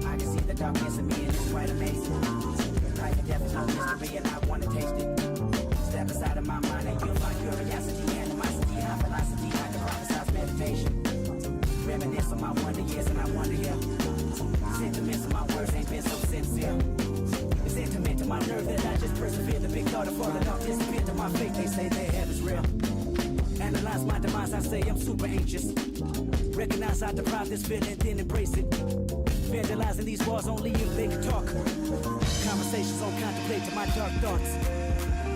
I can see the darkness in me and it's quite amazing. Life and death is no mystery and I want to taste it. Step aside of my mind and you'll find curiosity, animosity, high velocity, I can prophesize meditation. Reminisce on my wonder years and I wonder, yeah. Sentiments of my words ain't been so sincere. It's intimate to my nerve that I just persevere. The big thought of falling off disappear to my faith. They say their heaven's real. Analyze my demise, I say I'm super anxious. Recognize I deprive this feeling, then embrace it. Vandalizing these walls only if they can talk. Conversations on contemplate to my dark thoughts.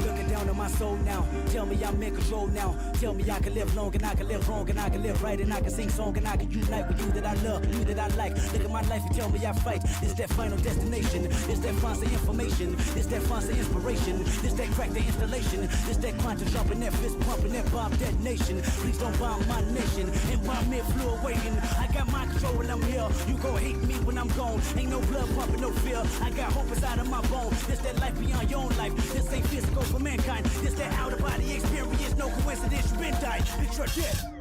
Looking down on my soul now. Tell me I'm in control now. Tell me I can live long and I can live wrong and I can live right and I can sing song and I can unite with you that I love, you that I like. Look at my life and tell me I fight. Is that final destination? Is that fonts of information? Is that fonts of inspiration? Is that crack the installation? Is that quantum jumping, that fist pumping, that bomb detonation? Please don't bomb my nation. Environment fluid waiting. I got my control when I'm here. You gon' hate me when I'm gone. Ain't no blood pumping, no fear. I got hope inside of my bone. This that life beyond your own life. This ain't physical for mankind. This that out of body experience. No coincidence, you been died. It's your death.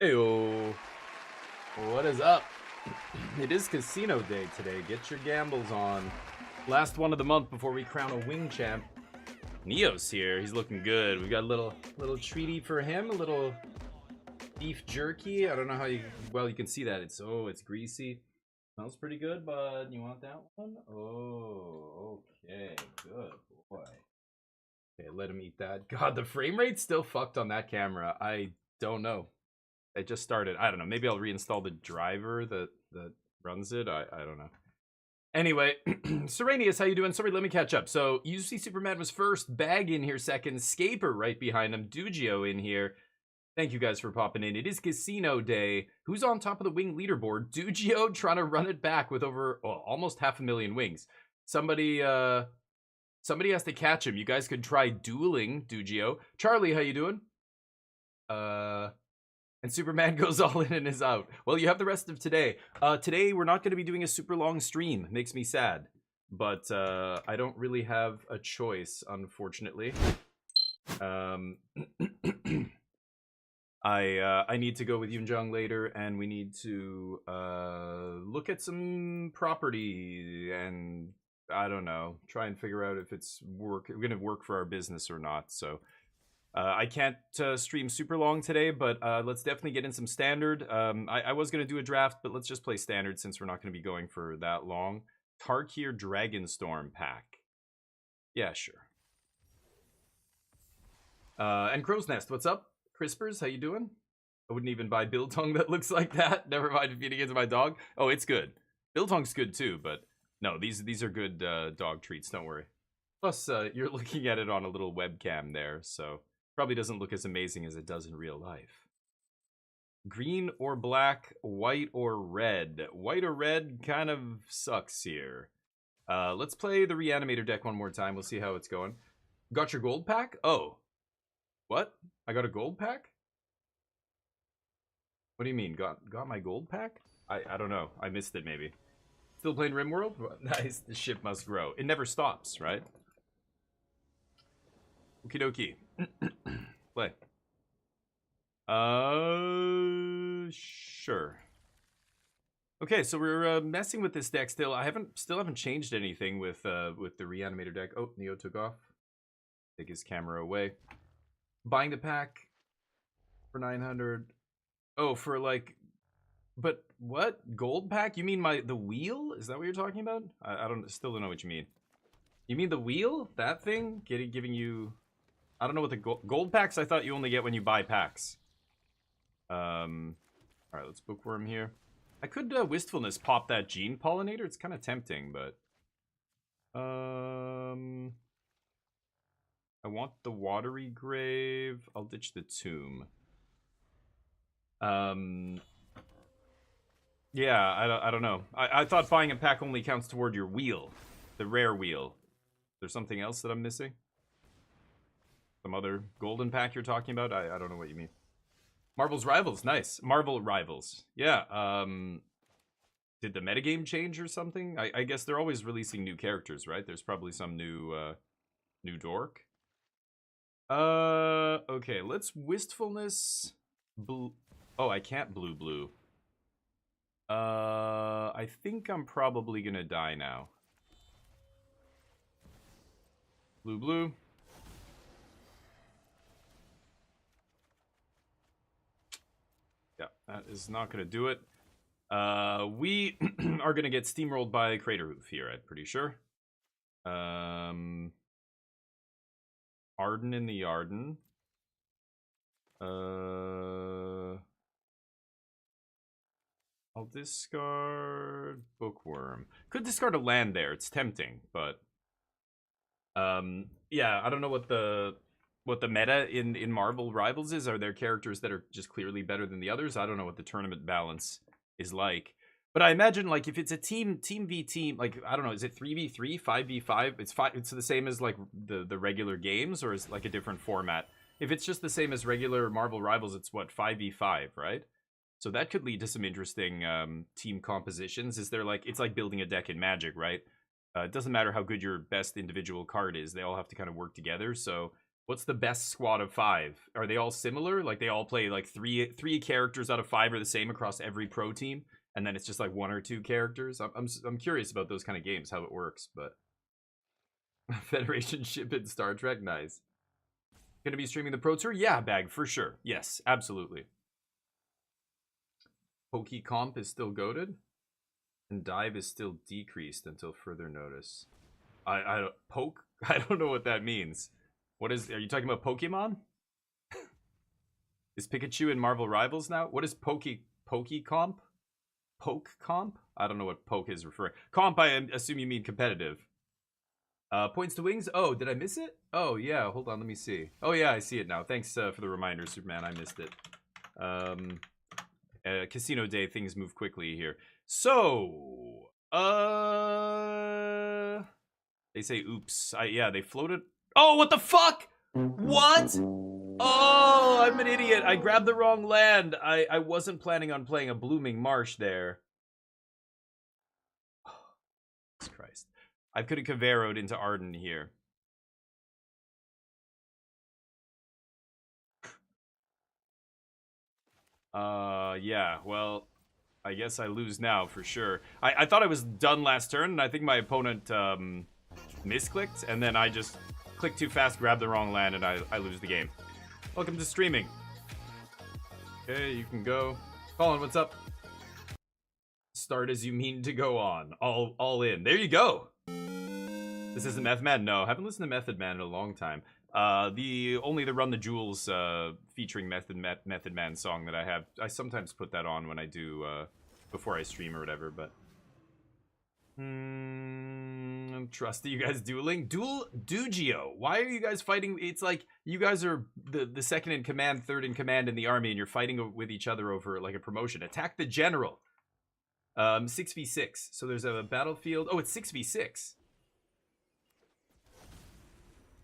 Heyo. What is up? It is casino day today. Get your gambles on. Last one of the month before we crown a wing champ. Neo's here. He's looking good. We got a little treaty for him. A little beef jerky. I don't know how well you can see that. It's greasy. Smells pretty good, bud. You want that one? Oh, okay. Good boy. Okay, let him eat that. God, the frame rate's still fucked on that camera. I don't know. It just started. I don't know. Maybe I'll reinstall the driver that runs it. I don't know. Anyway, Serenius, how you doing? Sorry, let me catch up. So, UC Superman was first. Bag in here second. Scaper right behind him. Dugio in here. Thank you guys for popping in. It is casino day. Who's on top of the wing leaderboard? Dugio trying to run it back with over almost 500,000 wings. Somebody has to catch him. You guys could try dueling, Dugio. Charlie, how you doing? And Superman goes all in and is out. Well, you have the rest of today. Today, we're not going to be doing a super long stream. Makes me sad. But I don't really have a choice, unfortunately. I need to go with Yoonjung later, and we need to look at some property and, I don't know, try and figure out if it's going to work for our business or not. So I can't stream super long today, but let's definitely get in some standard. I was going to do a draft, but let's just play standard since we're not going to be going for that long. Tarkir Dragonstorm pack. Yeah, sure. And Crow's Nest, what's up? Crispers, how you doing? I wouldn't even buy Biltong that looks like that. Never mind feeding it to my dog. Oh, it's good. Biltong's good too, but no, these are good dog treats, don't worry. Plus, you're looking at it on a little webcam there, so probably doesn't look as amazing as it does in real life. Green or black, white or red. White or red kind of sucks here. Let's play the Reanimator deck one more time. We'll see how it's going. Got your gold pack? Oh. What? I got a gold pack? What do you mean? Got my gold pack? I don't know. I missed it maybe. Still playing RimWorld? Nice. The ship must grow. It never stops, right? Okie dokie. Play. Sure. Okay, so we're messing with this deck still. I still haven't changed anything with the Reanimator deck. Oh, Neo took off. Take his camera away. Buying the pack for 900. Oh, for like, but What? Gold pack? You mean the wheel? Is that what you're talking about? I still don't know what you mean. You mean the wheel? That thing? Giving you... I don't know what the gold packs I thought you only get when you buy packs. Alright, let's bookworm here. I could Wistfulness pop that Gene Pollinator. It's kind of tempting, but... I want the Watery Grave. I'll ditch the Tomb. Yeah, I don't know. I thought buying a pack only counts toward your wheel. The rare wheel. Is there something else that I'm missing? Some other golden pack you're talking about? I don't know what you mean. Marvel's Rivals, nice. Marvel Rivals. Yeah, did the metagame change or something? I guess they're always releasing new characters, right? There's probably some new dork. Okay, let's Wistfulness blue. Oh, I can't blue. I think I'm probably gonna die now. Blue. Yeah, that is not gonna do it. We are gonna get steamrolled by Craterhoof here, I'm pretty sure. Arden in the Arden. I'll discard Bookworm. Could discard a land there. It's tempting, but yeah, I don't know what the meta in Marvel Rivals is. Are there characters that are just clearly better than the others? I don't know what the tournament balance is like. But I imagine, like, if it's a team v team, like, I don't know, is it 3v3, 5v5? It's the same as like the regular games, or is it like a different format? If it's just the same as regular Marvel Rivals, it's what, 5v5, right? So that could lead to some interesting team compositions. Is there like, it's like building a deck in Magic, right? It doesn't matter how good your best individual card is. They all have to kind of work together. So what's the best squad of 5? Are they all similar? Like they all play like three characters out of 5 are the same across every pro team, and then it's just like 1 or 2 characters. I'm curious about those kind of games, how it works. But Federation ship in Star Trek, nice. Gonna be streaming the Pro Tour? Yeah, Bag, for sure. Yes, absolutely. PokeComp is still goated, and Dive is still decreased until further notice. I don't know what that means. What is? Are you talking about Pokemon? Is Pikachu in Marvel Rivals now? What is PokeComp? PokeComp? I don't know what poke is referring. Comp, I assume you mean competitive. Points to wings. Oh, did I miss it? Oh yeah, hold on, let me see. Oh yeah, I see it now. Thanks for the reminder, Superman. I missed it. Casino day, things move quickly here. So, they say oops. Yeah, they floated. Oh, what the fuck? What? Oh, I'm an idiot. I grabbed the wrong land. I wasn't planning on playing a Blooming Marsh there. Oh, Jesus Christ. I could have Caveroed into Arden here. Yeah, well, I guess I lose now for sure. I thought I was done last turn, and I think my opponent misclicked, and then I just clicked too fast, grabbed the wrong land, and I lose the game. Welcome to streaming. Okay, you can go. Colin, what's up? Start as you mean to go on. All in. There you go. This isn't Method Man? No, haven't listened to Method Man in a long time. The Run the Jewels featuring Method Man song that I have. I sometimes put that on when I do before I stream or whatever, but trust you guys dueling. Dugio. Why are you guys fighting? It's like you guys are the second in command, third in command in the army, and you're fighting with each other over like a promotion. Attack the general. 6v6. So there's a battlefield. Oh, it's 6v6.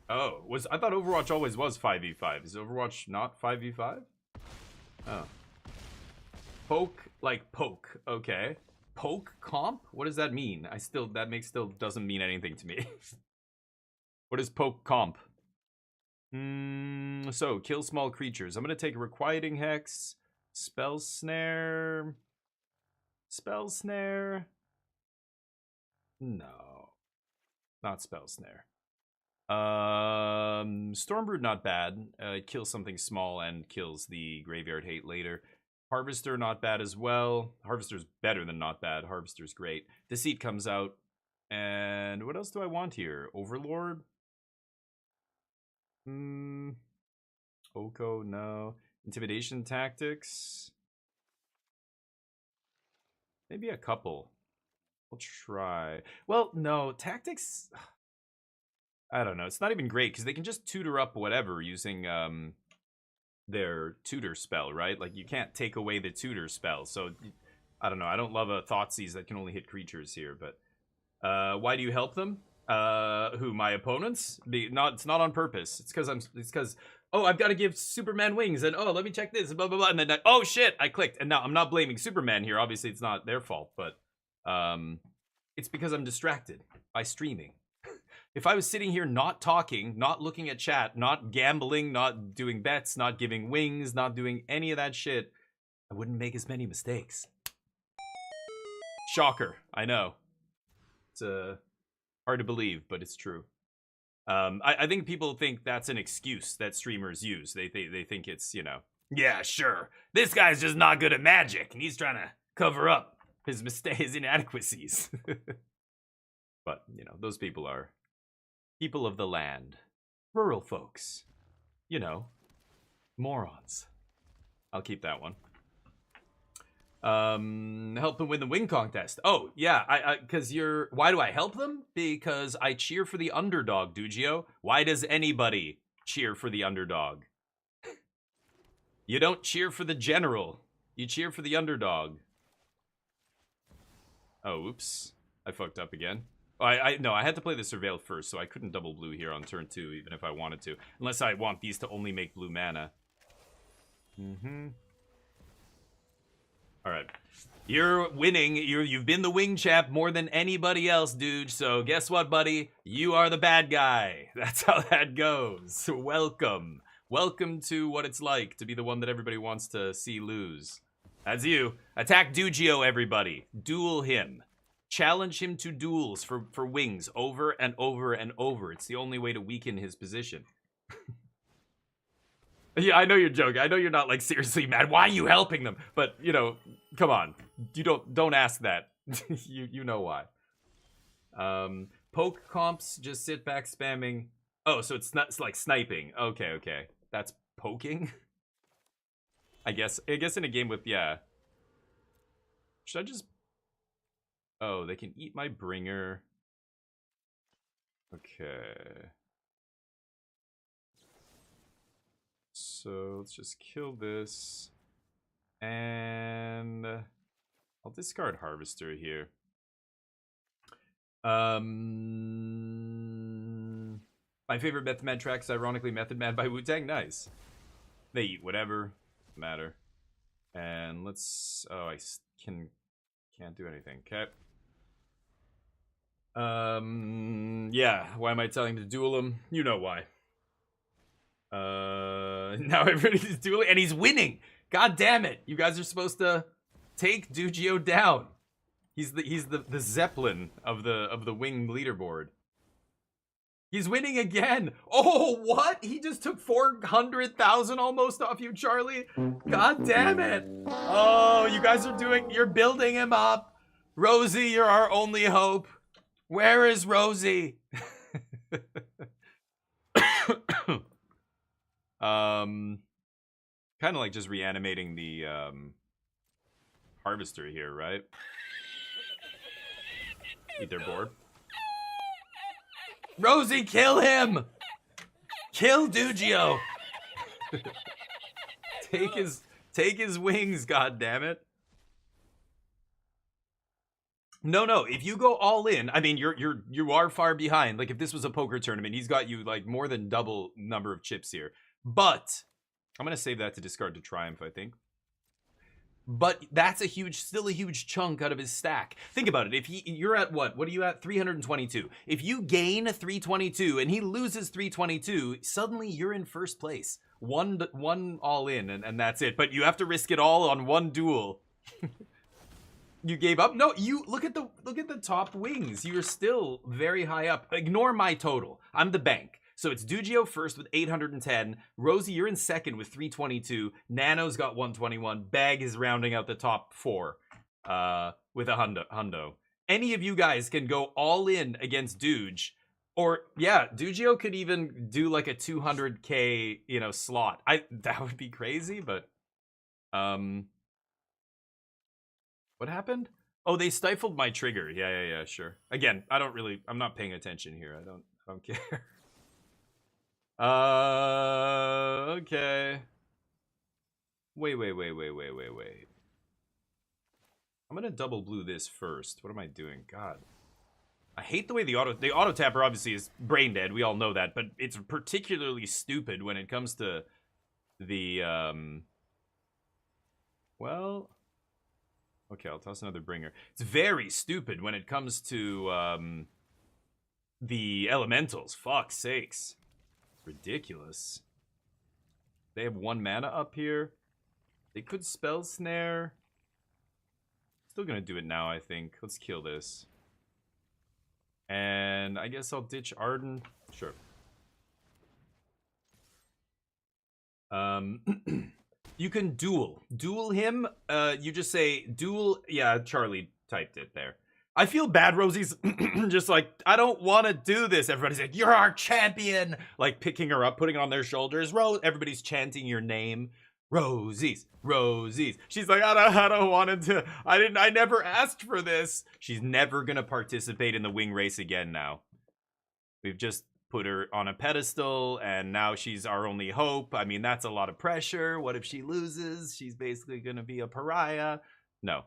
Oh, I thought Overwatch always was 5v5. Is Overwatch not 5v5? Oh. Poke, like poke. Okay. Poke comp? What does that mean? Still doesn't mean anything to me. What is poke comp? So, kill small creatures. I'm gonna take Requiting Hex, Spell Snare. Spell Snare. No. Not Spell Snare. Stormbrood, not bad. It kills something small and kills the Graveyard Hate later. Harvester, not bad as well. Harvester's better than not bad. Harvester's great. Deceit comes out. And what else do I want here? Overlord? Oko, no. Intimidation tactics? Maybe a couple. We'll try. Well, no. Tactics... I don't know. It's not even great, because they can just tutor up whatever using their tutor spell, right? Like, you can't take away the tutor spell. So, I don't know. I don't love a Thoughtseize that can only hit creatures here, but... why do you help them? Who, my opponents? It's not on purpose. It's because oh, I've got to give Superman wings, and oh, let me check this, and blah blah blah, and then oh shit, I clicked, and now I'm not blaming Superman here. Obviously, it's not their fault, but it's because I'm distracted by streaming. If I was sitting here not talking, not looking at chat, not gambling, not doing bets, not giving wings, not doing any of that shit, I wouldn't make as many mistakes. Shocker, I know. It's hard to believe, but it's true. I think people think that's an excuse that streamers use. They think it's, you know, yeah, sure, this guy's just not good at magic, and he's trying to cover up his his inadequacies. But, you know, those people are people of the land. Rural folks. You know, morons. I'll keep that one. Help them win the wing contest. Oh, yeah, because why do I help them? Because I cheer for the underdog, Dugio. Why does anybody cheer for the underdog? You don't cheer for the general. You cheer for the underdog. Oh, oops. I fucked up again. Oh, no, I had to play the Surveil first, so I couldn't double blue here on turn 2, even if I wanted to. Unless I want these to only make blue mana. Alright. You're winning. You've been the wing champ more than anybody else, dude. So guess what, buddy? You are the bad guy. That's how that goes. Welcome. Welcome to what it's like to be the one that everybody wants to see lose. That's you. Attack Dugio, everybody. Duel him. Challenge him to duels for wings over and over and over. It's the only way to weaken his position. Yeah, I know you're joking. I know you're not, like, seriously mad. Why are you helping them? But, you know, come on. You don't ask that. you know why. Poke comps, just sit back spamming. Oh, so it's like sniping. Okay. That's poking? I guess in a game with, yeah. Should I just... Oh, they can eat my bringer. Okay. So let's just kill this. And I'll discard Harvester here. My favorite Method Man track is ironically Method Man by Wu-Tang. Nice. They eat whatever. Matter. And let's... Oh, I can't do anything. Okay. Yeah. Why am I telling him to duel him? You know why. Now everybody's dueling, and he's winning. God damn it! You guys are supposed to take Dugio down. He's the Zeppelin of the wing leaderboard. He's winning again. Oh, what? He just took 400,000 almost off you, Charlie. God damn it! Oh, you guys you're building him up. Rosie, you're our only hope. Where is Rosie? Kind of like just reanimating the Harvester here, right? Eat their board. Rosie, kill him! Kill Dugio! Take his wings, goddammit. No, if you go all in, I mean, you are far behind. Like, if this was a poker tournament, he's got you, like, more than double number of chips here. But I'm gonna save that to discard to Triumph, I think. But that's still a huge chunk out of his stack. Think about it. If you're at what? What are you at? 322. If you gain 322 and he loses 322, suddenly you're in first place. One all in, and that's it. But you have to risk it all on one duel. You gave up? No, you look at the top wings. You're still very high up. Ignore my total. I'm the bank. So it's Dugio first with 810. Rosie, you're in second with 322. Nano's got 121. Bag is rounding out the top 4 with a hundo. Any of you guys can go all in against Duge. Or, yeah, Dugio could even do like a 200k, slot. That would be crazy, but... What happened? Oh, they stifled my trigger. Yeah, sure. Again, I'm not paying attention here. I don't care. Okay. Wait. I'm gonna double blue this first. What am I doing? God. I hate the way the auto tapper obviously is brain dead. We all know that, but it's particularly stupid when it comes to the well, okay, I'll toss another bringer. It's very stupid when it comes to the elementals. Fuck's sakes. Ridiculous. They have 1 mana up here. They could spell snare. Still gonna do it now, I think. Let's kill this. And I guess I'll ditch Arden. Sure. You can duel. Duel him. You just say duel. Yeah, Charlie typed it there. I feel bad, Rosie's just like, I don't want to do this. Everybody's like, you're our champion. Like picking her up, putting it on their shoulders. Everybody's chanting your name. Rosie's. She's like, I don't want to. I never asked for this. She's never going to participate in the wing race again now. We've just put her on a pedestal, and now she's our only hope. I mean, that's a lot of pressure. What if she loses? She's basically going to be a pariah. No.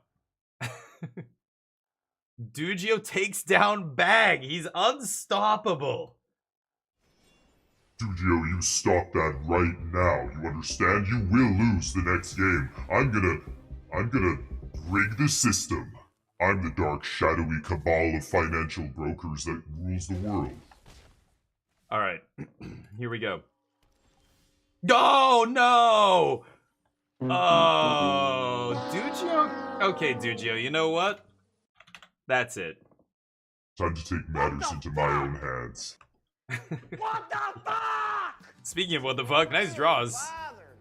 Dugio takes down Bag. He's unstoppable. Dugio, you stop that right now. You understand? You will lose the next game. I'm gonna rig the system. I'm the dark, shadowy cabal of financial brokers that rules the world. All right, here we go. Oh, no! Oh, Dugio? Okay, Dugio, you know what? That's it. Time to take matters into my own hands. What the fuck? Speaking of what the fuck, nice draws.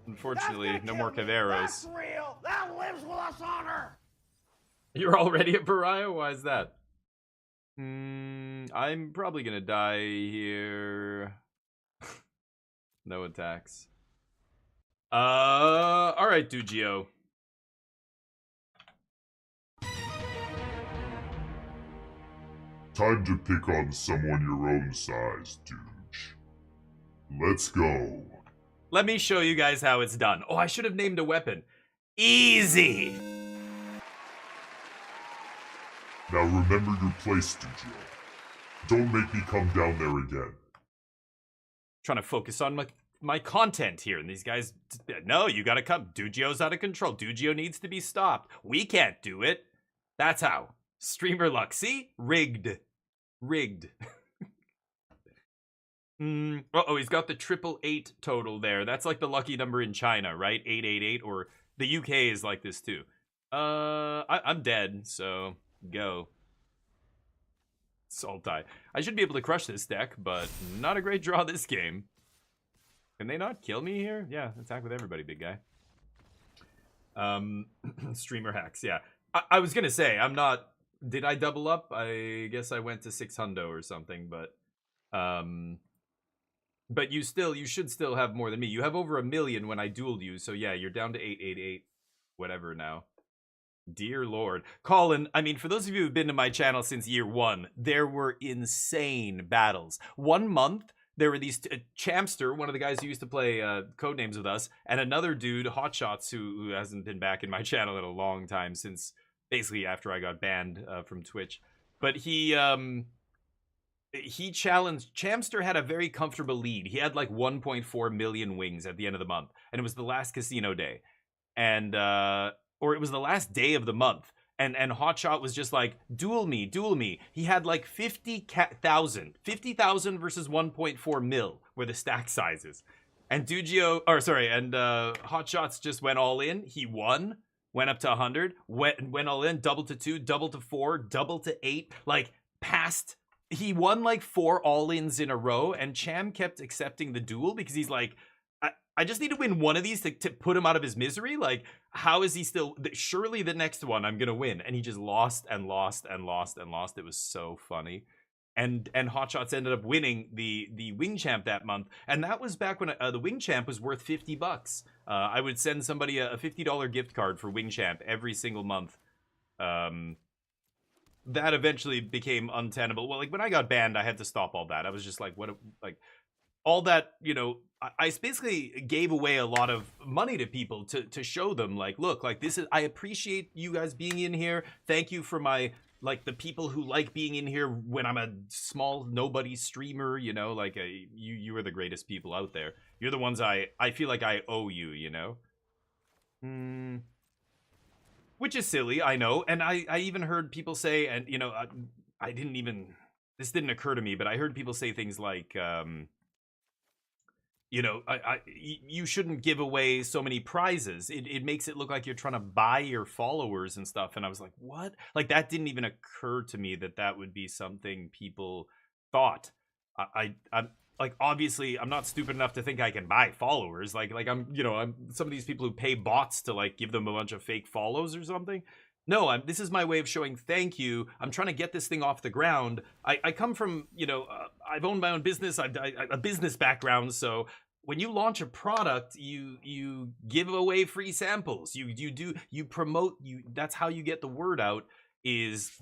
Unfortunately, no more Caveros. That's real. That lives with us on Earth. You're already a pariah? Why is that? I'm probably gonna die here. No attacks. Alright, Dugio. Time to pick on someone your own size, Duge. Let's go. Let me show you guys how it's done. Oh, I should have named a weapon. Easy! Now remember your place, Dugio. Don't make me come down there again. Trying to focus on my content here, and these guys... No, you gotta come. Dugio's out of control. Dugio needs to be stopped. We can't do it. That's how. Streamer luck. See? Rigged. Uh-oh, he's got the 888 total there. That's like the lucky number in China, right? 888, or the UK is like this too. I'm dead, so go. Sultai. I should be able to crush this deck, but not a great draw this game. Can they not kill me here? Yeah, attack with everybody, big guy. Streamer hacks, yeah. I was gonna say, I'm not... Did I double up? I guess I went to 600 or something, but you should still have more than me. You have over 1 million when I dueled you, so yeah, you're down to 888, whatever now. Dear Lord. Colin, I mean, for those of you who've been to my channel since year 1, there were insane battles. 1 month, there were these, Champster, one of the guys who used to play Codenames with us, and another dude, Hotshots, who hasn't been back in my channel in a long time, since basically after I got banned from Twitch. But he challenged, Champster had a very comfortable lead. He had like 1.4 million wings at the end of the month, and it was the last casino day. And, or it was the last day of the month. And Hotshot was just like, duel me. He had like 50,000 versus 1.4 mil were the stack sizes. And Hotshots just went all in. He won, went up to 100, went all in, double to 2, double to 4, double to 8, like passed he won like 4 all-ins in a row, and Cham kept accepting the duel because he's like, I just need to win one of these to put him out of his misery. Like, how is he still? Surely the next one I'm gonna win, and he just lost and lost and lost and lost. It was so funny, and Hotshots ended up winning the Wing Champ that month, and that was back when the Wing Champ was worth $50. I would send somebody a $50 gift card for Wing Champ every single month. That eventually became untenable. Well, like when I got banned, I had to stop all that. I was just like, what, like. All that, you know, I basically gave away a lot of money to people to show them, like, look, like, this is, I appreciate you guys being in here. Thank you for my, like, the people who like being in here when I'm a small nobody streamer, you know, like, you are the greatest people out there. You're the ones I feel like I owe you, you know? Which is silly, I know. And I even heard people say, and, you know, I didn't even, this didn't occur to me, but I heard people say things like, you know, you shouldn't give away so many prizes. It makes it look like you're trying to buy your followers and stuff. And I was like, what? Like, that didn't even occur to me that would be something people thought. I'm like, obviously, I'm not stupid enough to think I can buy followers. Like I'm, you know, I'm some of these people who pay bots to like give them a bunch of fake follows or something. No, this is my way of showing thank you. I'm trying to get this thing off the ground. I come from, you know, I've owned my own business. I've a business background. So when you launch a product, you give away free samples. You promote. That's how you get the word out, is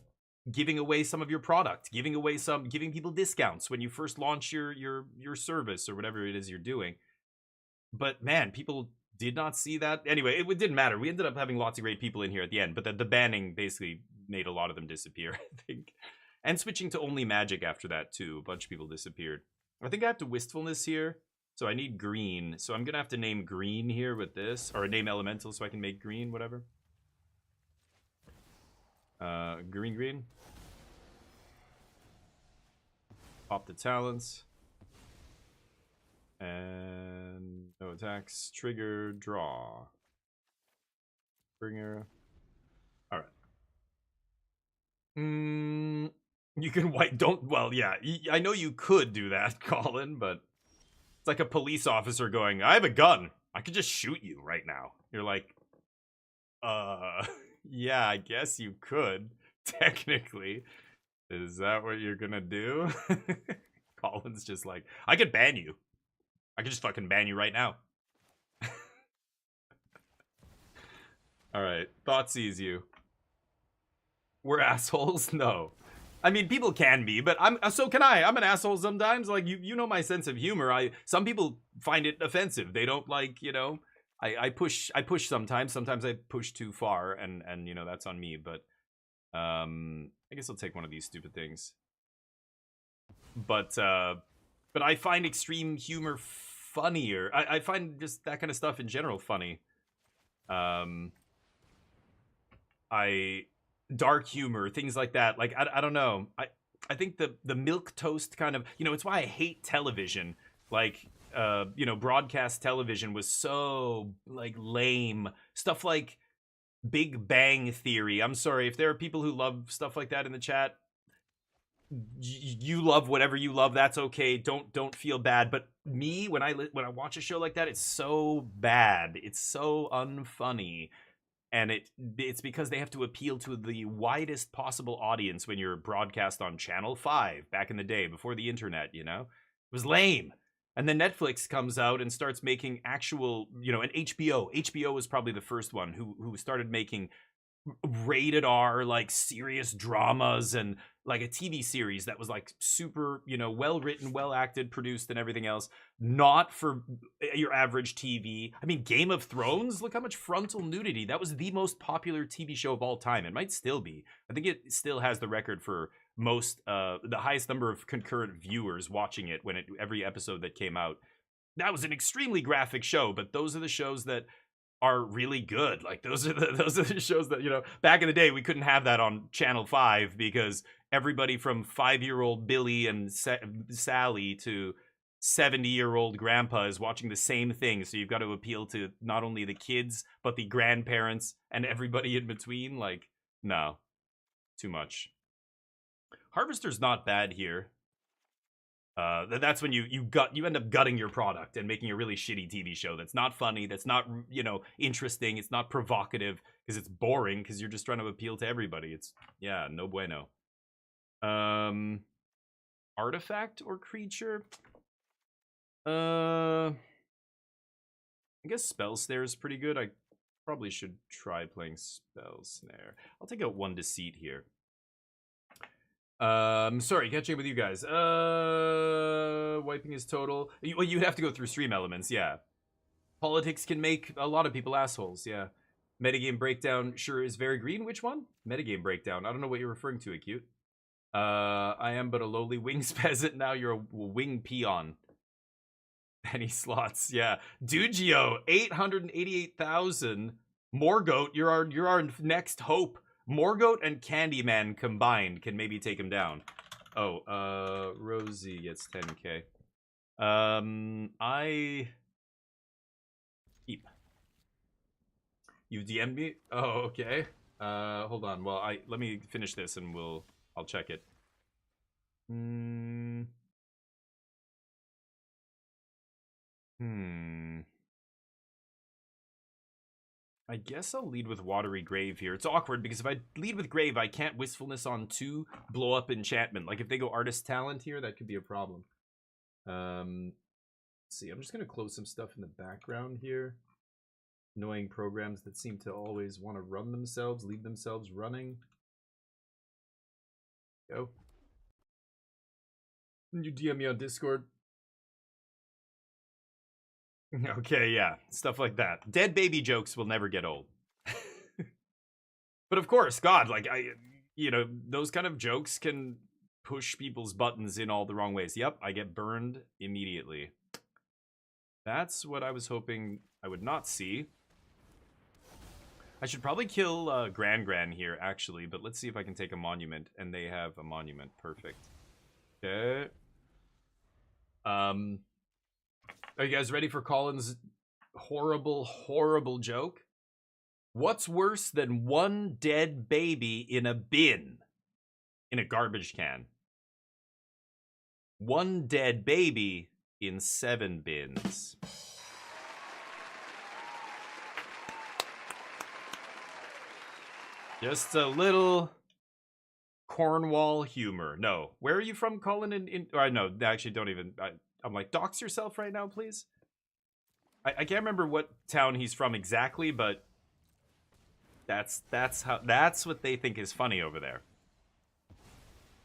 giving away some of your product, giving people discounts when you first launch your service or whatever it is you're doing. But man, people did not see that. Anyway, it didn't matter. We ended up having lots of great people in here at the end, but the banning basically made a lot of them disappear, I think. And switching to only magic after that too. A bunch of people disappeared. I think I have to wistfulness here. So I need green. So I'm going to have to name green here with this, or name elemental so I can make green, whatever. Green. Pop the talents. And no attacks. Trigger, draw. Bringer. Alright. You can well, yeah. I know you could do that, Colin, but it's like a police officer going, I have a gun. I could just shoot you right now. You're like, yeah, I guess you could, technically. Is that what you're gonna do? Colin's just like, I could ban you. I could just fucking ban you right now. Alright, Thoughtseize you. We're assholes? No. I mean, people can be, but so can I. I'm an asshole sometimes. Like, you know my sense of humor. Some people find it offensive. They don't like, you know, I push sometimes. Sometimes I push too far, and you know, that's on me. But I guess I'll take one of these stupid things. But I find extreme humor funnier. I find just that kind of stuff in general funny. Dark humor, things like that. Like, I don't know. I think the milk toast kind of, you know, it's why I hate television. Like, you know, broadcast television was so, like, lame. Stuff like Big Bang Theory. I'm sorry if there are people who love stuff like that in the chat. You love whatever you love. That's okay. Don't feel bad. But me, when I watch a show like that, it's so bad. It's so unfunny. And it's because they have to appeal to the widest possible audience when you're broadcast on Channel 5 back in the day, before the internet, you know? It was lame. And then Netflix comes out and starts making actual, you know, and HBO. HBO was probably the first one who started making rated R, like, serious dramas, and like a TV series that was like super, you know, well written, well acted, produced, and everything else. Not for your average TV. I mean, Game of Thrones, look how much frontal nudity. That was the most popular TV show of all time. It might still be. I think it still has the record for most the highest number of concurrent viewers watching it when every episode that came out. That was an extremely graphic show, but those are the shows that are really good. Like, those are the shows that, you know, back in the day we couldn't have that on Channel 5 because everybody from 5-year-old Billy and Sally to 70-year-old grandpa is watching the same thing. So you've got to appeal to not only the kids, but the grandparents and everybody in between. Like, no, too much. Harvester's not bad here. That's when you end up gutting your product and making a really shitty TV show that's not funny, that's not, you know, interesting, it's not provocative because it's boring because you're just trying to appeal to everybody. It's, yeah, no bueno. Artifact or creature? I guess Spell Snare is pretty good. I probably should try playing Spell Snare. I'll take out 1 Deceit here. Sorry, catching up with you guys. Wiping his total. Well, you'd have to go through stream elements, yeah. Politics can make a lot of people assholes, yeah. Metagame Breakdown sure is very green. Which one? Metagame Breakdown. I don't know what you're referring to, Acute. I am but a lowly wings peasant. Now you're a wing peon. Penny slots, yeah. Dugio, 888,000. Morgoat, you're our next hope. Morgoat and Candyman combined can maybe take him down. Oh, Rosie gets 10k. I keep. You DM'd me? Oh, okay. Hold on. Well, let me finish this and I'll check it. I guess I'll lead with Watery Grave here. It's awkward because if I lead with Grave, I can't Wistfulness on 2, blow up Enchantment. Like, if they go Artist Talent here, that could be a problem. Let's see, I'm just going to close some stuff in the background here. Annoying programs that seem to always want to run themselves, leave themselves running. Go. You DM me on Discord. Okay, yeah, stuff like that. Dead baby jokes will never get old. But of course, God, like, you know, those kind of jokes can push people's buttons in all the wrong ways. Yep, I get burned immediately. That's what I was hoping I would not see. I should probably kill Gran here, actually, but let's see if I can take a monument. And they have a monument. Perfect. Okay. Are you guys ready for Colin's horrible, horrible joke? What's worse than 1 dead baby in a bin? In a garbage can. 1 dead baby in 7 bins. Just a little Cornwall humor. No. Where are you from, Colin? No, actually, don't even... I'm like, dox yourself right now, please. I can't remember what town he's from exactly, but that's what they think is funny over there.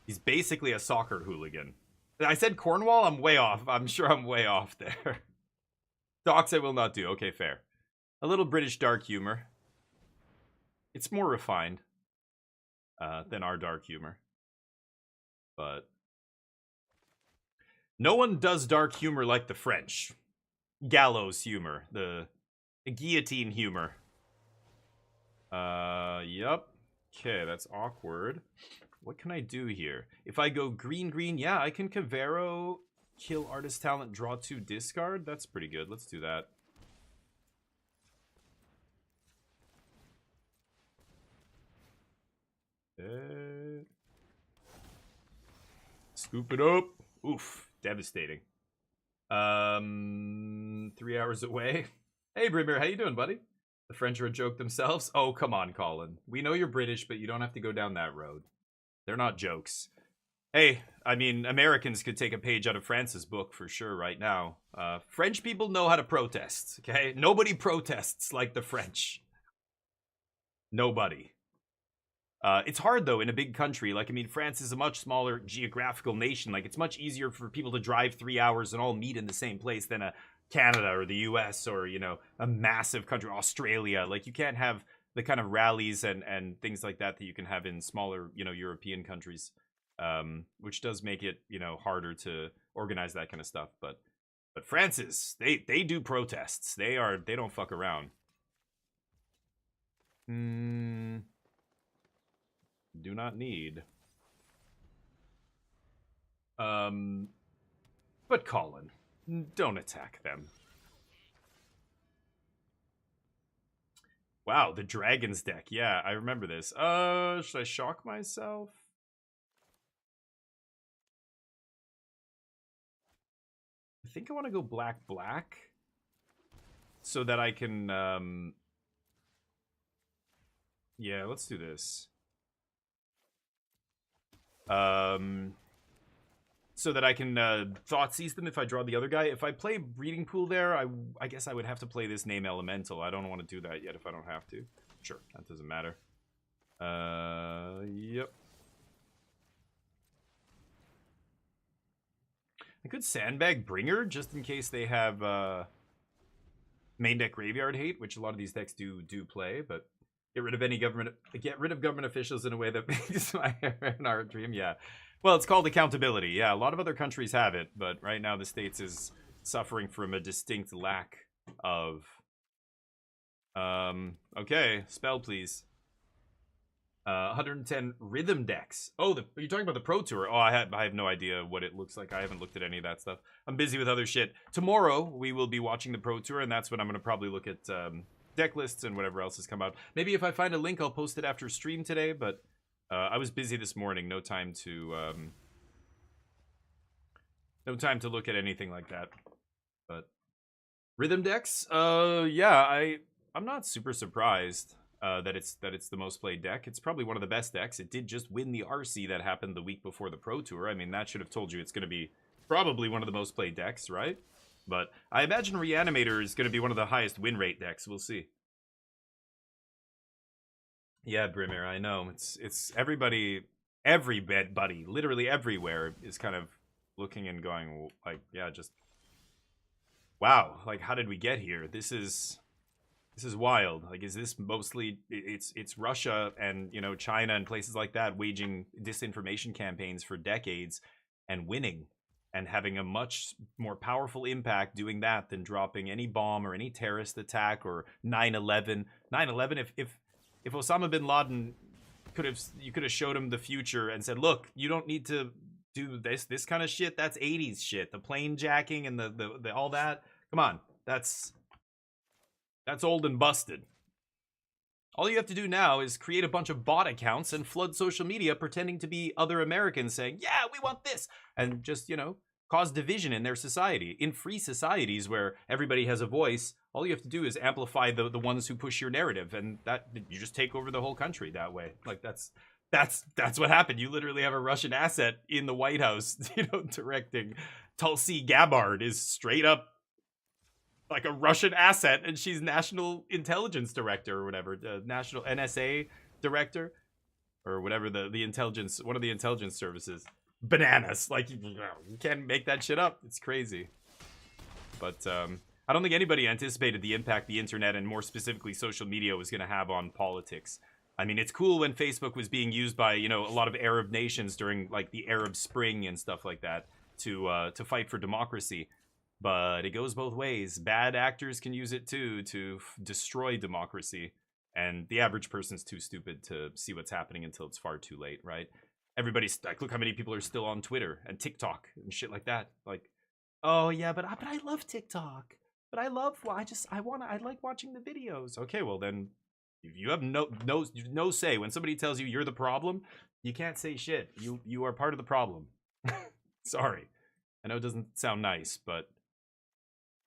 He's basically a soccer hooligan. I said Cornwall. I'm way off. I'm sure I'm way off there. Dox I will not do. Okay, fair. A little British dark humor. It's more refined than our dark humor, but. No one does dark humor like the French. Gallows humor. The guillotine humor. Yep. Okay, that's awkward. What can I do here? If I go green, yeah, I can Cavero, kill Artist Talent, draw 2, discard. That's pretty good. Let's do that. Scoop it up. Oof. Devastating. 3 hours away. Hey, Brimmer, how you doing, buddy? The French are a joke themselves? Oh, come on, Colin. We know you're British, but you don't have to go down that road. They're not jokes. Hey, I mean, Americans could take a page out of France's book for sure right now. French people know how to protest, okay? Nobody protests like the French. Nobody. It's hard, though, in a big country. Like, I mean, France is a much smaller geographical nation. Like, it's much easier for people to drive 3 hours and all meet in the same place than a Canada or the US or, you know, a massive country, Australia. Like, you can't have the kind of rallies and things like that you can have in smaller, you know, European countries, which does make it, you know, harder to organize that kind of stuff. But France is, they do protests. They don't fuck around. Do not need. But Colin, don't attack them. Wow, the Dragons deck. Yeah, I remember this. Should I shock myself? think I want to go black so that I can yeah, let's do this. So that I can Thoughtseize them if I draw the other guy. If I play Breeding Pool there, I guess I would have to play this name Elemental. I don't want to do that yet if I don't have to. Sure, that doesn't matter. Yep. I could Sandbag Bringer just in case they have main deck Graveyard Hate, which a lot of these decks do play, but get rid of government officials in a way that makes my hair in our dream. Yeah. Well, it's called accountability. Yeah, a lot of other countries have it, but right now the States is suffering from a distinct lack of okay, spell please. 110 rhythm decks. Oh, you're talking about the Pro Tour. Oh, I have no idea what it looks like. I haven't looked at any of that stuff. I'm busy with other shit. Tomorrow, we will be watching the Pro Tour, and that's when I'm going to probably look at deck lists and whatever else has come out. Maybe if I find a link, I'll post it after stream today, but I was busy this morning. No time to look at anything like that. But rhythm decks, yeah, I'm not super surprised that it's the most played deck. It's probably one of the best decks. It did just win the RC that happened the week before the Pro Tour. I mean, that should have told you it's going to be probably one of the most played decks, right? But I imagine Reanimator is going to be one of the highest win rate decks. We'll see. Yeah, Brimir, I know. It's everybody, literally everywhere is kind of looking and going like, yeah, just wow. Like, how did we get here? This is wild. Like, is this mostly it's Russia and, you know, China and places like that waging disinformation campaigns for decades and winning and having a much more powerful impact doing that than dropping any bomb or any terrorist attack or 9/11. 9/11, if Osama bin Laden you could have showed him the future and said, look, you don't need to do this kind of shit. That's 80s shit. The plane jacking and the all that. Come on. That's old and busted. All you have to do now is create a bunch of bot accounts and flood social media pretending to be other Americans saying, yeah, we want this. And just, you know, cause division in their society. In free societies where everybody has a voice, all you have to do is amplify the ones who push your narrative. And that you just take over the whole country that way. Like, that's what happened. You literally have a Russian asset in the White House, you know, directing. Tulsi Gabbard is straight up like a Russian asset, and she's National Intelligence Director or whatever, National NSA Director or whatever the intelligence, one of the intelligence services. Bananas. Like, you can't make that shit up. It's crazy. But I don't think anybody anticipated the impact the internet and more specifically social media was going to have on politics. I mean, it's cool when Facebook was being used by, you know, a lot of Arab nations during like the Arab Spring and stuff like that to fight for democracy. But it goes both ways. Bad actors can use it too to destroy democracy. And the average person's too stupid to see what's happening until it's far too late, right? Everybody's like, look how many people are still on Twitter and TikTok and shit like that. Like, oh yeah, but I love TikTok. But I like watching the videos. Okay, well then, if you have no say when somebody tells you you're the problem, you can't say shit. You are part of the problem. Sorry, I know it doesn't sound nice, but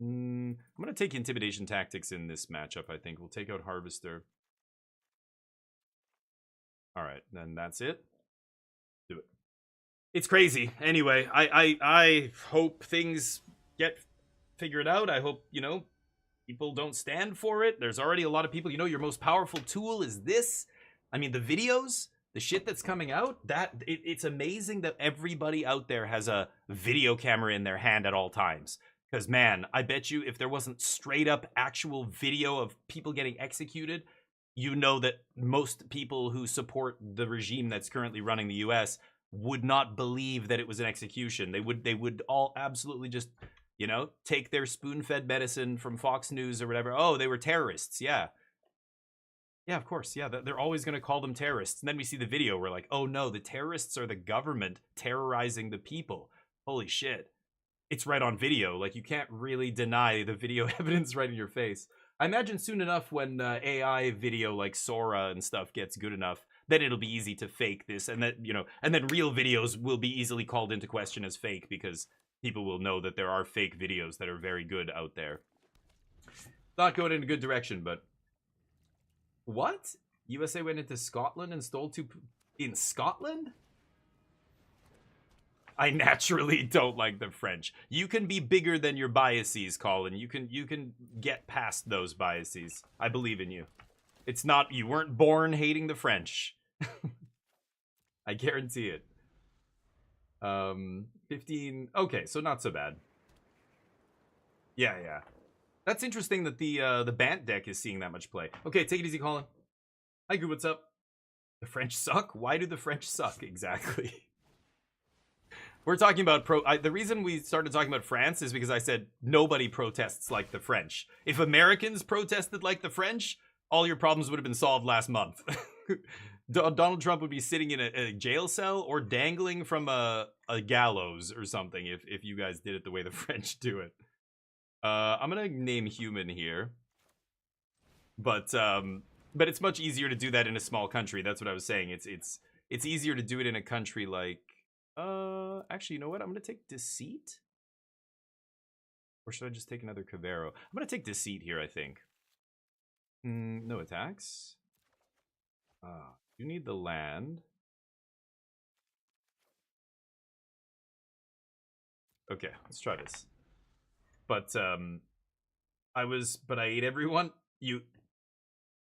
I'm gonna take intimidation tactics in this matchup. I think we'll take out Harvester. All right, then that's it. Do it. It's crazy. Anyway, I hope things get figured out. I hope, you know, people don't stand for it. There's already a lot of people, you know, your most powerful tool is this. I mean, the videos, the shit that's coming out, it's amazing that everybody out there has a video camera in their hand at all times. Because, man, I bet you if there wasn't straight up actual video of people getting executed, you know that most people who support the regime that's currently running the US would not believe that it was an execution. They would all absolutely just, you know, take their spoon-fed medicine from Fox News or whatever. Oh, they were terrorists. Yeah. Yeah, of course. Yeah, they're always going to call them terrorists. And then we see the video. We're like, oh, no, the terrorists are the government terrorizing the people. Holy shit. It's right on video. Like, you can't really deny the video evidence right in your face. I imagine soon enough when AI video like Sora and stuff gets good enough, then it'll be easy to fake this. And that, you know, and then real videos will be easily called into question as fake because people will know that there are fake videos that are very good out there. Not going in a good direction, but what? USA went into Scotland and stole in Scotland? I naturally don't like the French. You can be bigger than your biases, Colin. You can get past those biases. I believe in you. It's not, you weren't born hating the French. I guarantee it. 15. Okay, so not so bad. Yeah. That's interesting that the Bant deck is seeing that much play. Okay, take it easy, Colin. Hi, Goo, what's up? The French suck? Why do the French suck exactly? We're talking about the reason we started talking about France is because I said nobody protests like the French. If Americans protested like the French, all your problems would have been solved last month. Donald Trump would be sitting in a jail cell or dangling from a gallows or something if you guys did it the way the French do it. I'm gonna name human here, but it's much easier to do that in a small country. That's what I was saying. It's easier to do it in a country like actually, you know what? I'm gonna take deceit, or should I just take another Cavero? I'm gonna take deceit here. I think. No attacks. You need the land. Okay, let's try this. But I ate everyone. You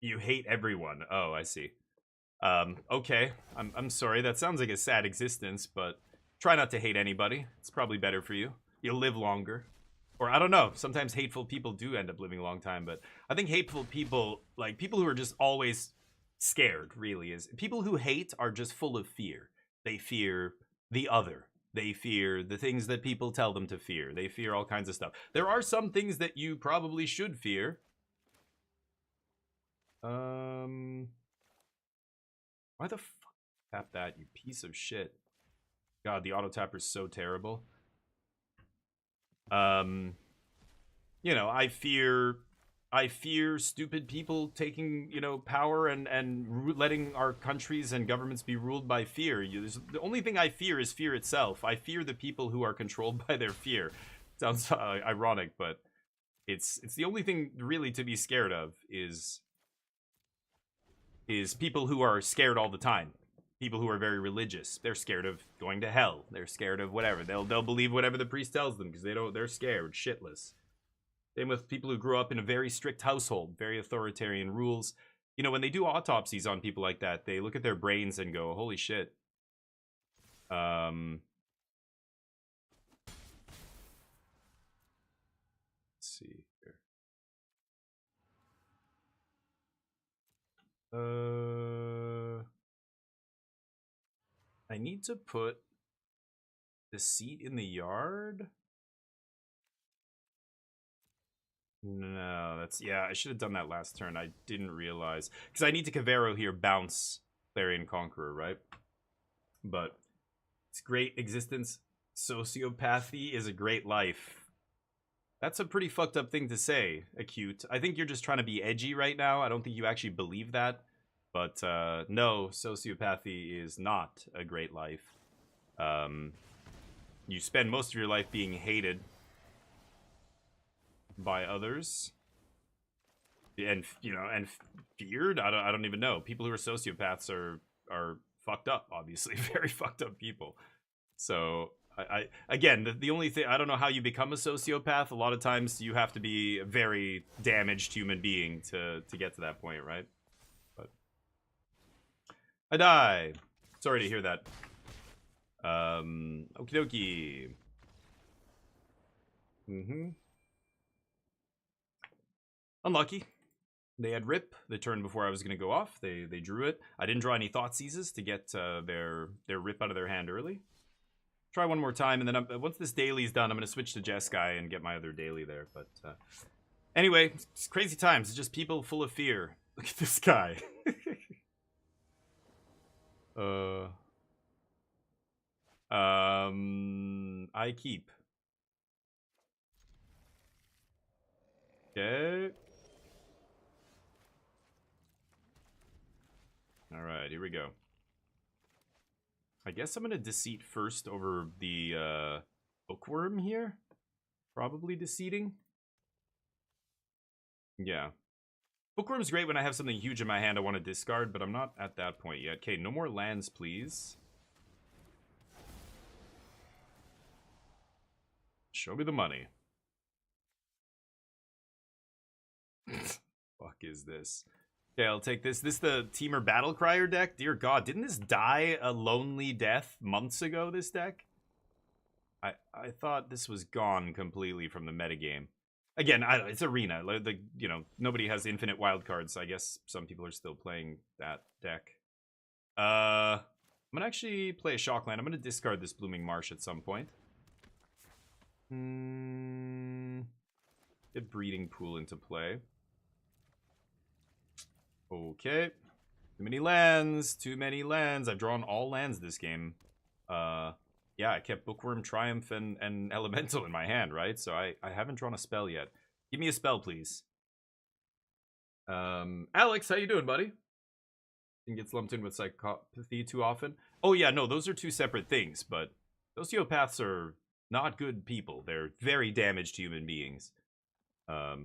hate everyone. Oh, I see. Okay. I'm sorry. That sounds like a sad existence, but try not to hate anybody. It's probably better for you. You'll live longer. Or I don't know. Sometimes hateful people do end up living a long time, but I think hateful people, like people who are just always scared, really is. People who hate are just full of fear. They fear the other. They fear the things that people tell them to fear. They fear all kinds of stuff. There are some things that you probably should fear. Why the fuck tap that, you piece of shit? God, the auto tapper's so terrible. You know, I fear stupid people taking, you know, power and letting our countries and governments be ruled by fear. The only thing I fear is fear itself. I fear the people who are controlled by their fear. Sounds ironic, but it's the only thing really to be scared of is people who are scared all the time. People who are very religious. They're scared of going to hell. They're scared of whatever. They'll believe whatever the priest tells them because they're scared shitless. Same with people who grew up in a very strict household, very authoritarian rules. You know, when they do autopsies on people like that, they look at their brains and go, holy shit. Let's see here. I need to put the seat in the yard. No, yeah, I should have done that last turn. I didn't realize. Because I need to Cavero here bounce Clarion Conqueror, right? But it's great existence. Sociopathy is a great life. That's a pretty fucked up thing to say, Acute. I think you're just trying to be edgy right now. I don't think you actually believe that. But no, sociopathy is not a great life. You spend most of your life being hated by others, and you know, and feared. I don't even know. People who are sociopaths are fucked up. Obviously, very fucked up people. So I again, the only thing, I don't know how you become a sociopath. A lot of times you have to be a very damaged human being to get to that point, right? But I die. Sorry to hear that. Okie dokie. Unlucky. They had Rip the turn before I was going to go off. They drew it. I didn't draw any Thought Seizes to get their Rip out of their hand early. Try one more time, and then once this daily's done, I'm going to switch to Jeskai and get my other daily there. But anyway, it's crazy times. It's just people full of fear. Look at this guy. I keep. Okay. Alright, here we go. I guess I'm gonna Deceit first over the Bookworm here? Probably Deceiving. Yeah. Bookworm's great when I have something huge in my hand I want to discard, but I'm not at that point yet. Okay, no more lands, please. Show me the money. Fuck is this? Okay, I'll take this. This the Teamer Battle Crier deck? Dear God, didn't this die a lonely death months ago, this deck? I thought this was gone completely from the metagame. Again, it's Arena. Nobody has infinite wildcards. I guess some people are still playing that deck. I'm gonna actually play a Shockland. I'm gonna discard this Blooming Marsh at some point. Get Breeding Pool into play. Okay. Too many lands. Too many lands. I've drawn all lands this game. Yeah, I kept Bookworm, Triumph, and Elemental in my hand, right? So I haven't drawn a spell yet. Give me a spell, please. Alex, how you doing, buddy? Didn't get lumped in with psychopathy too often. Oh yeah, no, those are two separate things, but sociopaths are not good people. They're very damaged human beings. A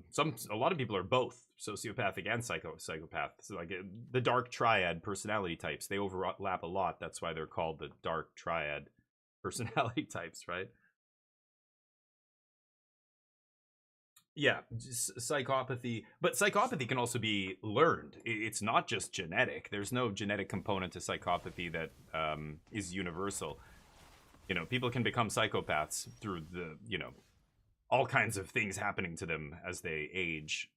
lot of people are both sociopathic and psychopath. So like the dark triad personality types, they overlap a lot. That's why they're called the dark triad personality types, right? Yeah, psychopathy. But psychopathy can also be learned. It's not just genetic. There's no genetic component to psychopathy that is universal. You know, people can become psychopaths through the, all kinds of things happening to them as they age.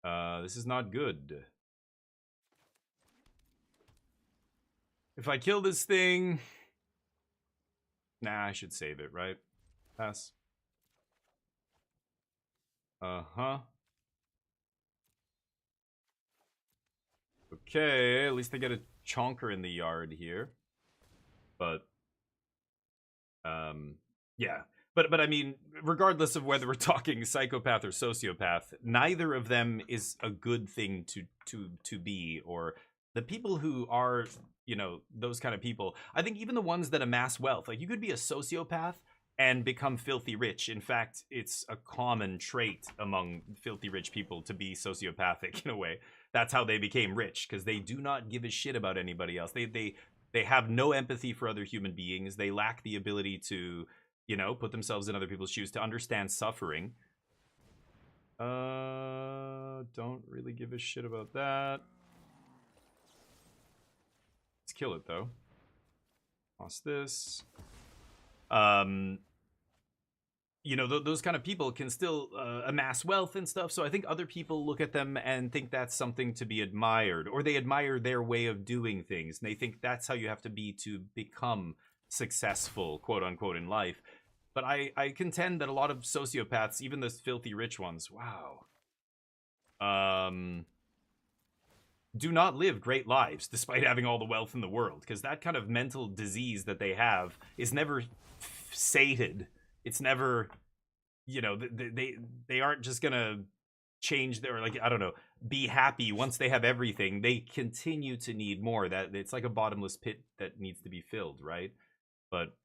This is not good. If I kill this thing... Nah, I should save it, right? Pass. Uh-huh. Okay, at least I get a chonker in the yard here. But... yeah. But I mean, regardless of whether we're talking psychopath or sociopath, neither of them is a good thing to be. Or the people who are, those kind of people, I think even the ones that amass wealth, like you could be a sociopath and become filthy rich. In fact, it's a common trait among filthy rich people to be sociopathic in a way. That's how they became rich, because they do not give a shit about anybody else. They have no empathy for other human beings. They lack the ability to... put themselves in other people's shoes, to understand suffering. Don't really give a shit about that. Let's kill it, though. Toss this. Those kind of people can still amass wealth and stuff, so I think other people look at them and think that's something to be admired, or they admire their way of doing things, and they think that's how you have to be to become successful, quote-unquote, in life. But I contend that a lot of sociopaths, even those filthy rich ones, wow, do not live great lives despite having all the wealth in the world, because that kind of mental disease that they have is never sated. It's never, they aren't just gonna change their, be happy once they have everything. They continue to need more. That it's like a bottomless pit that needs to be filled, right? But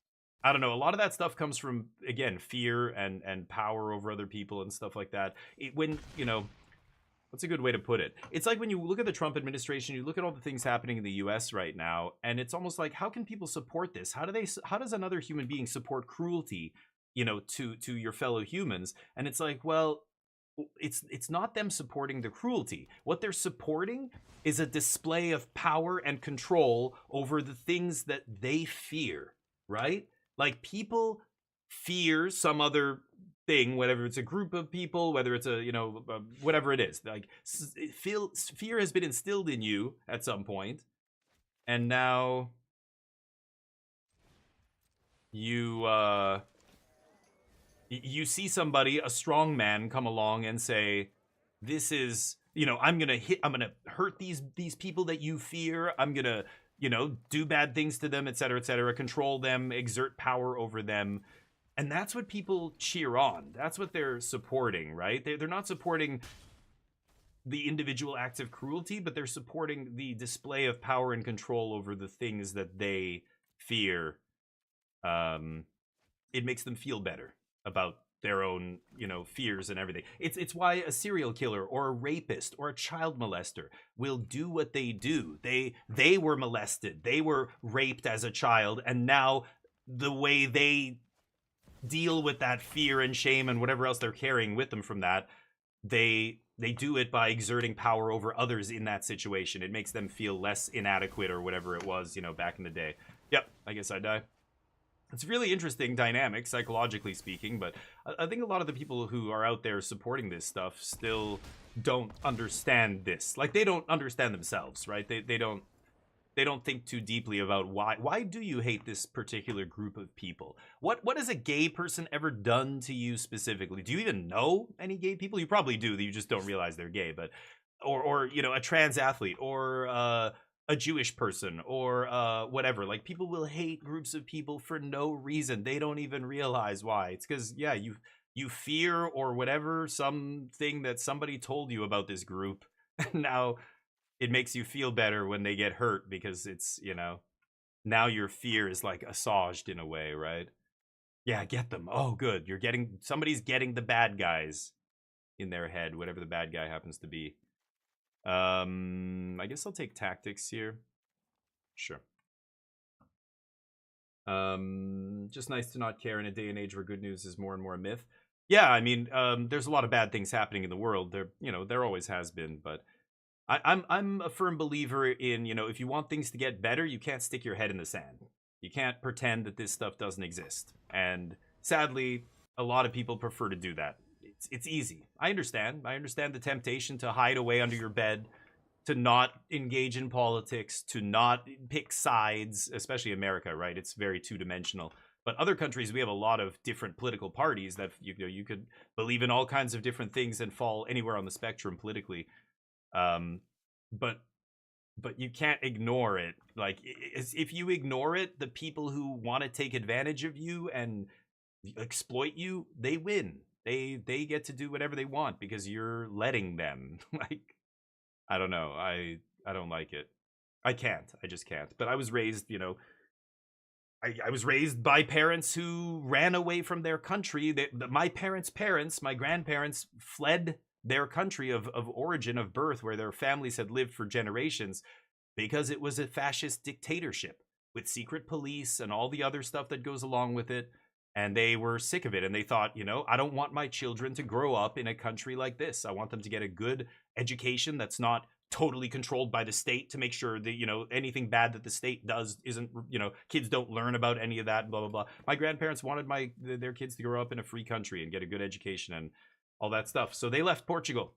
I don't know. A lot of that stuff comes from, again, fear and power over other people and stuff like that. What's a good way to put it? It's like when you look at the Trump administration, you look at all the things happening in the U.S. right now, and it's almost like, how can people support this? How does another human being support cruelty, to your fellow humans? And it's like, well, it's not them supporting the cruelty. What they're supporting is a display of power and control over the things that they fear, right? Like, people fear some other thing, whether it's a group of people, whether it's whatever it is. Like, fear has been instilled in you at some point, and now you see somebody, a strong man, come along and say, "This is, I'm gonna hurt these people that you fear. I'm gonna." Do bad things to them, etc., control them, exert power over them. And that's what people cheer on. That's what they're supporting, right? They're not supporting the individual acts of cruelty, but they're supporting the display of power and control over the things that they fear. it makes them feel better about their own, you know, fears and everything. It's why a serial killer or a rapist or a child molester will do what they do. They were molested, they were raped as a child, and now the way they deal with that fear and shame and whatever else they're carrying with them from that, they do it by exerting power over others in that situation. It makes them feel less inadequate or whatever it was, you know, back in the day. Yep, I guess I die. It's really interesting dynamic, psychologically speaking, but I think a lot of the people who are out there supporting this stuff still don't understand this. Like, they don't understand themselves, right? They don't think too deeply about why do you hate this particular group of people? What has a gay person ever done to you specifically? Do you even know any gay people? You probably do, you just don't realize they're gay. But or you know, a trans athlete, or a Jewish person, or whatever. Like, people will hate groups of people for no reason. They don't even realize why. It's because, yeah, you fear or whatever, something that somebody told you about this group. Now it makes you feel better when they get hurt, because it's, you know, now your fear is like assuaged in a way, right? Yeah, get them. Oh, good. Somebody's getting the bad guys in their head, whatever the bad guy happens to be. I guess I'll take tactics here. Sure. Just nice to not care in a day and age where good news is more and more a myth. Yeah, I mean, there's a lot of bad things happening in the world. There always has been, but I'm a firm believer in, you know, if you want things to get better, you can't stick your head in the sand. You can't pretend that this stuff doesn't exist. And sadly, a lot of people prefer to do that. It's easy. I understand the temptation to hide away under your bed, to not engage in politics, to not pick sides, especially America, right? It's very two-dimensional. But other countries, we have a lot of different political parties that, you know, you could believe in all kinds of different things and fall anywhere on the spectrum politically. But you can't ignore it. Like, if you ignore it, the people who want to take advantage of you and exploit you, they win. They get to do whatever they want because you're letting them. Like, I don't know. I don't like it. I just can't. But I was raised, you know, I was raised by parents who ran away from their country. My parents' parents, my grandparents, fled their country of origin, of birth, where their families had lived for generations, because it was a fascist dictatorship with secret police and all the other stuff that goes along with it. And they were sick of it. And they thought, you know, I don't want my children to grow up in a country like this. I want them to get a good education that's not totally controlled by the state, to make sure that, you know, anything bad that the state does isn't, you know, kids don't learn about any of that, blah, blah, blah. My grandparents wanted their kids to grow up in a free country and get a good education and all that stuff. So they left Portugal.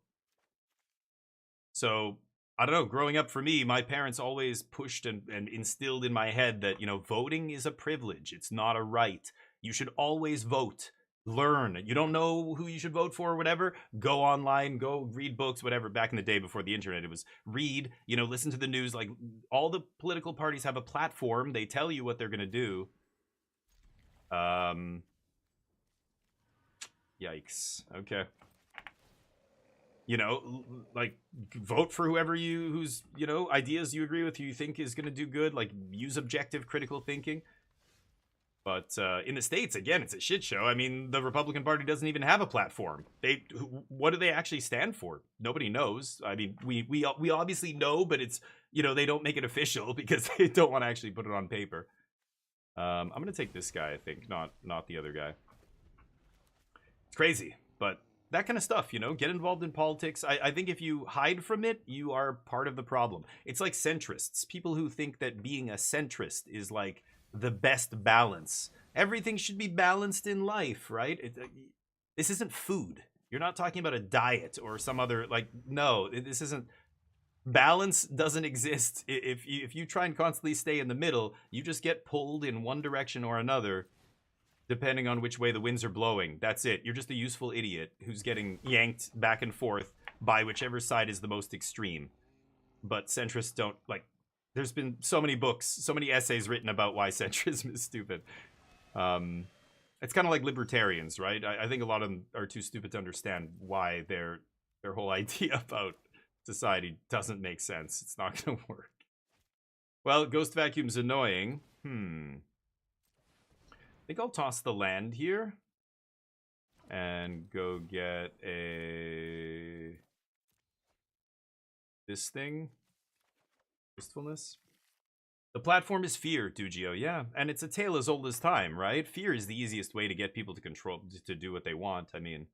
So, I don't know, growing up for me, my parents always pushed and instilled in my head that, you know, voting is a privilege. It's not a right. You should always vote. Learn. You don't know who you should vote for or whatever? Go online, go read books, whatever. Back in the day before the internet, it was read, you know, listen to the news. Like, all the political parties have a platform. They tell you what they're going to do. Yikes. Okay. You know, like, vote for whoever whose, you know, ideas you agree with, who you think is going to do good. Like, use objective critical thinking. But in the States, again, it's a shit show. I mean, the Republican Party doesn't even have a platform. What do they actually stand for? Nobody knows. I mean, we obviously know, but it's, you know, they don't make it official because they don't want to actually put it on paper. I'm going to take this guy, I think, not the other guy. It's crazy, but that kind of stuff, you know, get involved in politics. I think if you hide from it, you are part of the problem. It's like centrists. People who think that being a centrist is like the best balance. Everything should be balanced in life, right? This isn't food. You're not talking about a diet or some other, like, no, this isn't. Balance doesn't exist. If you try and constantly stay in the middle, you just get pulled in one direction or another, depending on which way the winds are blowing. That's it. You're just a useful idiot who's getting yanked back and forth by whichever side is the most extreme. But centrists don't, like, there's been so many books, so many essays written about why centrism is stupid. It's kind of like libertarians, right? I think a lot of them are too stupid to understand why their whole idea about society doesn't make sense. It's not going to work. Well, Ghost Vacuum's annoying. think I'll toss the land here. And go get a... this thing. Wistfulness. The platform is fear, Dugio, yeah. And it's a tale as old as time, right? Fear is the easiest way to get people to control, to do what they want. I mean,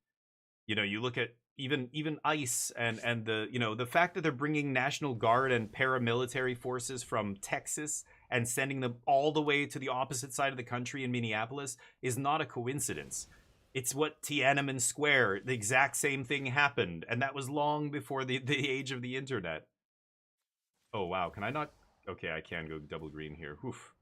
you know, you look at even ICE and the, you know, the fact that they're bringing National Guard and paramilitary forces from Texas and sending them all the way to the opposite side of the country in Minneapolis is not a coincidence. It's what Tiananmen Square, the exact same thing happened, and that was long before the age of the internet. Oh wow, can I not? Okay, I can go double green here. Oof.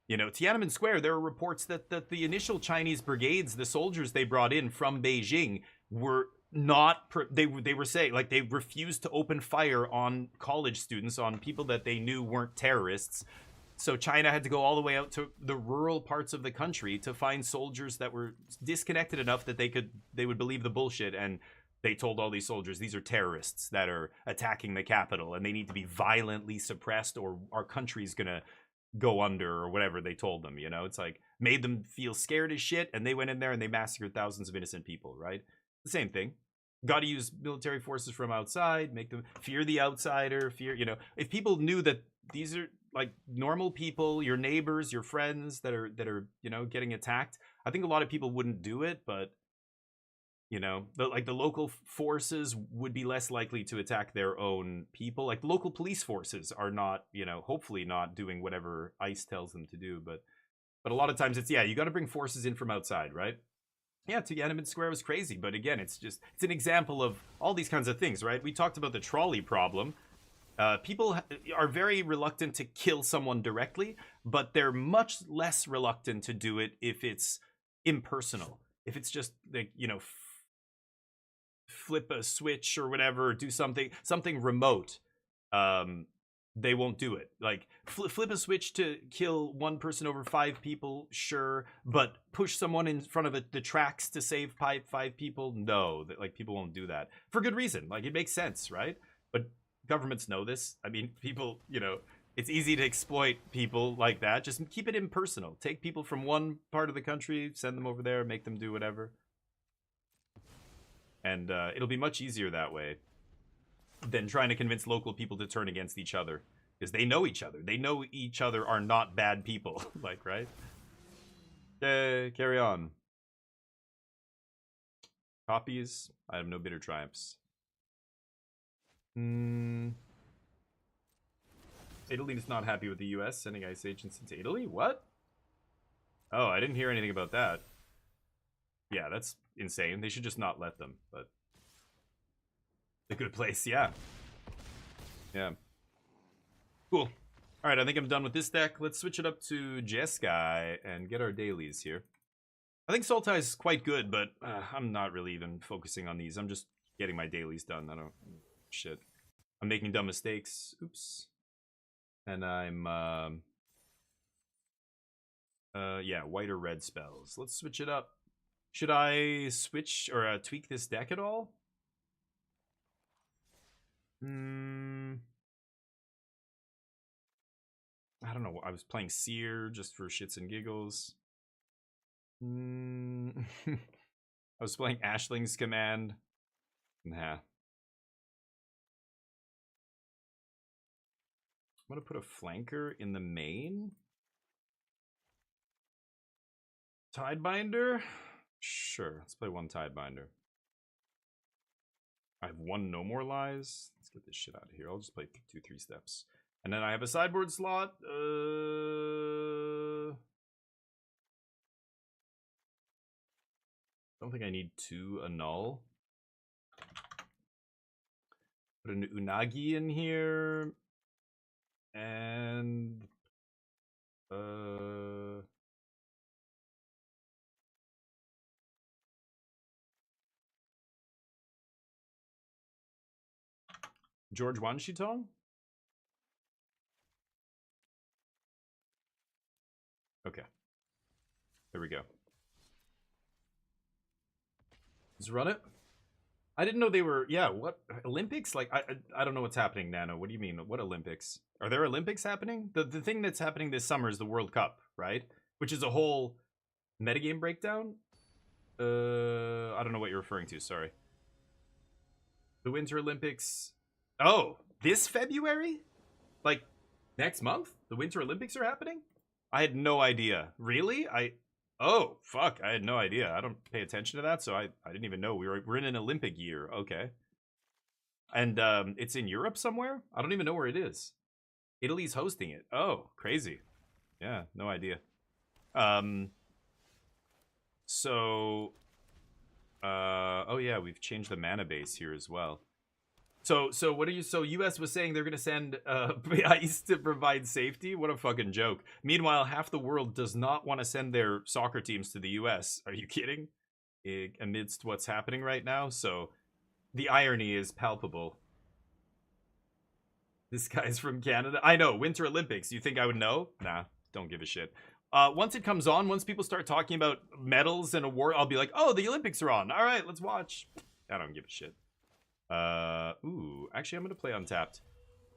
You know, Tiananmen Square, there are reports that the initial Chinese brigades, the soldiers they brought in from Beijing, were not, they were saying, like, they refused to open fire on college students, on people that they knew weren't terrorists. So China had to go all the way out to the rural parts of the country to find soldiers that were disconnected enough that they would believe the bullshit. And they told all these soldiers, these are terrorists that are attacking the capital and they need to be violently suppressed or our country's gonna go under, or whatever they told them. You know, it's like made them feel scared as shit, and they went in there and they massacred thousands of innocent people, right? The same thing. Got to use military forces from outside, make them fear the outsider, fear, you know, if people knew that these are like normal people, your neighbors, your friends that are, you know, getting attacked, I think a lot of people wouldn't do it, but you know, the local forces would be less likely to attack their own people. Like local police forces are not, you know, hopefully not doing whatever ICE tells them to do, but a lot of times it's, yeah, you got to bring forces in from outside, right? Yeah, Tiananmen Square was crazy, but again, it's an example of all these kinds of things, right? We talked about the trolley problem. People are very reluctant to kill someone directly, but they're much less reluctant to do it if it's impersonal. If it's just, like, you know, flip a switch or whatever, or do something remote, they won't do it. Like flip a switch to kill one person over 5 people, sure, but push someone in front of the tracks to save 5 people, no. Like people won't do that for good reason. Like it makes sense, right? But governments know this. I mean, people, you know, it's easy to exploit people like that. Just keep it impersonal. Take people from one part of the country, send them over there, make them do whatever. And it'll be much easier that way than trying to convince local people to turn against each other. Because they know each other. They know each other are not bad people. Like, right? Carry on. Copies. I have no bitter triumphs. Italy is not happy with the US sending ICE agents into Italy? What? Oh, I didn't hear anything about that. Yeah, that's insane. They should just not let them, but a good place, yeah. Yeah. Cool. Alright, I think I'm done with this deck. Let's switch it up to Jeskai and get our dailies here. I think Sultai is quite good, but I'm not really even focusing on these. I'm just getting my dailies done. I don't... Shit. I'm making dumb mistakes. Oops. And I'm... yeah, white or red spells. Let's switch it up. Should I switch or tweak this deck at all? I don't know. I was playing Seer just for shits and giggles. I was playing Ashling's Command. Nah. I'm gonna put a flanker in the main. Tidebinder? Sure, let's play one Tidebinder. I have 1 No More Lies. Let's get this shit out of here. I'll just play 2 3 steps. And then I have a sideboard slot. Don't think I need 2 Annul. Put an Unagi in here. And... George Wanshitong? Okay. There we go. Let's run it. I didn't know they were... Yeah, what? Olympics? Like, I don't know what's happening, Nano. What do you mean? What Olympics? Are there Olympics happening? The thing that's happening this summer is the World Cup, right? which is a whole metagame breakdown. I don't know what you're referring to. Sorry. The Winter Olympics. Oh, this February? Like next month? The Winter Olympics are happening? I had no idea. Really? Oh, fuck. I had no idea. I don't pay attention to that, so I didn't even know. We're in an Olympic year. Okay. And it's in Europe somewhere? I don't even know where it is. Italy's hosting it. Oh, crazy. Yeah, no idea. Oh yeah, we've changed the mana base here as well. So what are you? So U.S. was saying they're gonna send ICE to provide safety. What a fucking joke. Meanwhile, half the world does not want to send their soccer teams to the U.S. Are you kidding? Amidst what's happening right now, so the irony is palpable. This guy's from Canada. I know, Winter Olympics. You think I would know? Nah, don't give a shit. Once it comes on, once people start talking about medals and award, I'll be like, oh, the Olympics are on. All right, let's watch. I don't give a shit. Ooh, actually, I'm going to play Untapped.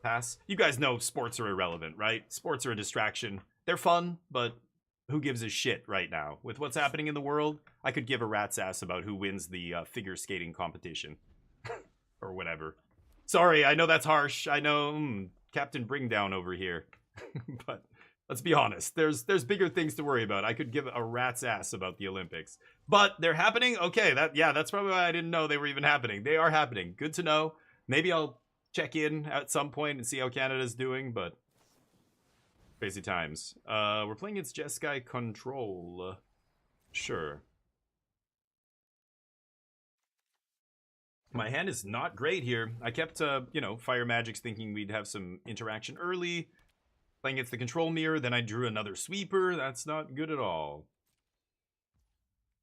Pass. You guys know sports are irrelevant, right? Sports are a distraction. They're fun, but who gives a shit right now? With what's happening in the world, I could give a rat's ass about who wins the figure skating competition. Or whatever. Sorry, I know that's harsh. I know, Captain Bringdown over here. But let's be honest. There's bigger things to worry about. I could give a rat's ass about the Olympics. But they're happening? Okay, that's probably why I didn't know they were even happening. They are happening. Good to know. Maybe I'll check in at some point and see how Canada's doing, but crazy times. We're playing against Jeskai Control. Sure. My hand is not great here. I kept, Fire Magics thinking we'd have some interaction early. Playing against the control mirror, then I drew another sweeper. That's not good at all.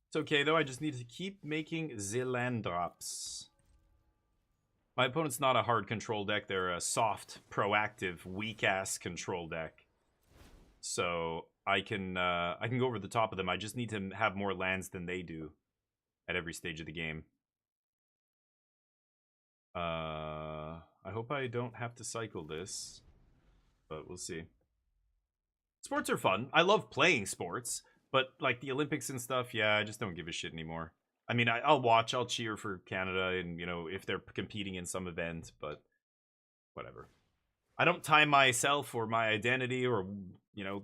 It's okay, though. I just need to keep making Zealand drops. My opponent's not a hard control deck. They're a soft, proactive, weak-ass control deck. So I can go over the top of them. I just need to have more lands than they do at every stage of the game. I hope I don't have to cycle this, but we'll see. Sports are fun. I love playing sports, but like the Olympics and stuff, yeah, I just don't give a shit anymore. I mean, I'll watch, I'll cheer for Canada, and if they're competing in some event, but whatever. I don't tie myself or my identity or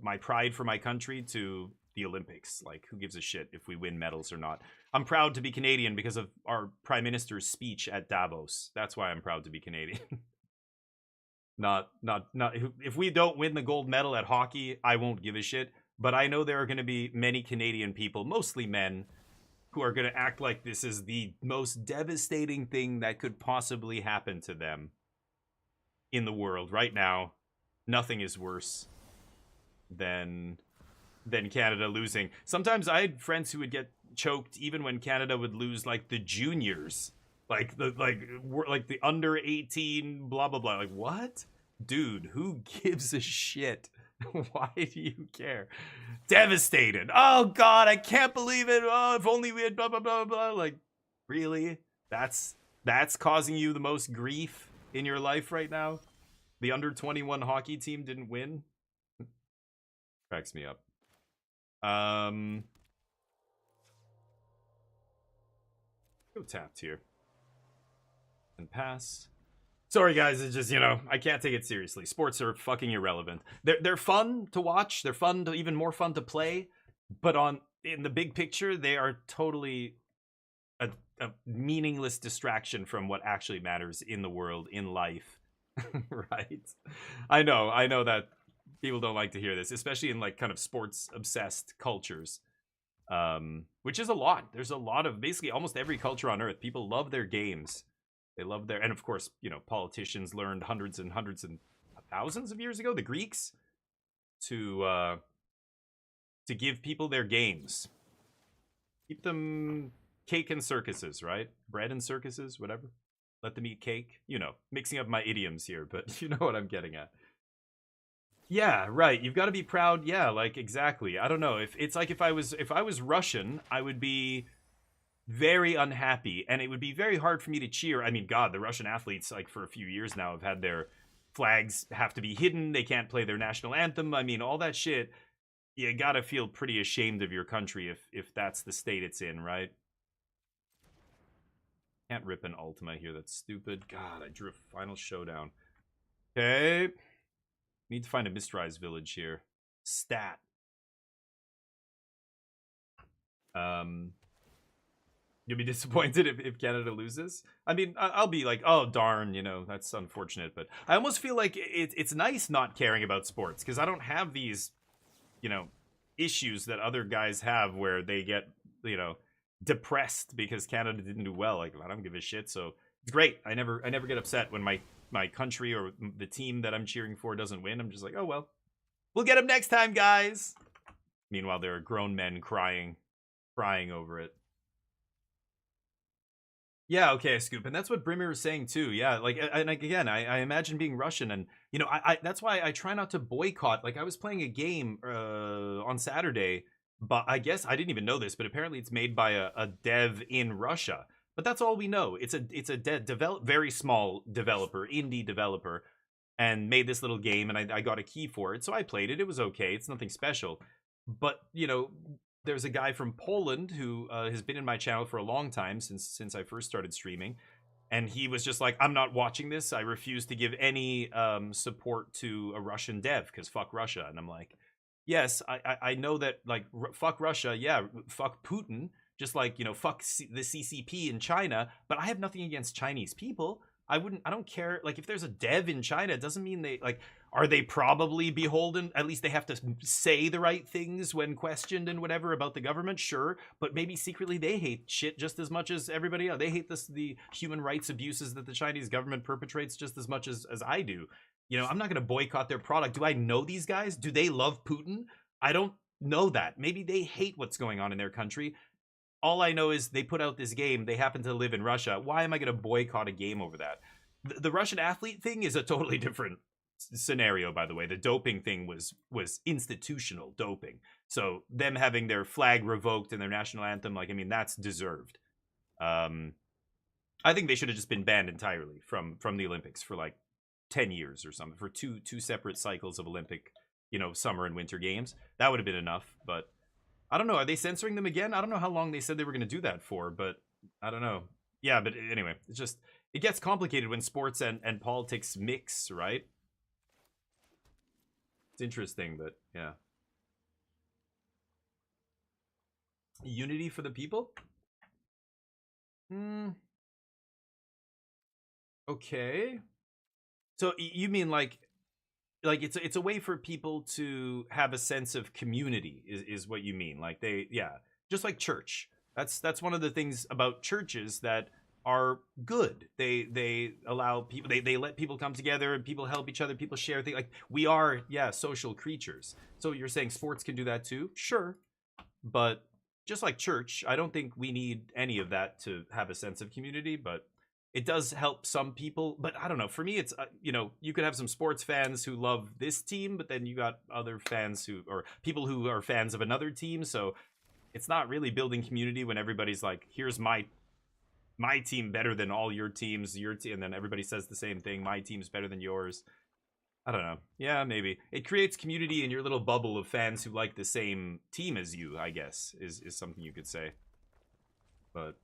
my pride for my country to the Olympics. Like, who gives a shit if we win medals or not? I'm proud to be Canadian because of our Prime Minister's speech at Davos. That's why I'm proud to be Canadian. not if we don't win the gold medal at hockey, I won't give a shit. But I know there are going to be many Canadian people, mostly men, who are going to act like this is the most devastating thing that could possibly happen to them in the world. Right now, nothing is worse than Canada losing. Sometimes I had friends who would get choked even when Canada would lose, like, the juniors, like the under 18 blah blah blah. Like, what? Dude, who gives a shit? Why do you care? Devastated. Oh god, I can't believe it. Oh, if only we had blah blah blah blah. Like, really? That's causing you the most grief in your life right now? The under 21 hockey team didn't win? Cracks me up. Go tapped here. And pass. Sorry guys, it's just, I can't take it seriously. Sports are fucking irrelevant. They're fun to watch, they're even more fun to play, but in the big picture, they are totally a meaningless distraction from what actually matters in the world, in life. Right? I know that people don't like to hear this, especially in like kind of sports obsessed cultures. Which is a lot. There's a lot of basically almost every culture on earth. People love their games. They love and of course, politicians learned hundreds and hundreds and thousands of years ago, the Greeks, to give people their games. Keep them cake and circuses, right? Bread and circuses, whatever. Let them eat cake. Mixing up my idioms here, but you know what I'm getting at. Yeah, right. You've got to be proud. Yeah, like, exactly. I don't know. If I was Russian, I would be very unhappy, and it would be very hard for me to cheer. I mean, God, the Russian athletes, like, for a few years now have had their flags have to be hidden. They can't play their national anthem. I mean, all that shit. you gotta feel pretty ashamed of your country if that's the state it's in, right? Can't rip an Ultima here. That's stupid. God, I drew a final showdown. Okay. Need to find a Mistrise village here. Stat. You'll be disappointed if Canada loses. I mean, I'll be like, oh darn, you know, that's unfortunate. But I almost feel like it's nice not caring about sports because I don't have these, you know, issues that other guys have where they get, you know, depressed because Canada didn't do well. Like, I don't give a shit. So it's great. I never get upset when my country or the team that I'm cheering for doesn't win. I'm just like, oh well, we'll get them next time, guys. Meanwhile, there are grown men crying over it. Yeah, okay, Scoop, and that's what Brimir was saying too. Yeah, like, and again, I imagine being Russian, and you know, I that's why I try not to boycott. Like, I was playing a game on Saturday, but I guess I didn't even know this, but apparently it's made by a dev in Russia. But that's all we know. It's a very small developer, indie developer, and made this little game, and I got a key for it, so I played it. It was okay. It's nothing special, but you know, there's a guy from Poland who has been in my channel for a long time since I first started streaming, and he was just like, I'm not watching this. I refuse to give any support to a Russian dev because fuck Russia. And I'm like, yes, I know that, like, fuck Russia, yeah, fuck Putin, just like, you know, fuck the CCP in China, but I have nothing against Chinese people. I don't care. Like, if there's a dev in China, it doesn't mean they, like, are they probably beholden? At least they have to say the right things when questioned and whatever about the government, sure. But maybe secretly they hate shit just as much as everybody else. They hate the human rights abuses that the Chinese government perpetrates just as much as I do. You know, I'm not going to boycott their product. Do I know these guys? Do they love Putin? I don't know that. Maybe they hate what's going on in their country. All I know is they put out this game. They happen to live in Russia. Why am I going to boycott a game over that? The Russian athlete thing is a totally different scenario, by the way. The doping thing was institutional doping. So them having their flag revoked and their national anthem, like, I mean, that's deserved. I think they should have just been banned entirely from the Olympics for like 10 years or something, for two separate cycles of Olympic, you know, summer and winter games. That would have been enough, but I don't know. Are they censoring them again? I don't know how long they said they were going to do that for, but I don't know. Yeah, but anyway, it's just, it gets complicated when sports and politics mix, right? It's interesting, but yeah. Unity for the people? Okay. So you mean like it's a way for people to have a sense of community is what you mean. Like just like church. That's one of the things about churches that are good. They allow people, they let people come together and people help each other, people share things. Like, we are, yeah, social creatures. So you're saying sports can do that too? Sure. But just like church, I don't think we need any of that to have a sense of community, but it does help some people. But I don't know. For me, it's, you know, you could have some sports fans who love this team, but then you got other fans or people who are fans of another team. So it's not really building community when everybody's like, here's my team better than all your teams, and then everybody says the same thing, my team's better than yours. I don't know. Yeah, maybe. It creates community in your little bubble of fans who like the same team as you, I guess, is something you could say. But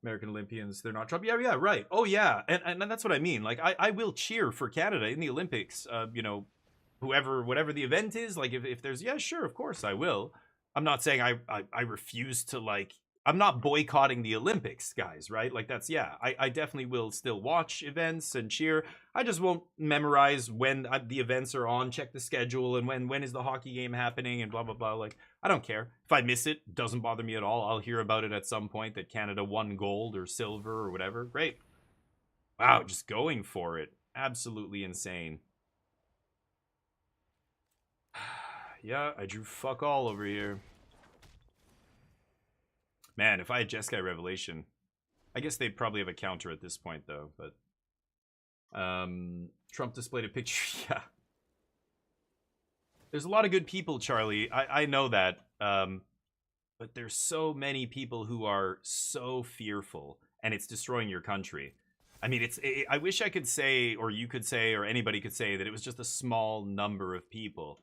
American Olympians, they're not Trump. Yeah, right. Oh, yeah. And that's what I mean. Like, I will cheer for Canada in the Olympics. You know, whatever the event is, like, if there's, yeah, sure, of course I will. I'm not saying I refuse to, like, I'm not boycotting the Olympics, guys, right? Like, that's, yeah, I definitely will still watch events and cheer. I just won't memorize when the events are on, check the schedule, and when is the hockey game happening, and blah, blah, blah. Like, I don't care. If I miss it, doesn't bother me at all. I'll hear about it at some point that Canada won gold or silver or whatever. Great. Wow, just going for it. Absolutely insane. Yeah, I drew fuck all over here. Man, if I had Jeskai Revelation, I guess they'd probably have a counter at this point, though. But Trump displayed a picture. Yeah, there's a lot of good people, Charlie. I know that. But there's so many people who are so fearful, and it's destroying your country. I mean, I wish I could say, or you could say, or anybody could say that it was just a small number of people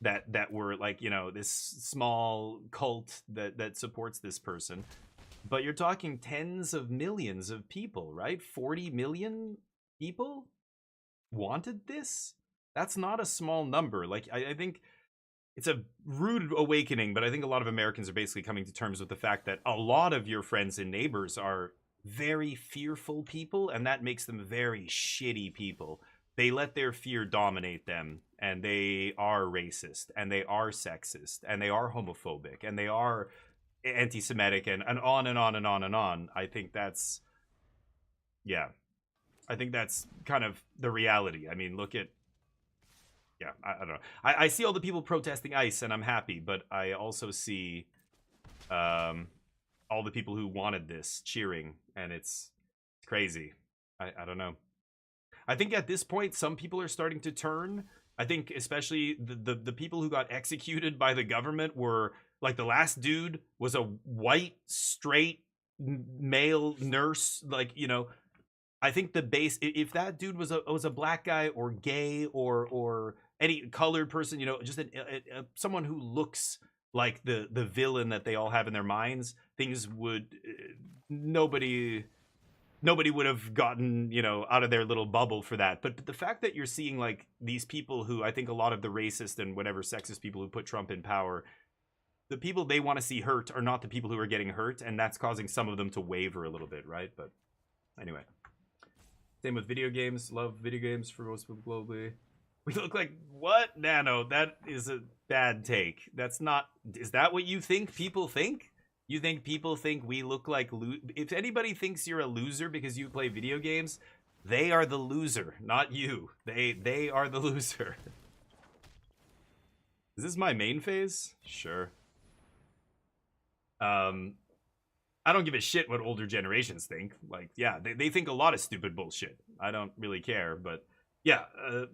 that were like, you know, this small cult that supports this person. But you're talking tens of millions of people, right? 40 million people wanted this? That's not a small number. Like, I think it's a rude awakening, but I think a lot of Americans are basically coming to terms with the fact that a lot of your friends and neighbors are very fearful people, and that makes them very shitty people. They let their fear dominate them, and they are racist, and they are sexist, and they are homophobic, and they are anti-Semitic, and on and on and on and on. I think that's, yeah, I think that's kind of the reality. I mean, look at, yeah, I don't know. I see all the people protesting ICE, and I'm happy, but I also see all the people who wanted this cheering, and it's crazy. I don't know. I think at this point, some people are starting to turn. I think especially the people who got executed by the government were, like, the last dude was a white, straight, male nurse. Like, you know, I think the base, if that dude was a black guy or gay or any colored person, you know, just someone who looks like the villain that they all have in their minds, things would, nobody would have gotten, you know, out of their little bubble for that. But the fact that you're seeing, like, these people who, I think a lot of the racist and whatever sexist people who put Trump in power, the people they want to see hurt are not the people who are getting hurt, and that's causing some of them to waver a little bit, right? But anyway. Same with video games. Love video games for most people globally. We look like, what? Nano, that is a bad take. That's not, is that what you think people think? You think people think we look like, if anybody thinks you're a loser because you play video games, they are the loser, not you. They are the loser. Is this my main phase? Sure. I don't give a shit what older generations think. Like, yeah, they think a lot of stupid bullshit. I don't really care, but yeah,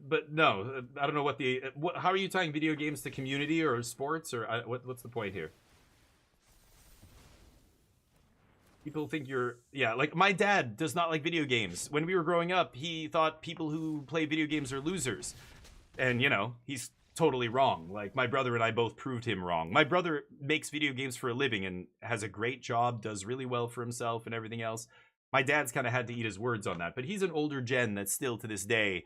but no, I don't know what the, how are you tying video games to community or sports, or what's the point here? People think you're, yeah, like my dad does not like video games. When we were growing up, he thought people who play video games are losers. And, you know, he's totally wrong. Like, my brother and I both proved him wrong. My brother makes video games for a living and has a great job, does really well for himself and everything else. My dad's kind of had to eat his words on that, but he's an older gen that still to this day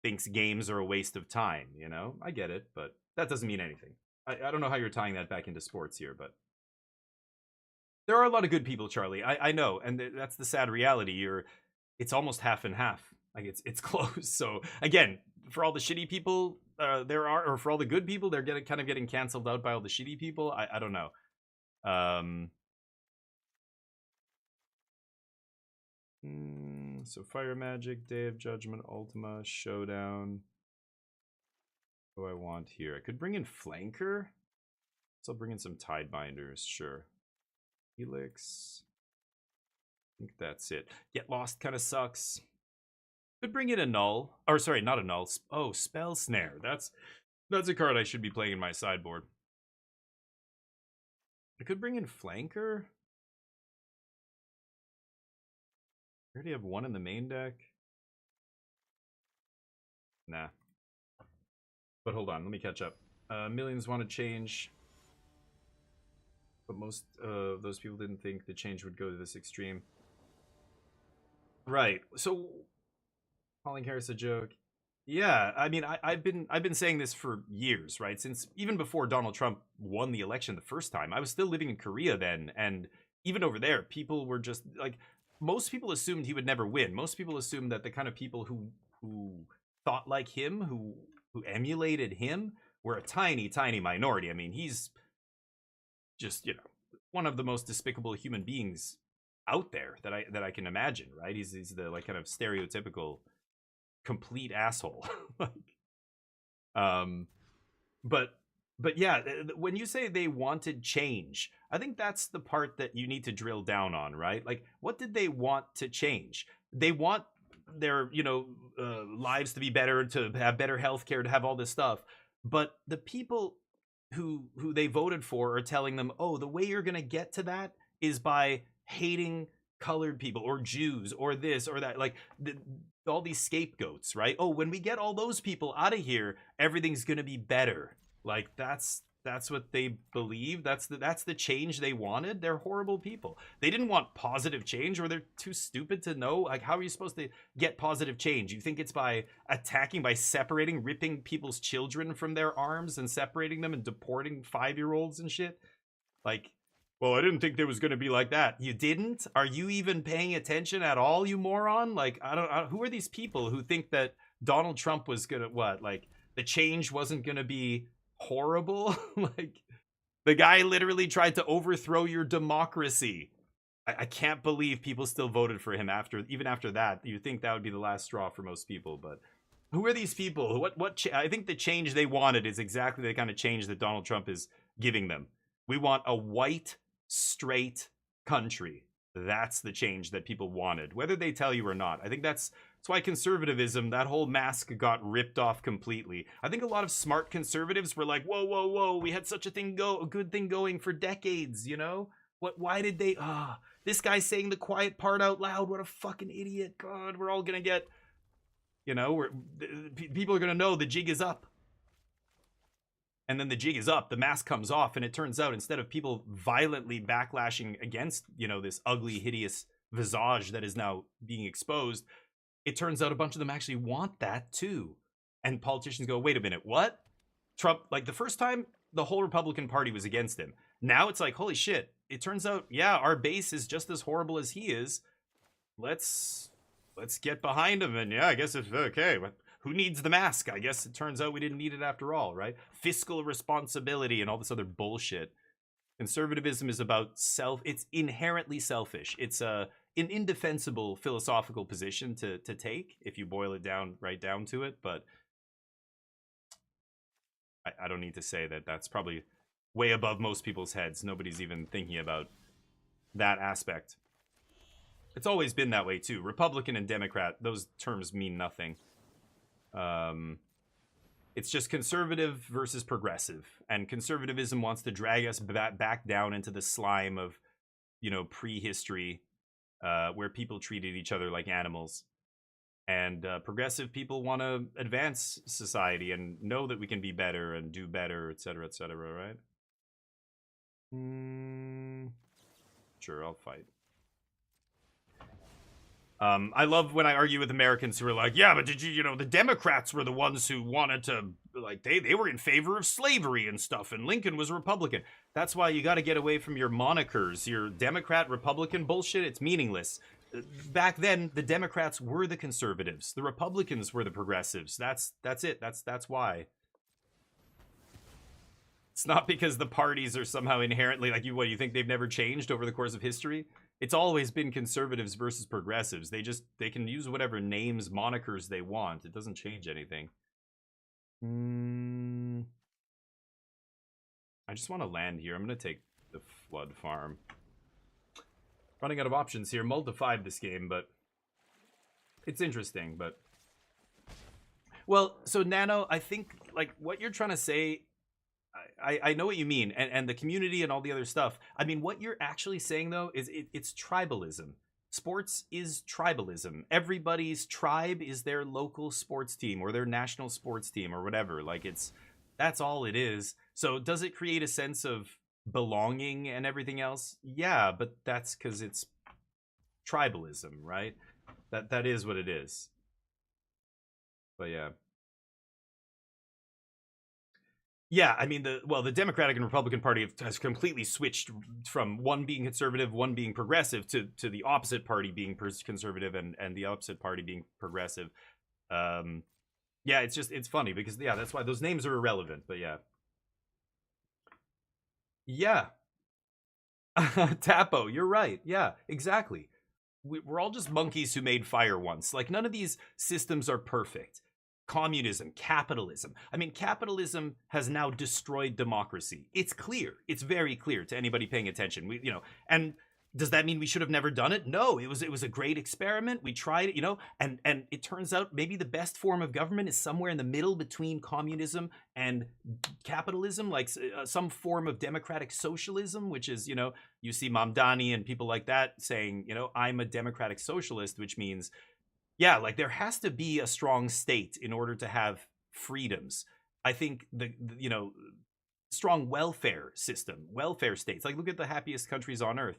thinks games are a waste of time, you know? I get it, but that doesn't mean anything. I don't know how you're tying that back into sports here, but there are a lot of good people, Charlie. I know, and that's the sad reality. It's almost half and half. Like, it's close. So again, for all the shitty people there are, or for all the good people, they're kind of getting canceled out by all the shitty people. I don't know. So Fire Magic, Day of Judgment, Ultima, Showdown. What do I want here? I could bring in Flanker. So I'll bring in some Tidebinders, sure. Helix. I think that's it. Get Lost kind of sucks. Could bring in a Null. Or sorry, not a Null. Oh, Spell Snare. That's a card I should be playing in my sideboard. I could bring in Flanker. I already have one in the main deck. Nah. But hold on, let me catch up. Millions want to change. But most of those people didn't think the change would go to this extreme. Right. So, calling Harris a joke. Yeah, I mean, I've been saying this for years, right? Since even before Donald Trump won the election the first time. I was still living in Korea then, and even over there, people were just like, most people assumed he would never win. Most people assumed that the kind of people who thought like him, who emulated him, were a tiny, tiny minority. I mean, he's just, you know, one of the most despicable human beings out there that I can imagine, right? He's the, like, kind of stereotypical complete asshole. But yeah, when you say they wanted change, I think that's the part that you need to drill down on, right? Like, what did they want to change? They want their, you know, lives to be better, to have better healthcare, to have all this stuff. But the people who they voted for are telling them, oh, the way you're going to get to that is by hating colored people or Jews or this or that, like all these scapegoats, right? Oh, when we get all those people out of here, everything's gonna be better. Like that's what they believe. That's the change they wanted. They're horrible people. They didn't want positive change, or they're too stupid to know. Like, how are you supposed to get positive change? You think it's by attacking, by separating, ripping people's children from their arms and separating them and deporting 5-year-olds and shit? Like, well, I didn't think there was going to be like that. You didn't? Are you even paying attention at all, you moron? Like, I don't who are these people who think that Donald Trump was going to, what? Like, the change wasn't going to be horrible? Like, the guy literally tried to overthrow your democracy. I can't believe people still voted for him even after that. You think that would be the last straw for most people, but who are these people? I think the change they wanted is exactly the kind of change that Donald Trump is giving them. We want a white, straight country. That's the change that people wanted, whether they tell you or not. I think that's why conservatism, that whole mask got ripped off completely. I think a lot of smart conservatives were like, whoa, whoa, whoa, we had such a good thing going for decades, you know? Why did they, this guy saying the quiet part out loud, what a fucking idiot. God, we're all gonna get, you know, people are gonna know the jig is up. And then the jig is up, the mask comes off, and it turns out instead of people violently backlashing against, you know, this ugly, hideous visage that is now being exposed, it turns out a bunch of them actually want that too. And politicians go, wait a minute, what? Trump, like the first time, the whole Republican Party was against him. Now it's like, holy shit, it turns out, yeah, our base is just as horrible as he is. Let's get behind him, and yeah, I guess it's okay. Who needs the mask? I guess it turns out we didn't need it after all, right? Fiscal responsibility and all this other bullshit. Conservatism is about it's inherently selfish. It's an indefensible philosophical position to take if you boil it down right down to it, but I don't need to say that that's probably way above most people's heads. Nobody's even thinking about that aspect. It's always been that way too. Republican and Democrat, those terms mean nothing. It's just conservative versus progressive, and conservatism wants to drag us back down into the slime of, you know, prehistory, where people treated each other like animals, and progressive people want to advance society and know that we can be better and do better, etc., right? Sure, I'll fight. I love when I argue with Americans who are like, yeah, but did you know, the Democrats were the ones who wanted to, like, they were in favor of slavery and stuff, and Lincoln was a Republican. That's why you got to get away from your monikers, your Democrat, Republican bullshit. It's meaningless. Back then, the Democrats were the conservatives. The Republicans were the progressives. That's it. That's why. It's not because the parties are somehow inherently, like, you think they've never changed over the course of history? It's always been conservatives versus progressives. They can use whatever names, monikers they want. It doesn't change anything. I just want to land here. I'm going to take the Flood Farm. Running out of options here. Mull to 5 this game, but it's interesting, but... Well, so Nano, I think, like, what you're trying to say... I know what you mean, and the community and all the other stuff. I mean, what you're actually saying, though, is it's tribalism. Sports is tribalism. Everybody's tribe is their local sports team or their national sports team or whatever. Like, that's all it is. So does it create a sense of belonging and everything else? Yeah, but that's because it's tribalism, right? That is what it is. But yeah. Yeah, I mean, the Democratic and Republican Party has completely switched from one being conservative, one being progressive, to the opposite party being conservative and the opposite party being progressive. Yeah, it's funny because, yeah, that's why those names are irrelevant, but yeah. Yeah. Tapo, you're right. Yeah, exactly. We're all just monkeys who made fire once. Like, none of these systems are perfect. Communism, capitalism. I mean, capitalism has now destroyed democracy. It's clear. It's very clear to anybody paying attention. And Does that mean we should have never done it? No, it was a great experiment. We tried it, you know, and it turns out maybe the best form of government is somewhere in the middle between communism and capitalism, like some form of democratic socialism, which is, you know, you see Mamdani and people like that saying, you know, I'm a democratic socialist, which means, yeah, like there has to be a strong state in order to have freedoms. I think the you know, strong welfare system, welfare states. Like look at the happiest countries on earth.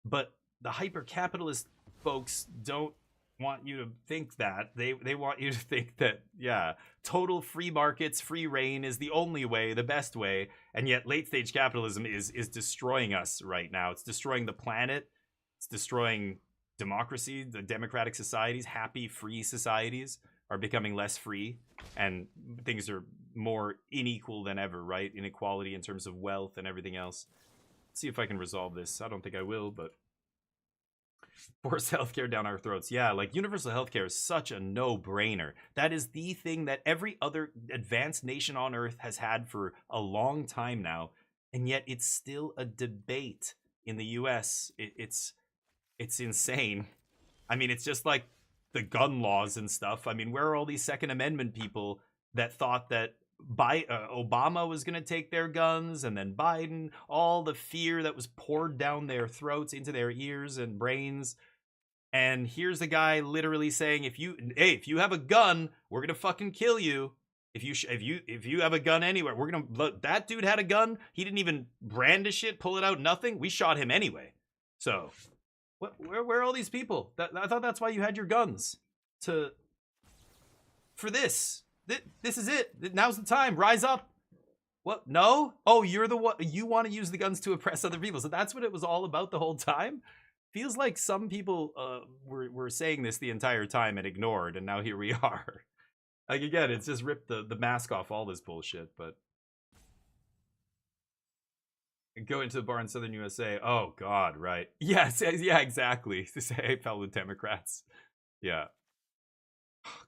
But the hyper-capitalist folks don't want you to think that. They want you to think that, yeah, total free markets, free reign is the only way, the best way. And yet late-stage capitalism is destroying us right now. It's destroying the planet. It's destroying democracy. The democratic societies, happy, free societies are becoming less free. And things are more unequal than ever, right? Inequality in terms of wealth and everything else. See if I can resolve this. I don't think I will, but force healthcare down our throats. Yeah, like universal healthcare is such a no-brainer. That is the thing that every other advanced nation on earth has had for a long time now, and yet it's still a debate in the US. It's insane. I mean, it's just like the gun laws and stuff. I mean, where are all these Second Amendment people that thought that Obama was going to take their guns, and then Biden, all the fear that was poured down their throats into their ears and brains. And here's a guy literally saying, if you have a gun, we're going to fucking kill you. If you have a gun anywhere, we're going to, that dude had a gun. He didn't even brandish it, pull it out, nothing. We shot him anyway. So where are all these people? I thought that's why you had your guns, for this. This is it. Now's the time. Rise up. What? No? Oh, you're the one. You want to use the guns to oppress other people. So that's what it was all about the whole time? Feels like some people were saying this the entire time and ignored, and now here we are. Like, again, it's just ripped the mask off all this bullshit, but... Go into the bar in southern USA. Oh, God, right. Yes, yeah, exactly. To say fellow Democrats. Yeah.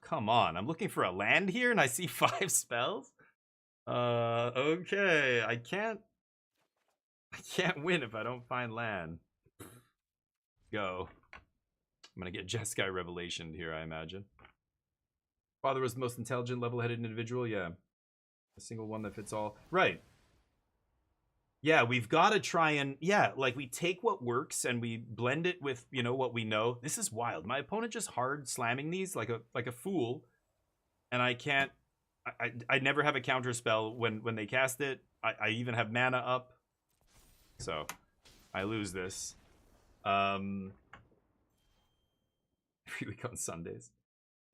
Come on, I'm looking for a land here and I see 5 spells? Okay, I can't win if I don't find land. Go. I'm gonna get Jeskai Revelation here, I imagine. Father was the most intelligent, level-headed individual, yeah. A single one that fits all. Right. Yeah, we've got to try and, yeah, like we take what works and we blend it with, you know, what we know. This is wild. My opponent just hard slamming these like a fool. And I can't, I never have a counter spell when they cast it. I even have mana up. So I lose this. Free week on Sundays.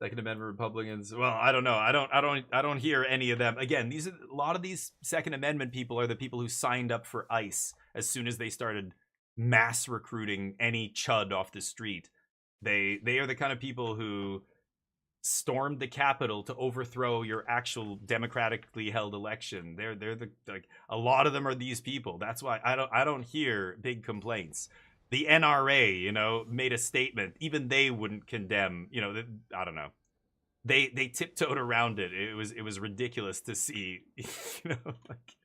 Second Amendment Republicans. Well, I don't know. I don't hear any of them. Again, these are a lot of these Second Amendment people are the people who signed up for ICE as soon as they started mass recruiting any chud off the street. They are the kind of people who stormed the Capitol to overthrow your actual democratically held election. They're the, like, a lot of them are these people. That's why I don't hear big complaints. The NRA, you know, made a statement. Even they wouldn't condemn, you know, I don't know. They tiptoed around it. It was ridiculous to see, you know, like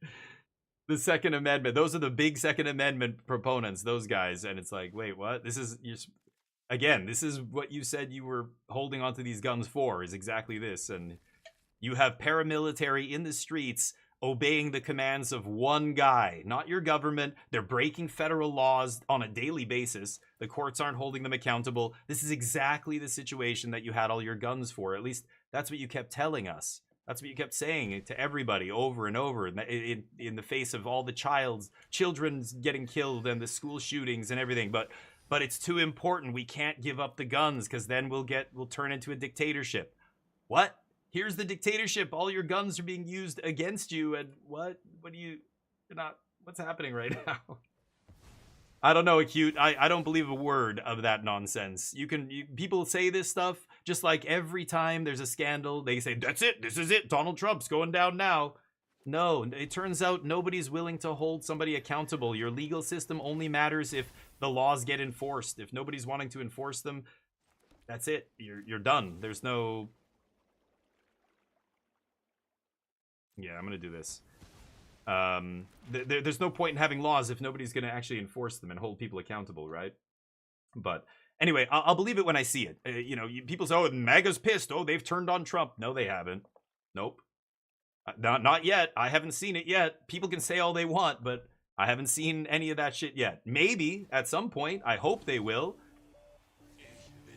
the Second Amendment. Those are the big Second Amendment proponents, those guys. And it's like, wait, what? This is what you said you were holding onto these guns for, is exactly this. And you have paramilitary in the streets obeying the commands of one guy, not your government. They're breaking federal laws on a daily basis. The courts aren't holding them accountable. This is exactly the situation that you had all your guns for. At least that's what you kept telling us. That's what you kept saying to everybody over and over in the face of all the children getting killed and the school shootings and everything. But it's too important. We can't give up the guns because then we'll turn into a dictatorship. What? Here's the dictatorship. All your guns are being used against you. And what's happening right now? I don't know, Acute. I don't believe a word of that nonsense. People say this stuff just like every time there's a scandal, they say, that's it. This is it. Donald Trump's going down now. No, it turns out nobody's willing to hold somebody accountable. Your legal system only matters if the laws get enforced. If nobody's wanting to enforce them, that's it. You're done. There's no... Yeah, I'm gonna do this. There's no point in having laws if nobody's going to actually enforce them and hold people accountable, right? But anyway, I'll believe it when I see it. You know, people say, oh, MAGA's pissed. Oh, they've turned on Trump. No, they haven't. Nope. Not yet. I haven't seen it yet. People can say all they want, but I haven't seen any of that shit yet. Maybe at some point. I hope they will.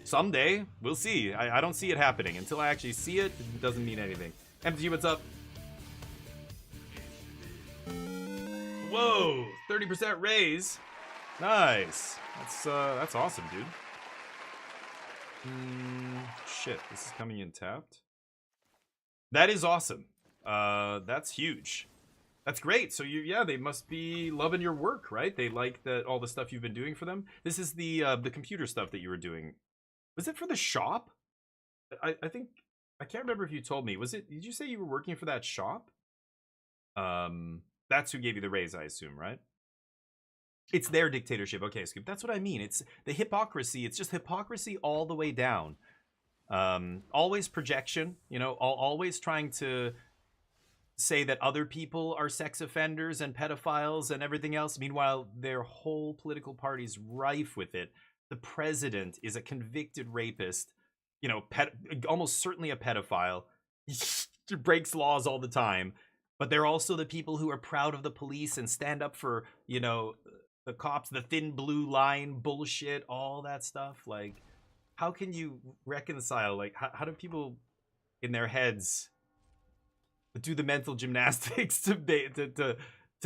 Someday. We'll see. I don't see it happening. Until I actually see it, it doesn't mean anything. MTG, what's up? Whoa! 30% raise. Nice. That's awesome, dude. Shit, this is coming in tapped. That is awesome. That's huge. That's great. So yeah, they must be loving your work, right? They like all the stuff you've been doing for them. This is the computer stuff that you were doing. Was it for the shop? I think I can't remember if you told me. Was it? Did you say you were working for that shop? That's who gave you the raise, I assume, right? It's their dictatorship. Okay, Scoop. That's what I mean. It's the hypocrisy. It's just hypocrisy all the way down. Always projection, you know, always trying to say that other people are sex offenders and pedophiles and everything else. Meanwhile, their whole political party's rife with it. The president is a convicted rapist, you know, almost certainly a pedophile. He breaks laws all the time. But they're also the people who are proud of the police and stand up for, you know, the cops, the thin blue line bullshit, all that stuff. Like, how can you reconcile? Like, how do people in their heads do the mental gymnastics to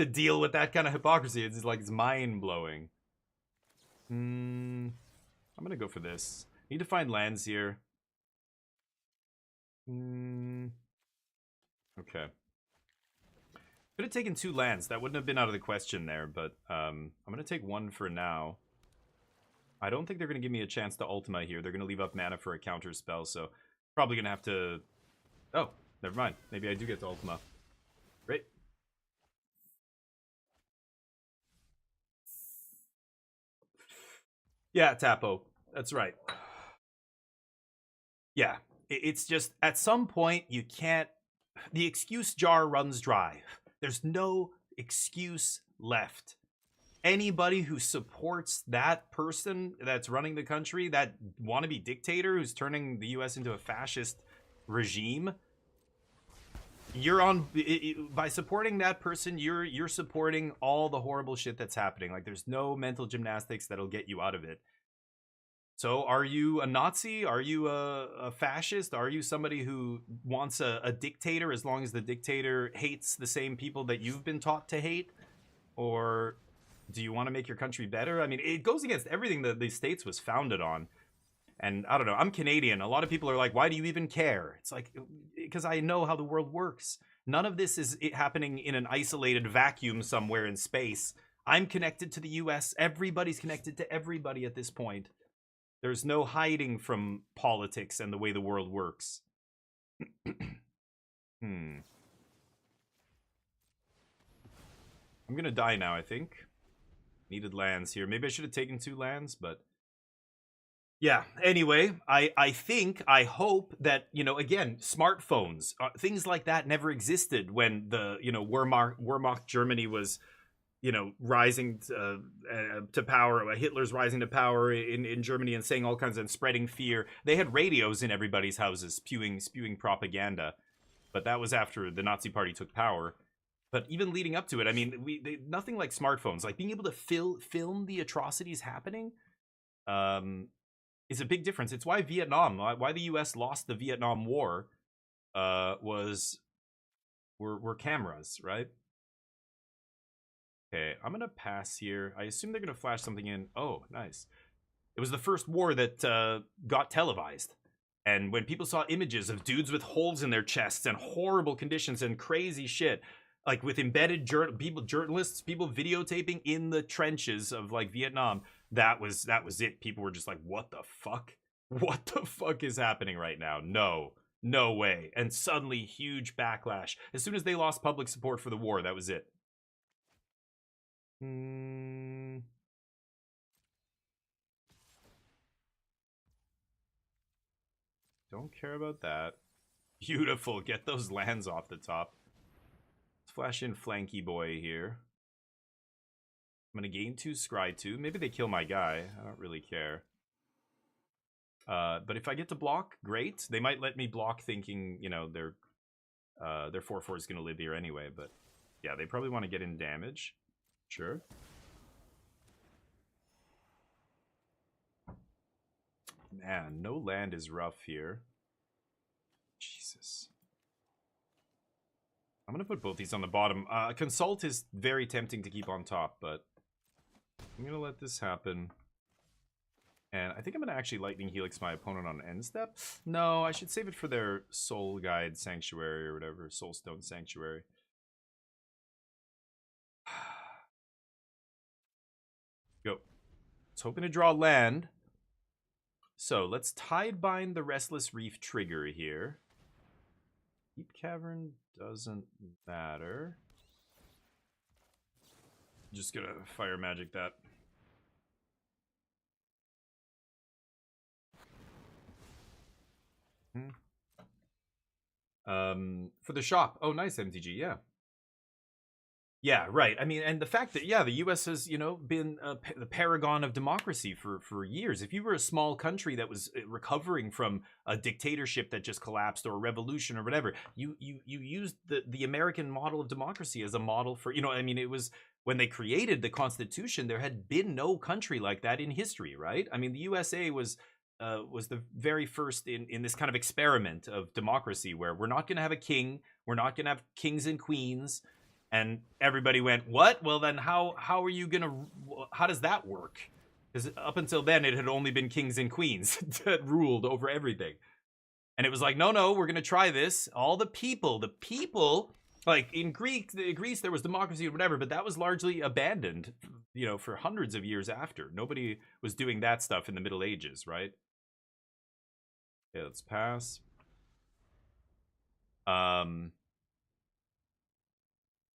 deal with that kind of hypocrisy? It's like, it's mind blowing. I'm gonna go for this. Need to find lands here. Okay. Could have taken 2 lands. That wouldn't have been out of the question there, but I'm going to take 1 for now. I don't think they're going to give me a chance to Ultima here. They're going to leave up mana for a counter spell, so probably going to have to... Oh, never mind. Maybe I do get to Ultima. Great. Yeah, Tapo. That's right. Yeah, it's just, at some point, you can't... The excuse jar runs dry. There's no excuse left. Anybody who supports that person that's running the country, that wannabe dictator who's turning the US into a fascist regime, you're on... By supporting that person, you're supporting all the horrible shit that's happening. Like, there's no mental gymnastics that'll get you out of it. So are you a Nazi? Are you a fascist? Are you somebody who wants a dictator as long as the dictator hates the same people that you've been taught to hate? Or do you want to make your country better? I mean, it goes against everything that the States was founded on. And I don't know, I'm Canadian. A lot of people are like, why do you even care? It's like, because I know how the world works. None of this is happening in an isolated vacuum somewhere in space. I'm connected to the US. Everybody's connected to everybody at this point. There's no hiding from politics and the way the world works. I'm gonna die now, I think. Needed lands here. Maybe I should have taken 2 lands, but... Yeah, anyway, I hope that, you know, again, smartphones, things like that never existed when the, you know, Wehrmacht Germany was... you know, rising to power. Hitler's rising to power in Germany and saying all kinds and spreading fear. They had radios in everybody's houses spewing propaganda. But that was after the Nazi Party took power. But even leading up to it, I mean, nothing like smartphones. Like, being able to film the atrocities happening is a big difference. It's why Vietnam, why the U.S. lost the Vietnam War were cameras, right? Okay, I'm going to pass here. I assume they're going to flash something in. Oh, nice. It was the first war that got televised. And when people saw images of dudes with holes in their chests and horrible conditions and crazy shit, like with embedded journalists, people videotaping in the trenches of like Vietnam, that was it. People were just like, what the fuck? What the fuck is happening right now? No way. And suddenly, huge backlash. As soon as they lost public support for the war, that was it. Don't care about that. Beautiful. Get those lands off the top. flash in Flanky Boy here. I'm gonna gain 2, scry 2. Maybe they kill my guy. I don't really care. But if I get to block, great. They might let me block thinking, you know, their 4/4 is gonna live here anyway, but yeah, they probably want to get in damage. Sure. Man, no land is rough here. Jesus. I'm going to put both these on the bottom. Consult is very tempting to keep on top, but I'm going to let this happen. And I think I'm going to actually Lightning Helix my opponent on end step. No, I should save it for their Soul Guide Sanctuary or whatever. Soulstone Sanctuary. Go. I was hoping to draw land. So let's Tidebind the Restless Reef trigger here. Deep Cavern doesn't matter. Just gonna fire magic that. For the shop. Oh, nice, MTG, yeah. Yeah, right. I mean, and the fact that, yeah, the U.S. has, you know, been the paragon of democracy for years. If you were a small country that was recovering from a dictatorship that just collapsed or a revolution or whatever, you used the American model of democracy as a model for, you know, I mean, it was when they created the Constitution, there had been no country like that in history, right? I mean, the USA was the very first in this kind of experiment of democracy where we're not going to have a king, we're not going to have kings and queens. And everybody went, what? Well, then how are you going to, how does that work? Because up until then, it had only been kings and queens that ruled over everything. And it was like, no, we're going to try this. All the people, like in Greece, there was democracy or whatever, but that was largely abandoned, you know, for hundreds of years after. Nobody was doing that stuff in the Middle Ages, right? Okay, let's pass.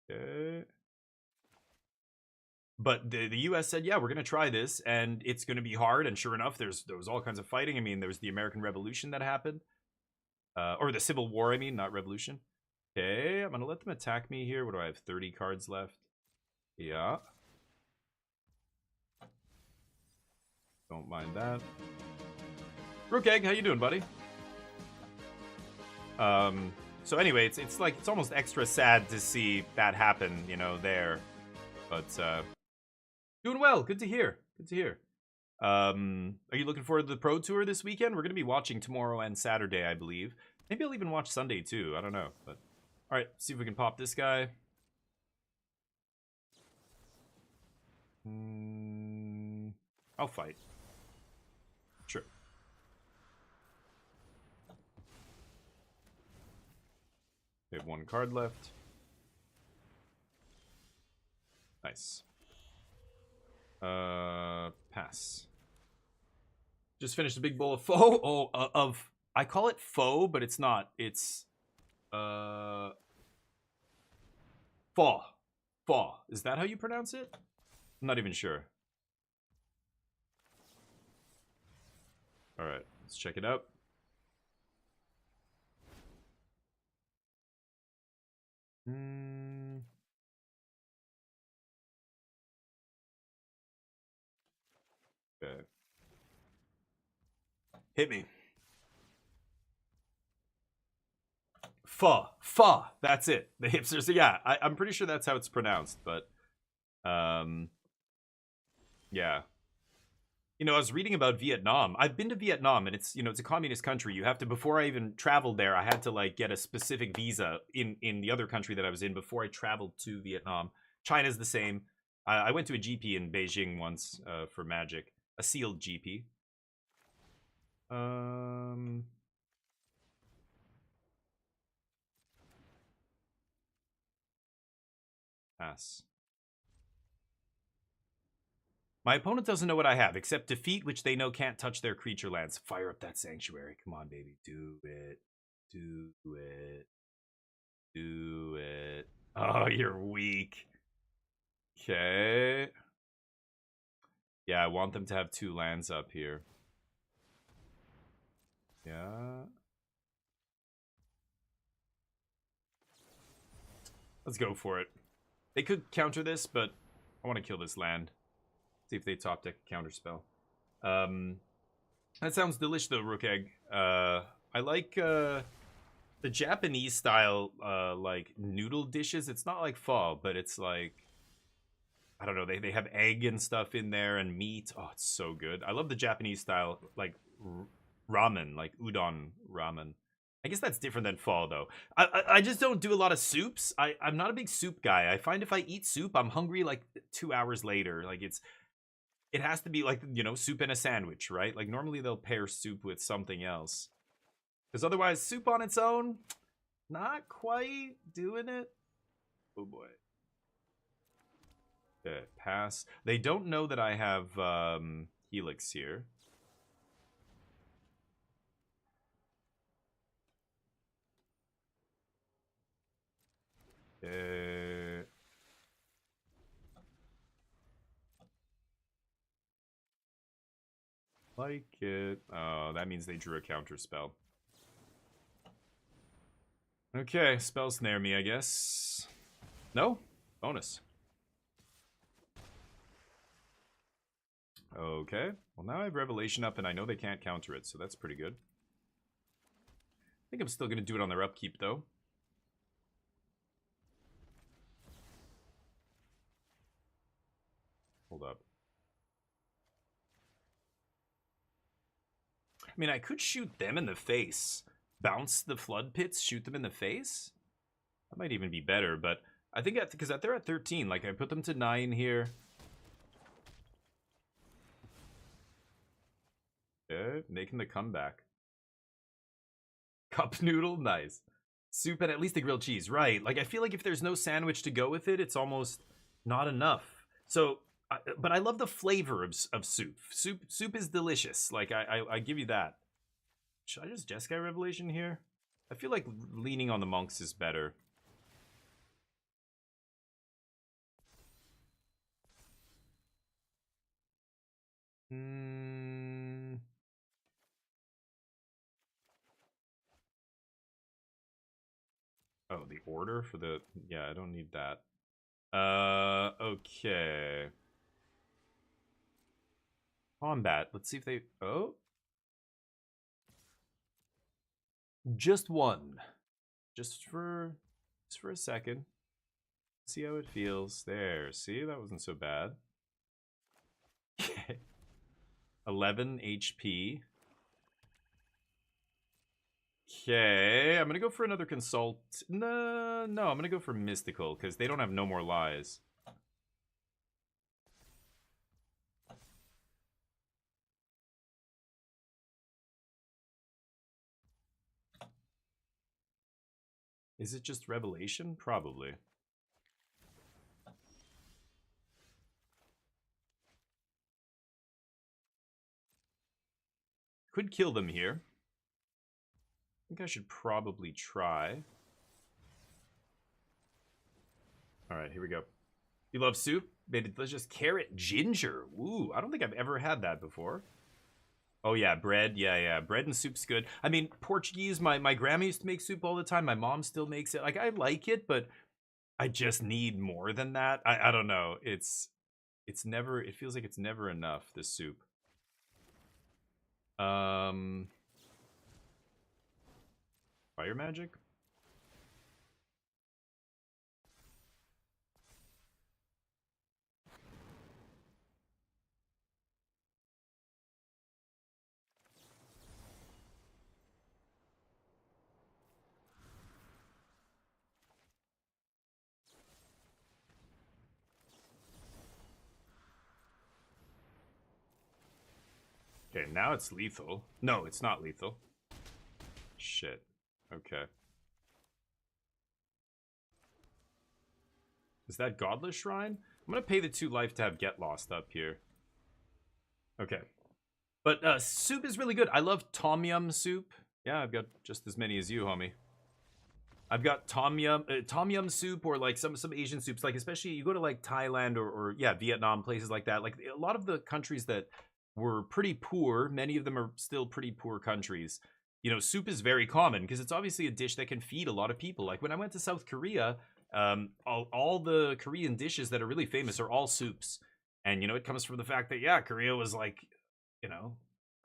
Okay. But the US said, yeah, we're going to try this, and it's going to be hard. And sure enough, there was all kinds of fighting. I mean, there was the American Revolution that happened. Or the Civil War, I mean, not Revolution. Okay, I'm going to let them attack me here. What do I have? 30 cards left. Yeah. Don't mind that. Rookegg, how you doing, buddy? So anyway, it's like, it's almost extra sad to see that happen, you know, there. But, doing well. Good to hear. Good to hear. Are you looking forward to the Pro Tour this weekend? We're going to be watching tomorrow and Saturday, I believe. Maybe I'll even watch Sunday, too. I don't know. But, all right, see if we can pop this guy. I'll fight. Sure. We have 1 card left. Nice. Pass. Just finished a big bowl of pho. Oh, I call it pho, but it's not. It's pho. Pho. Is that how you pronounce it? I'm not even sure. All right, let's check it out. Okay. Hit me. Pho. That's it. The hipsters. Yeah, I'm pretty sure that's how it's pronounced, but yeah. You know, I was reading about Vietnam. I've been to Vietnam, and it's, you know, it's a communist country. You have to, before I even traveled there, I had to like get a specific visa in the other country that I was in before I traveled to Vietnam. China's the same. I went to a GP in Beijing once for Magic, a sealed GP. Pass. My opponent doesn't know what I have, except defeat, which they know can't touch their creature lands. Fire up that sanctuary. Come on, baby. Do it. Do it. Do it. Oh, you're weak. Okay. Yeah, I want them to have 2 lands up here. Yeah. Let's go for it. They could counter this, but I want to kill this land. See if they top deck a counter spell. That sounds delicious though, Rook Egg. I like the Japanese style like noodle dishes. It's not like pho, but it's like, I don't know, they have egg and stuff in there and meat. Oh, it's so good. I love the Japanese style like ramen, like udon ramen. I guess that's different than pho though. I just don't do a lot of soups. I'm not a big soup guy. I find if I eat soup, I'm hungry like 2 hours later. Like it has to be like, you know, soup and a sandwich, right? Like normally they'll pair soup with something else. Because otherwise soup on its own, not quite doing it. Oh boy. Okay, pass. They don't know that I have Helix here. Like it. Oh, that means they drew a counter spell. Okay, spell snare me, I guess. No? Bonus. Okay. Well, now I have Revelation up, and I know they can't counter it, so that's pretty good. I think I'm still going to do it on their upkeep, though. Hold up. I mean, I could shoot them in the face. Bounce the Flood Pits, shoot them in the face? That might even be better, but I think because they're at 13, like I put them to 9 here. Okay, making the comeback. Cup noodle, nice. Soup and at least a grilled cheese, right? Like I feel like if there's no sandwich to go with it, it's almost not enough. So, but I love the flavor of soup. Soup is delicious. Like I give you that. Should I just Jeskai Revelation here? I feel like leaning on the monks is better. Oh, the order for the... Yeah, I don't need that. Okay. Combat. Let's see if they... Oh. Just one. Just for a second. See how it feels. There. See? That wasn't so bad. 11 HP. Okay, I'm gonna go for another consult. No, I'm gonna go for mystical because they don't have no more lies. Is it just revelation? Probably. Could kill them here. I think I should probably try. Alright, here we go. You love soup? Made it delicious. Carrot ginger. Ooh, I don't think I've ever had that before. Oh yeah, bread. Yeah. Bread and soup's good. I mean, Portuguese, my grandma used to make soup all the time. My mom still makes it. Like, I like it, but I just need more than that. I don't know. It's never... It feels like it's never enough, this soup. Fire magic? Okay, now it's lethal. No, it's not lethal. Shit. Okay. Is that Godless Shrine? I'm gonna pay the 2 life to have Get Lost up here. Okay. But soup is really good. I love Tom Yum soup. Yeah, I've got just as many as you, homie. I've got Tom Yum soup, or like some Asian soups. Like especially you go to like Thailand or yeah, Vietnam, places like that. Like a lot of the countries that were pretty poor, many of them are still pretty poor countries. You know, soup is very common because it's obviously a dish that can feed a lot of people. Like when I went to South Korea, All the Korean dishes that are really famous are all soups, and it comes from the fact that Korea was like, you know,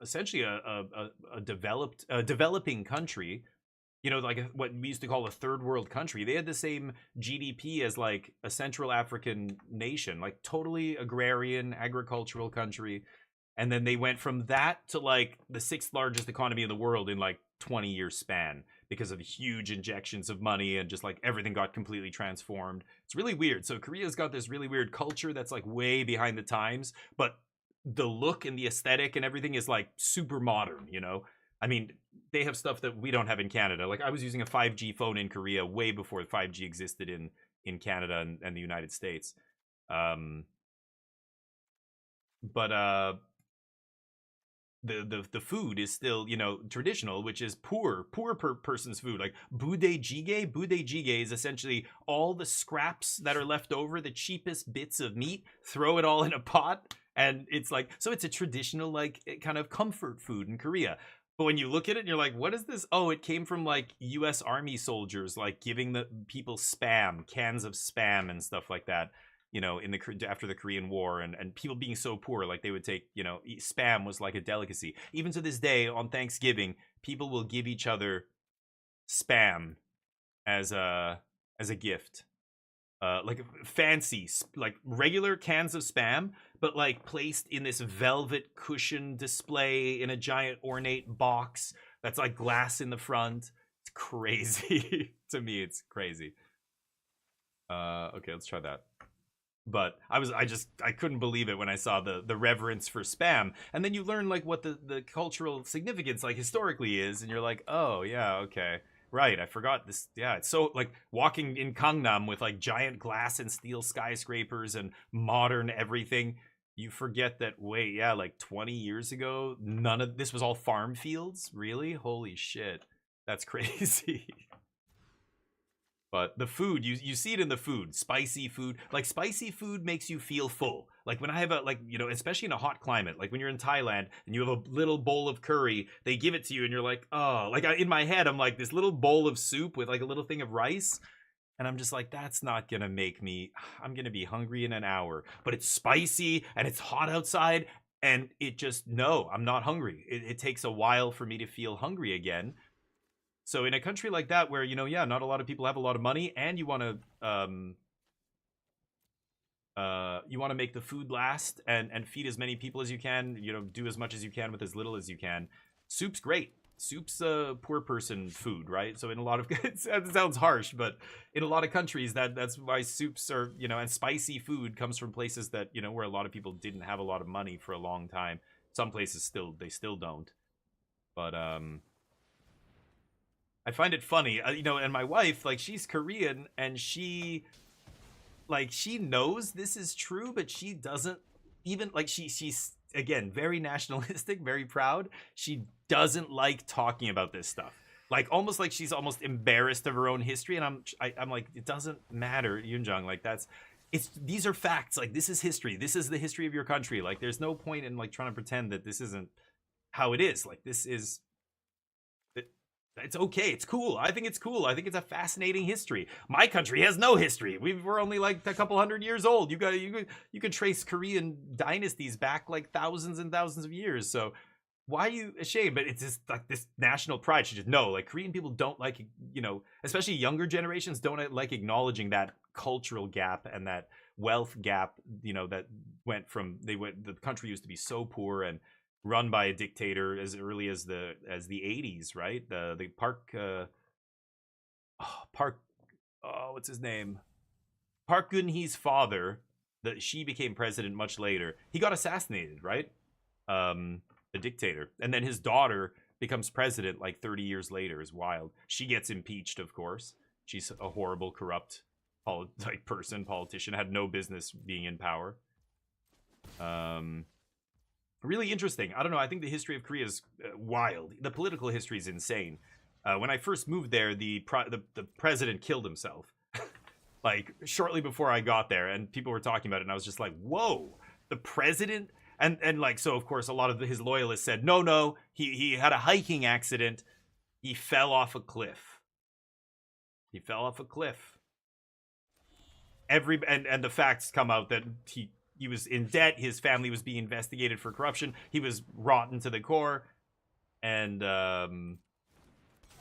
essentially a developing country. Like what we used to call a third world country. They had the same GDP as like a Central African nation, like totally agrarian, agricultural country. And then they went from that to like the sixth largest economy in the world in like 20-year span because of huge injections of money and just like everything got completely transformed. It's really weird. So Korea's got this really weird culture that's like way behind the times, but the look and the aesthetic and everything is like super modern, I mean, they have stuff that we don't have in Canada. Like I was using a 5G phone in Korea way before 5G existed in Canada and the United States. But the food is still traditional, which is poor person's food, like budae jjigae is essentially all the scraps that are left over, the cheapest bits of meat, throw it all in a pot, and it's like, so it's a traditional like kind of comfort food in Korea. But when you look at it, you're like, what is this? Oh, it came from like US Army soldiers, like giving the people spam, cans of spam and stuff like that, after the Korean War, and people being so poor, like they would take, spam was like a delicacy. Even to this day on Thanksgiving, people will give each other spam as a gift. Like fancy, like regular cans of spam, but like placed in this velvet cushion display in a giant ornate box that's like glass in the front. It's crazy. To me, it's crazy. Okay, let's try that. But I couldn't believe it when I saw the reverence for spam. And then you learn like what the cultural significance like historically is, and you're like, oh yeah, okay. Right, I forgot this. Yeah, it's so like walking in Gangnam with like giant glass and steel skyscrapers and modern everything. You forget that, wait, yeah, like 20 years ago, none of this was all farm fields? Really? Holy shit. That's crazy. But the food, you see it in the food. Spicy food. Like, spicy food makes you feel full. Like, when I have especially in a hot climate, like when you're in Thailand and you have a little bowl of curry, they give it to you and you're like, oh. Like, in my head, I'm like, this little bowl of soup with, like, a little thing of rice. And I'm just like, that's not gonna make me, I'm gonna be hungry in an hour. But it's spicy and it's hot outside and it just, no, I'm not hungry. It takes a while for me to feel hungry again. So in a country like that where, not a lot of people have a lot of money and you want to make the food last and feed as many people as you can, do as much as you can with as little as you can. Soup's great. Soup's a poor person food, right? So in a lot of, it sounds harsh, but in a lot of countries that's why soups are, and spicy food comes from places that, where a lot of people didn't have a lot of money for a long time. Some places they still don't. But, I find it funny, and my wife, like, she's Korean, and she knows this is true, but she doesn't even, like, she's, again, very nationalistic, very proud. She doesn't like talking about this stuff. Like, almost like she's almost embarrassed of her own history, and I'm like, it doesn't matter, Yoonjung, like, these are facts, like, this is history. This is the history of your country. Like, there's no point in, like, trying to pretend that this isn't how it is. Like, this is... It's okay. It's cool. I think it's cool. I think it's a fascinating history. My country has no history. We're only like a couple hundred years old. You could trace Korean dynasties back like thousands and thousands of years. So why are you ashamed? But it's just like this national pride. She just no, like Korean people don't like, especially younger generations don't like acknowledging that cultural gap and that wealth gap, that the country used to be so poor and run by a dictator as early as the 80s, right? The what's his name? Park Geun-hye's father, she became president much later. He got assassinated, right? The dictator. And then his daughter becomes president like 30 years later. Is wild. She gets impeached, of course. She's a horrible, corrupt politician, had no business being in power. Really interesting. I don't know. I think the history of Korea is wild. The political history is insane. When I first moved there, the president killed himself, like shortly before I got there, and people were talking about it, and I was just like, "Whoa, the president!" And like, so of course, a lot of his loyalists said, "No, he had a hiking accident. He fell off a cliff. He fell off a cliff." and the facts come out that he was in debt, his family was being investigated for corruption, he was rotten to the core, and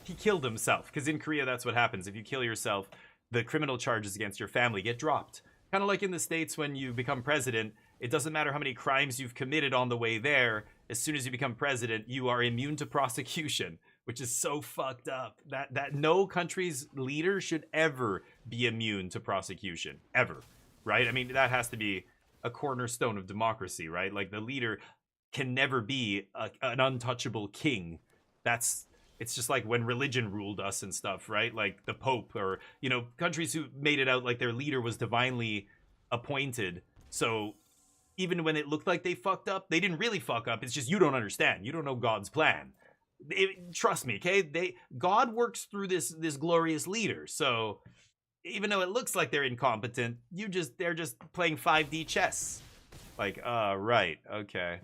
he killed himself. Because in Korea, that's what happens. If you kill yourself, the criminal charges against your family get dropped. Kind of like in the States when you become president, it doesn't matter how many crimes you've committed on the way there. As soon as you become president, you are immune to prosecution, which is so fucked up. That no country's leader should ever be immune to prosecution, ever, right? I mean, that has to be a cornerstone of democracy, right? Like the leader can never be an untouchable king. It's just like when religion ruled us and stuff, right? Like the Pope, or, you know, countries who made it out like their leader was divinely appointed. So even when it looked like they fucked up, they didn't really fuck up. It's just you don't understand. You don't know God's plan. Trust me, okay? God works through this glorious leader. So even though it looks like they're incompetent, they're just playing 5D chess. Like, right, okay.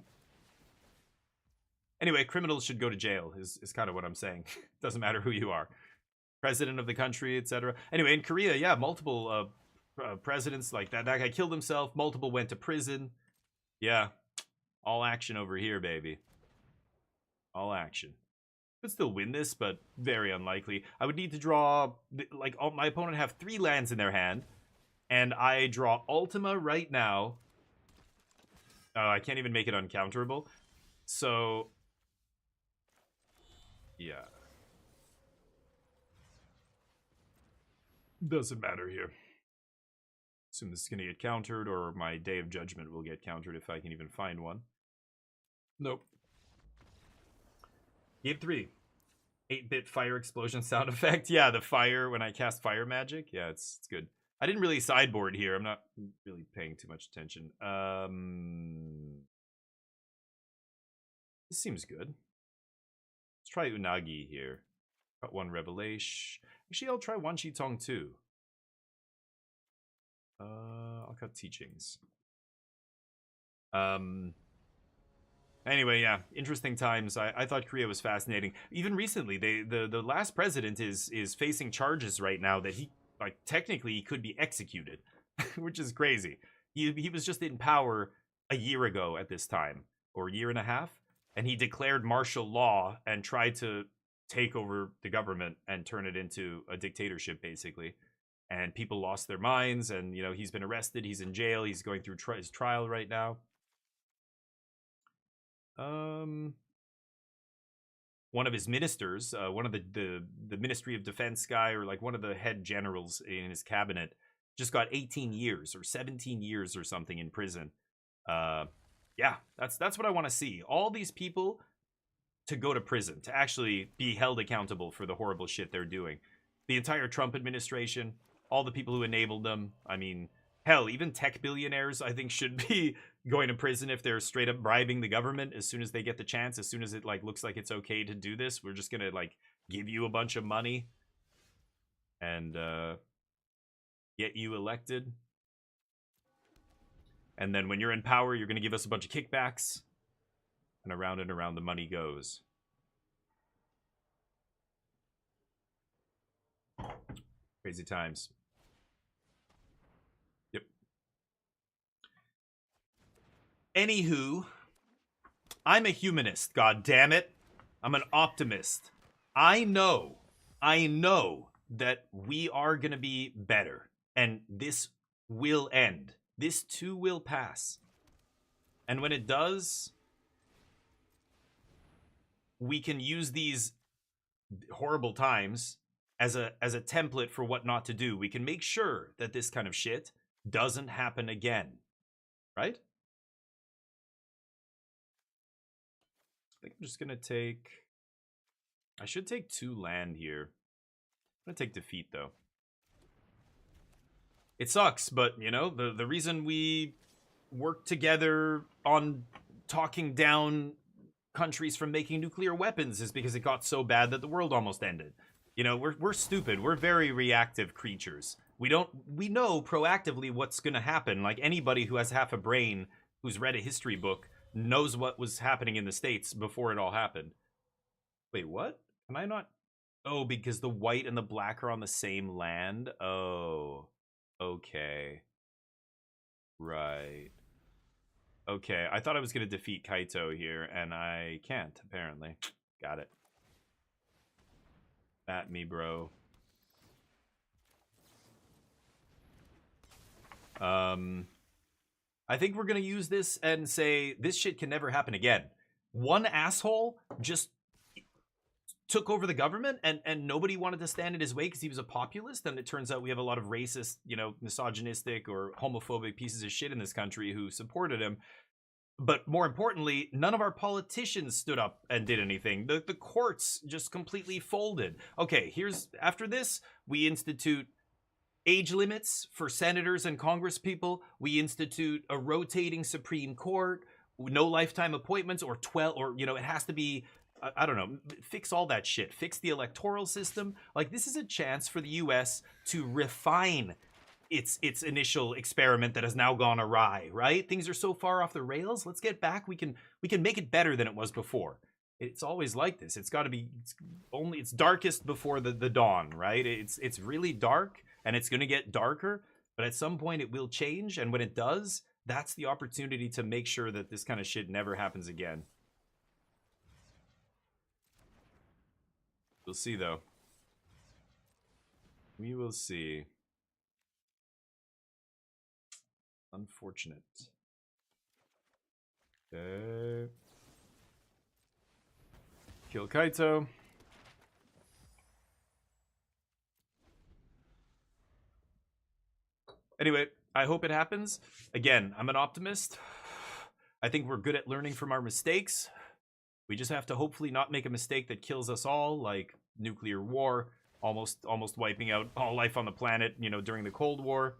Anyway, criminals should go to jail is kind of what I'm saying. Doesn't matter who you are. President of the country, etc. Anyway, in Korea, yeah, multiple presidents, like that guy killed himself, multiple went to prison. Yeah, all action over here, baby. All action. Could still win this, but very unlikely. I would need to draw, like, my opponent have 3 lands in their hand, and I draw Ultima right now. I can't even make it uncounterable. So, yeah. Doesn't matter here. Assume this is going to get countered, or my Day of Judgment will get countered if I can even find one. Nope. Game 3. 8-bit fire explosion sound effect. Yeah, the fire when I cast fire magic. Yeah, it's good. I didn't really sideboard here. I'm not really paying too much attention. This seems good. Let's try Unagi here. Got 1 Revelation. Actually, I'll try 1 Shitong too. I'll cut Teachings. Anyway, yeah, interesting times. I thought Korea was fascinating. Even recently, the last president is facing charges right now that he, like, technically he could be executed, which is crazy. He was just in power a year ago at this time, or a year and a half, and he declared martial law and tried to take over the government and turn it into a dictatorship, basically. And people lost their minds, and, you know, he's been arrested, he's in jail, he's going through his trial right now. One of his ministers, one of the Ministry of Defense guy, or like one of the head generals in his cabinet, just got 18 years or 17 years or something in prison. Yeah, that's what I want to see. All these people to go to prison, to actually be held accountable for the horrible shit they're doing. The entire Trump administration, all the people who enabled them. I mean, hell, even tech billionaires, I think, should be going to prison if they're straight up bribing the government as soon as they get the chance. As soon as it, like, looks like it's okay to do this, we're just gonna, like, give you a bunch of money and get you elected. And then when you're in power, you're gonna give us a bunch of kickbacks, and around the money goes. Crazy times. Yep. Anywho, I'm a humanist, god damn it. I'm an optimist. I know that we are gonna be better, and this will end. This too will pass. And when it does, we can use these horrible times as a template for what not to do. We can make sure that this kind of shit doesn't happen again. Right? I think I'm just gonna take... I should take 2 land here. I'm gonna take defeat, though. It sucks, but, you know, the reason we work together on talking down countries from making nuclear weapons is because it got so bad that the world almost ended. You know, we're stupid. We're very reactive creatures. We know proactively what's gonna happen. Like, anybody who has half a brain, who's read a history book, knows what was happening in the States before it all happened. Wait, what? Am I not? Oh, because the white and the black are on the same land? Oh. Okay. Right. Okay, I thought I was going to defeat Kaito here, and I can't, apparently. Got it. At me, bro. I think we're going to use this and say, this shit can never happen again. One asshole just took over the government and nobody wanted to stand in his way because he was a populist, and it turns out we have a lot of racist, you know, misogynistic or homophobic pieces of shit in this country who supported him. But more importantly, none of our politicians stood up and did anything. The courts just completely folded. Okay, here's, after this, we institute age limits for senators and congresspeople. We institute a rotating Supreme Court, no lifetime appointments, or 12, or, you know, it has to be, I don't know, fix all that shit. Fix the electoral system. Like, this is a chance for the US to refine its initial experiment that has now gone awry, right? Things are so far off the rails. Let's get back. We can make it better than it was before. It's always like this. It's got to be, it's darkest before the dawn, right? It's really dark, and it's going to get darker, but at some point it will change, and when it does, that's the opportunity to make sure that this kind of shit never happens again. We'll see, though. We will see. Unfortunate. Okay. Kill Kaito. Anyway, I hope it happens. Again, I'm an optimist. I think we're good at learning from our mistakes. We just have to hopefully not make a mistake that kills us all, like nuclear war, almost wiping out all life on the planet, you know, during the Cold War.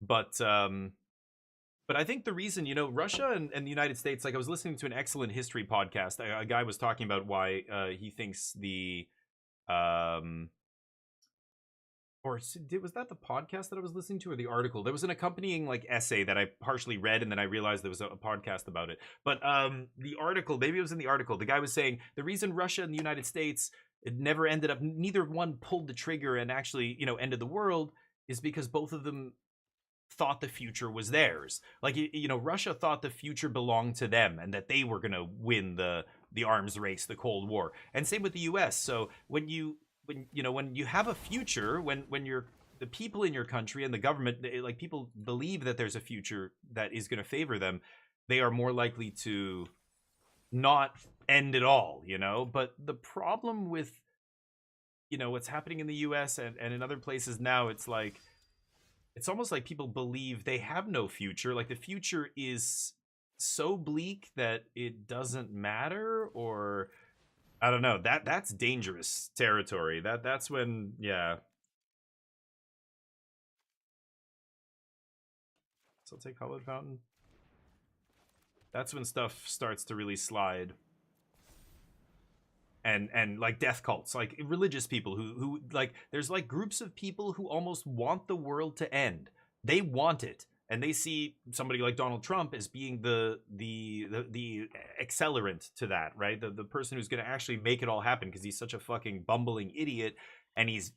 But I think the reason, you know, Russia and the United States, like, I was listening to an excellent history podcast. A guy was talking about why he thinks the was that the podcast that I was listening to, or the article? There was an accompanying, like, essay that I partially read, and then I realized there was a podcast about it. But the article, maybe it was in the article, the guy was saying the reason Russia and the United States, it never ended up, neither one pulled the trigger and actually, you know, ended the world, is because both of them thought the future was theirs. Like, you know, Russia thought the future belonged to them and that they were going to win the arms race, the Cold War. And same with the US. So when you have a future, when you're the people in your country and the government, like, people believe that there's a future that is going to favor them, they are more likely to not end it all, you know? But the problem with, you know, what's happening in the US and in other places now, it's like, it's almost like people believe they have no future. Like, the future is so bleak that it doesn't matter, or I don't know. That's dangerous territory. That's when, yeah. So I'll take Hollowed Fountain. That's when stuff starts to really slide. And like death cults, like religious people who like, there's like groups of people who almost want the world to end. They want it, and they see somebody like Donald Trump as being the accelerant to that, right? The person who's going to actually make it all happen, because he's such a fucking bumbling idiot, and he's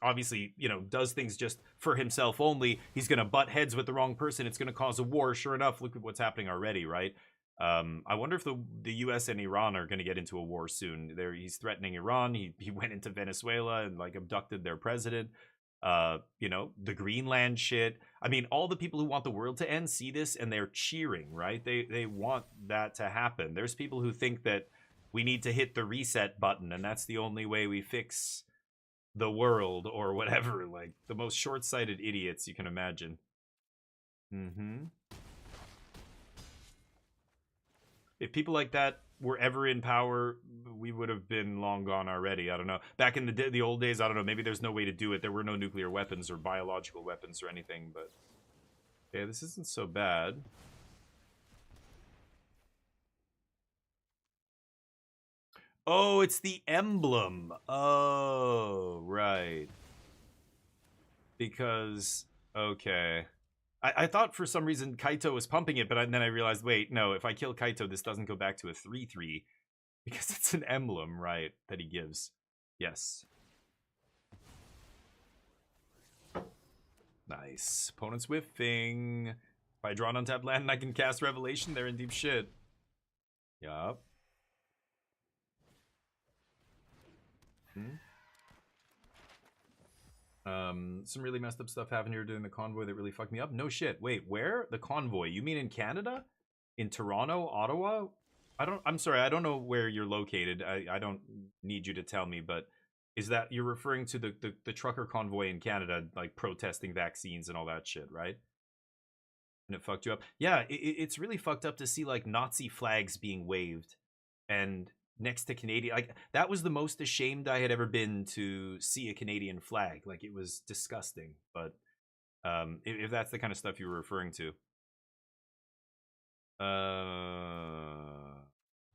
obviously, you know, does things just for himself only. He's going to butt heads with the wrong person. It's going to cause a war. Sure enough, look at what's happening already, right? I wonder if the US and Iran are going to get into a war soon. He's threatening Iran. He went into Venezuela and, like, abducted their president. You know, the Greenland shit. I mean, all the people who want the world to end see this and they're cheering, right? They want that to happen. There's people who think that we need to hit the reset button, and that's the only way we fix the world or whatever. Like, the most short-sighted idiots you can imagine. If people like that were ever in power, we would have been long gone already. I don't know. Back in the old days, I don't know. Maybe there's no way to do it. There were no nuclear weapons or biological weapons or anything, but yeah, this isn't so bad. Oh, it's the emblem. Oh, right. Because, okay. I thought for some reason Kaito was pumping it, but then I realized, wait, no, if I kill Kaito, this doesn't go back to a 3-3. Because it's an emblem, right, that he gives. Yes. Nice. Opponent's whiffing. If I draw an untapped land and I can cast Revelation, they're in deep shit. Yup. Some really messed up stuff happened here during the convoy that really fucked me up. No shit. Wait, where? The convoy? You mean in Canada? In Toronto? Ottawa? I'm sorry, I don't know where you're located. I don't need you to tell me, but is that you're referring to the trucker convoy in Canada, like protesting vaccines and all that shit, right? And it fucked you up. Yeah, it's really fucked up to see like Nazi flags being waved and next to Canadian, like that was the most ashamed I had ever been to see a Canadian flag. Like it was disgusting. But if that's the kind of stuff you were referring to,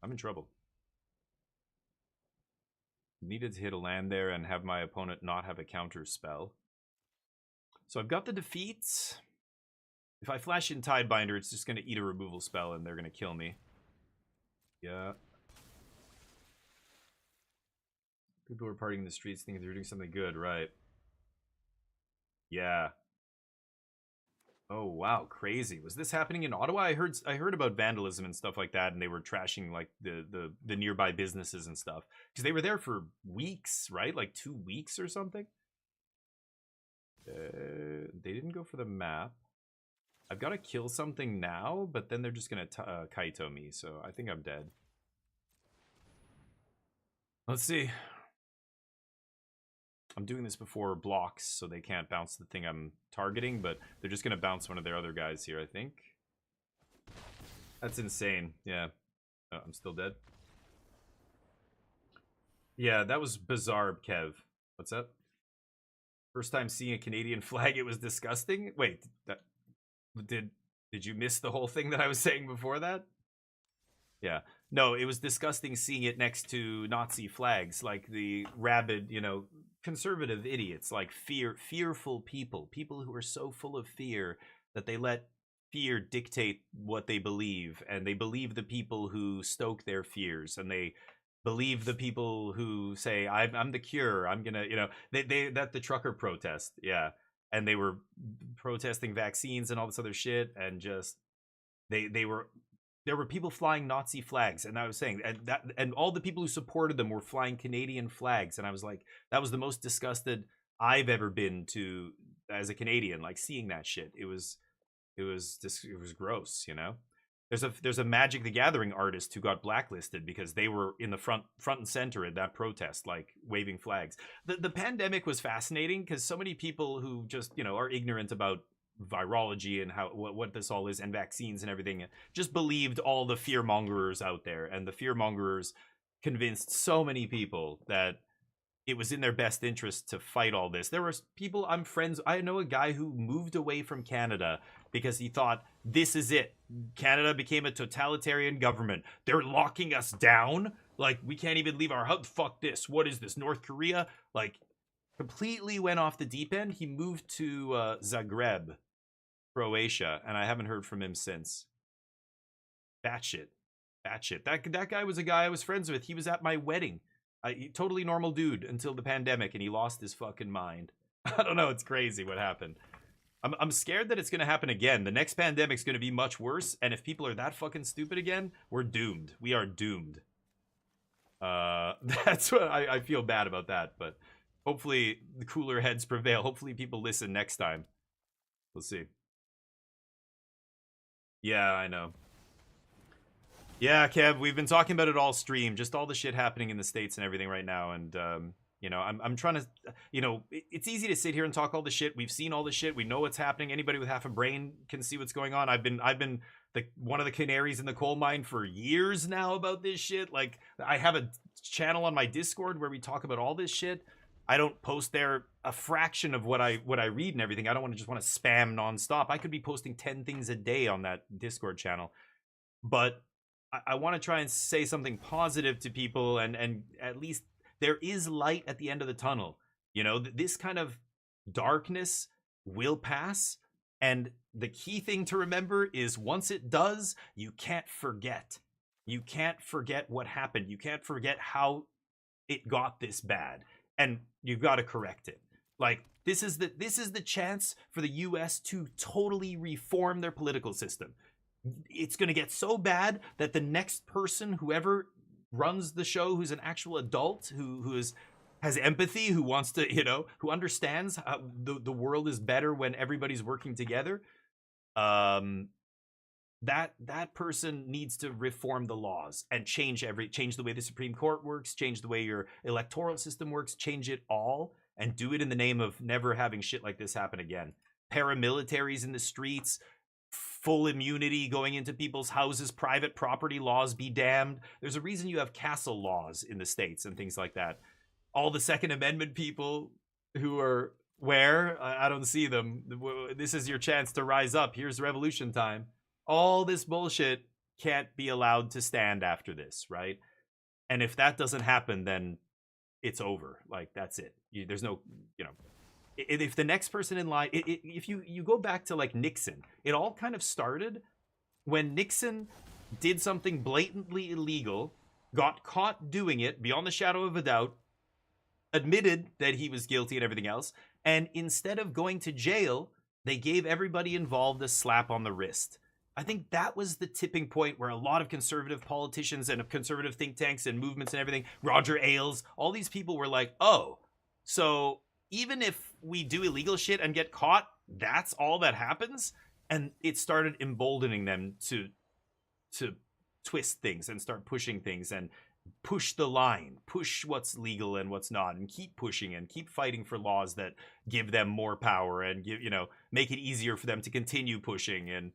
I'm in trouble. Needed to hit a land there and have my opponent not have a counter spell. So I've got the defeats. If I flash in Tidebinder, it's just going to eat a removal spell and they're going to kill me. Yeah. People are partying in the streets thinking they're doing something good, right? Yeah. Oh wow, crazy. Was this happening in Ottawa? I heard about vandalism and stuff like that, and they were trashing like the nearby businesses and stuff. Because they were there for weeks, right? Like 2 weeks or something. They didn't go for the map. I've got to kill something now, but then they're just gonna Kaito me, so I think I'm dead. Let's see. I'm doing this before blocks, so they can't bounce the thing I'm targeting, but they're just going to bounce one of their other guys here, I think. That's insane. Yeah. Oh, I'm still dead. Yeah, that was bizarre, Kev. What's up? First time seeing a Canadian flag, it was disgusting? Wait, did you miss the whole thing that I was saying before that? Yeah. No, it was disgusting seeing it next to Nazi flags, like the rabid, you know, conservative idiots, like fearful people who are so full of fear that they let fear dictate what they believe, and they believe the people who stoke their fears, and they believe the people who say I'm the cure, I'm gonna, you know, that the trucker protest, yeah, and they were protesting vaccines and all this other shit, and just there were people flying Nazi flags, and I was saying, and all the people who supported them were flying Canadian flags, and I was like, that was the most disgusted I've ever been to as a Canadian, like seeing that shit. It was gross, you know. There's a Magic the Gathering artist who got blacklisted because they were in the front and center at that protest, like waving flags. The pandemic was fascinating because so many people who just, you know, are ignorant about virology and what this all is and vaccines and everything just believed all the fear mongers out there, and the fear mongers convinced so many people that it was in their best interest to fight all this. There were people I know a guy who moved away from Canada because he thought, this is it, Canada became a totalitarian government, they're locking us down, like we can't even leave our hub, fuck this, what is this, North Korea? Like completely went off the deep end. He moved to Zagreb, Croatia, and I haven't heard from him since. Batshit. That guy was a guy I was friends with. He was at my wedding. Totally normal dude until the pandemic, and he lost his fucking mind. I don't know. It's crazy what happened. I'm scared that it's going to happen again. The next pandemic's going to be much worse, and if people are that fucking stupid again, we're doomed. We are doomed. That's what I feel bad about that, but hopefully the cooler heads prevail. Hopefully people listen next time. We'll see. Yeah, I know. Yeah, Kev, we've been talking about it all stream, just all the shit happening in the States and everything right now, and you know, I'm trying to, you know, it's easy to sit here and talk all the shit. We've seen all the shit. We know what's happening. Anybody with half a brain can see what's going on. I've been one of the canaries in the coal mine for years now about this shit. Like, I have a channel on my Discord where we talk about all this shit. I don't post there a fraction of what I read and everything. I don't want to spam nonstop. I could be posting 10 things a day on that Discord channel, but I want to try and say something positive to people, and at least there is light at the end of the tunnel. You know, this kind of darkness will pass, and the key thing to remember is once it does, you can't forget. You can't forget what happened. You can't forget how it got this bad, and you've got to correct it. Like, this is the chance for the US to totally reform their political system. It's going to get so bad that the next person, whoever runs the show, who's an actual adult, has empathy, who wants to, who understands how the world is better when everybody's working together, that person needs to reform the laws and change the way the Supreme Court works, change the way your electoral system works, change it all, and do it in the name of never having shit like this happen again. Paramilitaries in the streets, full immunity going into people's houses, private property laws be damned. There's a reason you have castle laws in the States and things like that. All the Second Amendment people who are where? I don't see them. This is your chance to rise up. Here's revolution time. All this bullshit can't be allowed to stand after this, right? And if that doesn't happen, then it's over. Like, that's it. There's no, if the next person in line, if you go back to like Nixon, it all kind of started when Nixon did something blatantly illegal, got caught doing it beyond the shadow of a doubt, admitted that he was guilty and everything else, and instead of going to jail, they gave everybody involved a slap on the wrist. I think that was the tipping point where a lot of conservative politicians and conservative think tanks and movements and everything, Roger Ailes, all these people were like, oh, so even if we do illegal shit and get caught, that's all that happens? And it started emboldening them to twist things and start pushing things and push the line, push what's legal and what's not, and keep pushing and keep fighting for laws that give them more power and make it easier for them to continue pushing. And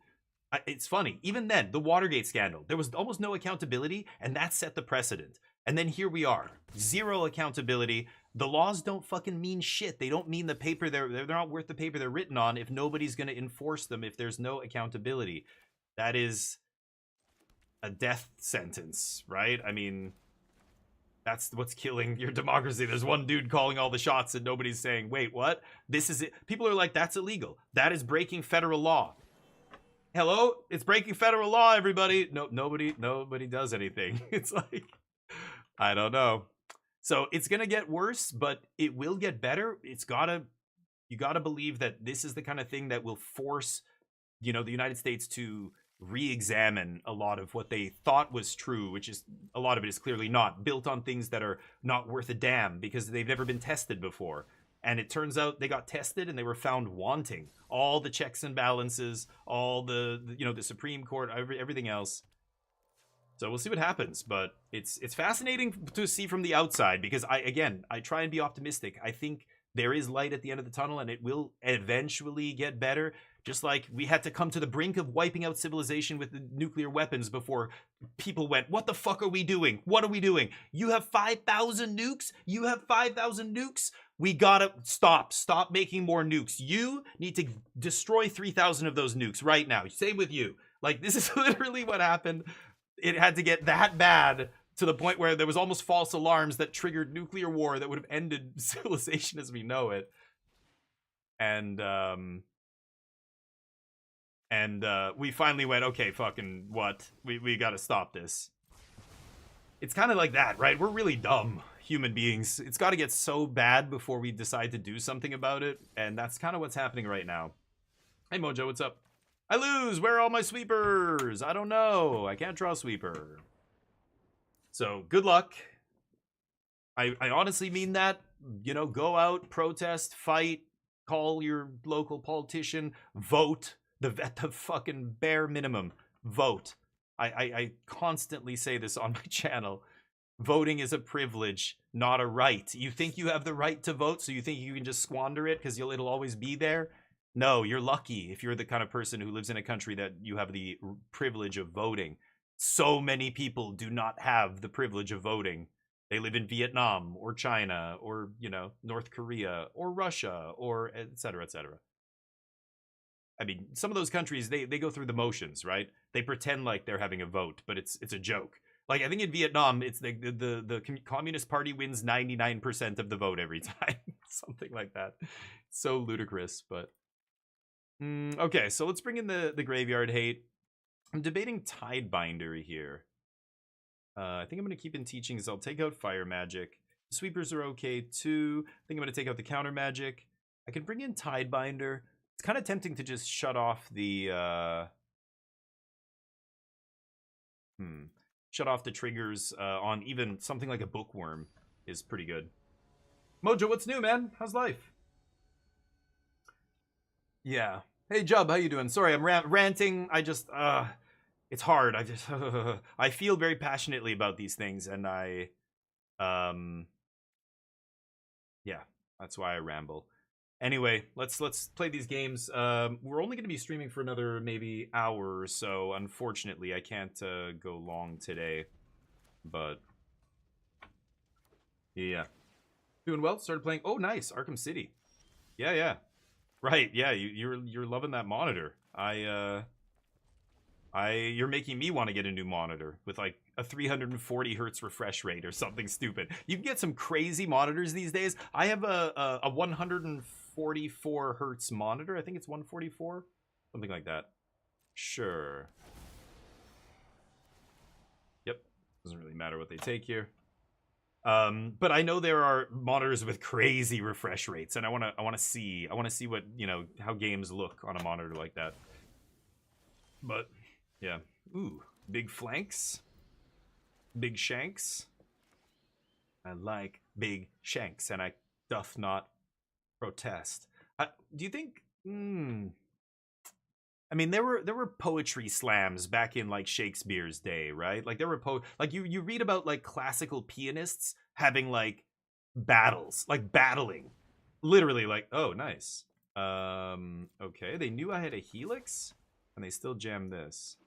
it's funny, even then, the Watergate scandal, there was almost no accountability, and that set the precedent. And then here we are, zero accountability. The laws don't fucking mean shit. They don't mean the paper they're not worth the paper they're written on if nobody's going to enforce them, if there's no accountability. That is a death sentence, right? I mean, that's what's killing your democracy. There's one dude calling all the shots and nobody's saying, wait, what? This is it. People are like, that's illegal. That is breaking federal law. Hello? It's breaking federal law, everybody. No, nobody does anything. It's like, I don't know. So it's going to get worse, but it will get better. You gotta believe that this is the kind of thing that will force, the United States to re-examine a lot of what they thought was true, which is a lot of it is clearly not, built on things that are not worth a damn because they've never been tested before. And it turns out they got tested and they were found wanting. All the checks and balances, all the Supreme Court, everything else. So we'll see what happens, but it's fascinating to see from the outside because I try and be optimistic. I think there is light at the end of the tunnel and it will eventually get better. Just like we had to come to the brink of wiping out civilization with the nuclear weapons before people went, what the fuck are we doing? What are we doing? You have 5,000 nukes? You have 5,000 nukes? We gotta stop making more nukes. You need to destroy 3,000 of those nukes right now. Same with you. Like, this is literally what happened. It had to get that bad to the point where there was almost false alarms that triggered nuclear war that would have ended civilization as we know it. And we finally went, okay, fucking what? We gotta stop this. It's kind of like that, right? We're really dumb human beings. It's got to get so bad before we decide to do something about it, and that's kind of what's happening right now. Hey Mojo, what's up? I lose. Where are all my sweepers? I don't know. I can't draw a sweeper. So good luck. I honestly mean that. Go out, protest, fight, call your local politician, vote. At the fucking bare minimum, vote. I constantly say this on my channel. Voting is a privilege, not a right. You think you have the right to vote, so you think you can just squander it because it'll always be there? No, you're lucky if you're the kind of person who lives in a country that you have the privilege of voting. So many people do not have the privilege of voting. They live in Vietnam or China or, North Korea or Russia or et cetera, et cetera. I mean, some of those countries, they go through the motions, right? They pretend like they're having a vote, but it's a joke. Like, I think in Vietnam, it's the Communist Party wins 99% of the vote every time. Something like that. It's so ludicrous, but... okay, so let's bring in the Graveyard Hate. I'm debating Tidebinder here. I think I'm going to keep in Teachings. I'll take out Fire Magic. Sweepers are okay, too. I think I'm going to take out the Counter Magic. I can bring in Tidebinder. It's kind of tempting to just shut off the shut off the triggers on even something like a Bookworm is pretty good. Mojo, what's new, man? How's life? Yeah. Hey, Jub, how you doing? Sorry, I'm ranting. I just, it's hard. I just, I feel very passionately about these things, and yeah, that's why I ramble. Anyway, let's play these games. We're only going to be streaming for another maybe hour or so. Unfortunately, I can't go long today, but yeah, doing well. Started playing. Oh, nice, Arkham City. Yeah. Right, yeah, you're loving that monitor. You're making me want to get a new monitor with like a 340 hertz refresh rate or something stupid. You can get some crazy monitors these days. I have a 144 hertz monitor. I think it's 144, something like that. Sure. Yep, doesn't really matter what they take here. But I know there are monitors with crazy refresh rates, and I want to see what, you know, how games look on a monitor like that. But yeah, ooh, big flanks, big shanks. I like big shanks, and I doth not protest. Do you think? I mean, there were poetry slams back in like Shakespeare's day, right? Like there were like you read about like classical pianists having like battles, like battling, literally. Like, oh, nice. Okay, they knew I had a Helix, and they still jammed this.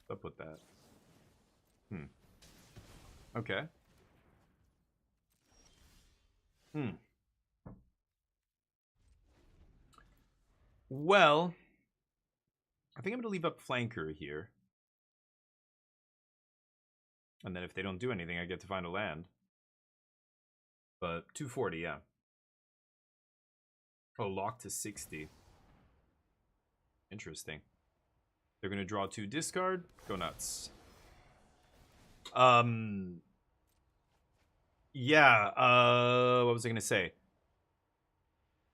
What's up with that? Okay. Well, I think I'm going to leave up flanker here. And then if they don't do anything, I get to find a land. But 240, yeah. Oh, locked to 60. Interesting. They're going to draw 2 discard. Go nuts. Yeah, what was I going to say?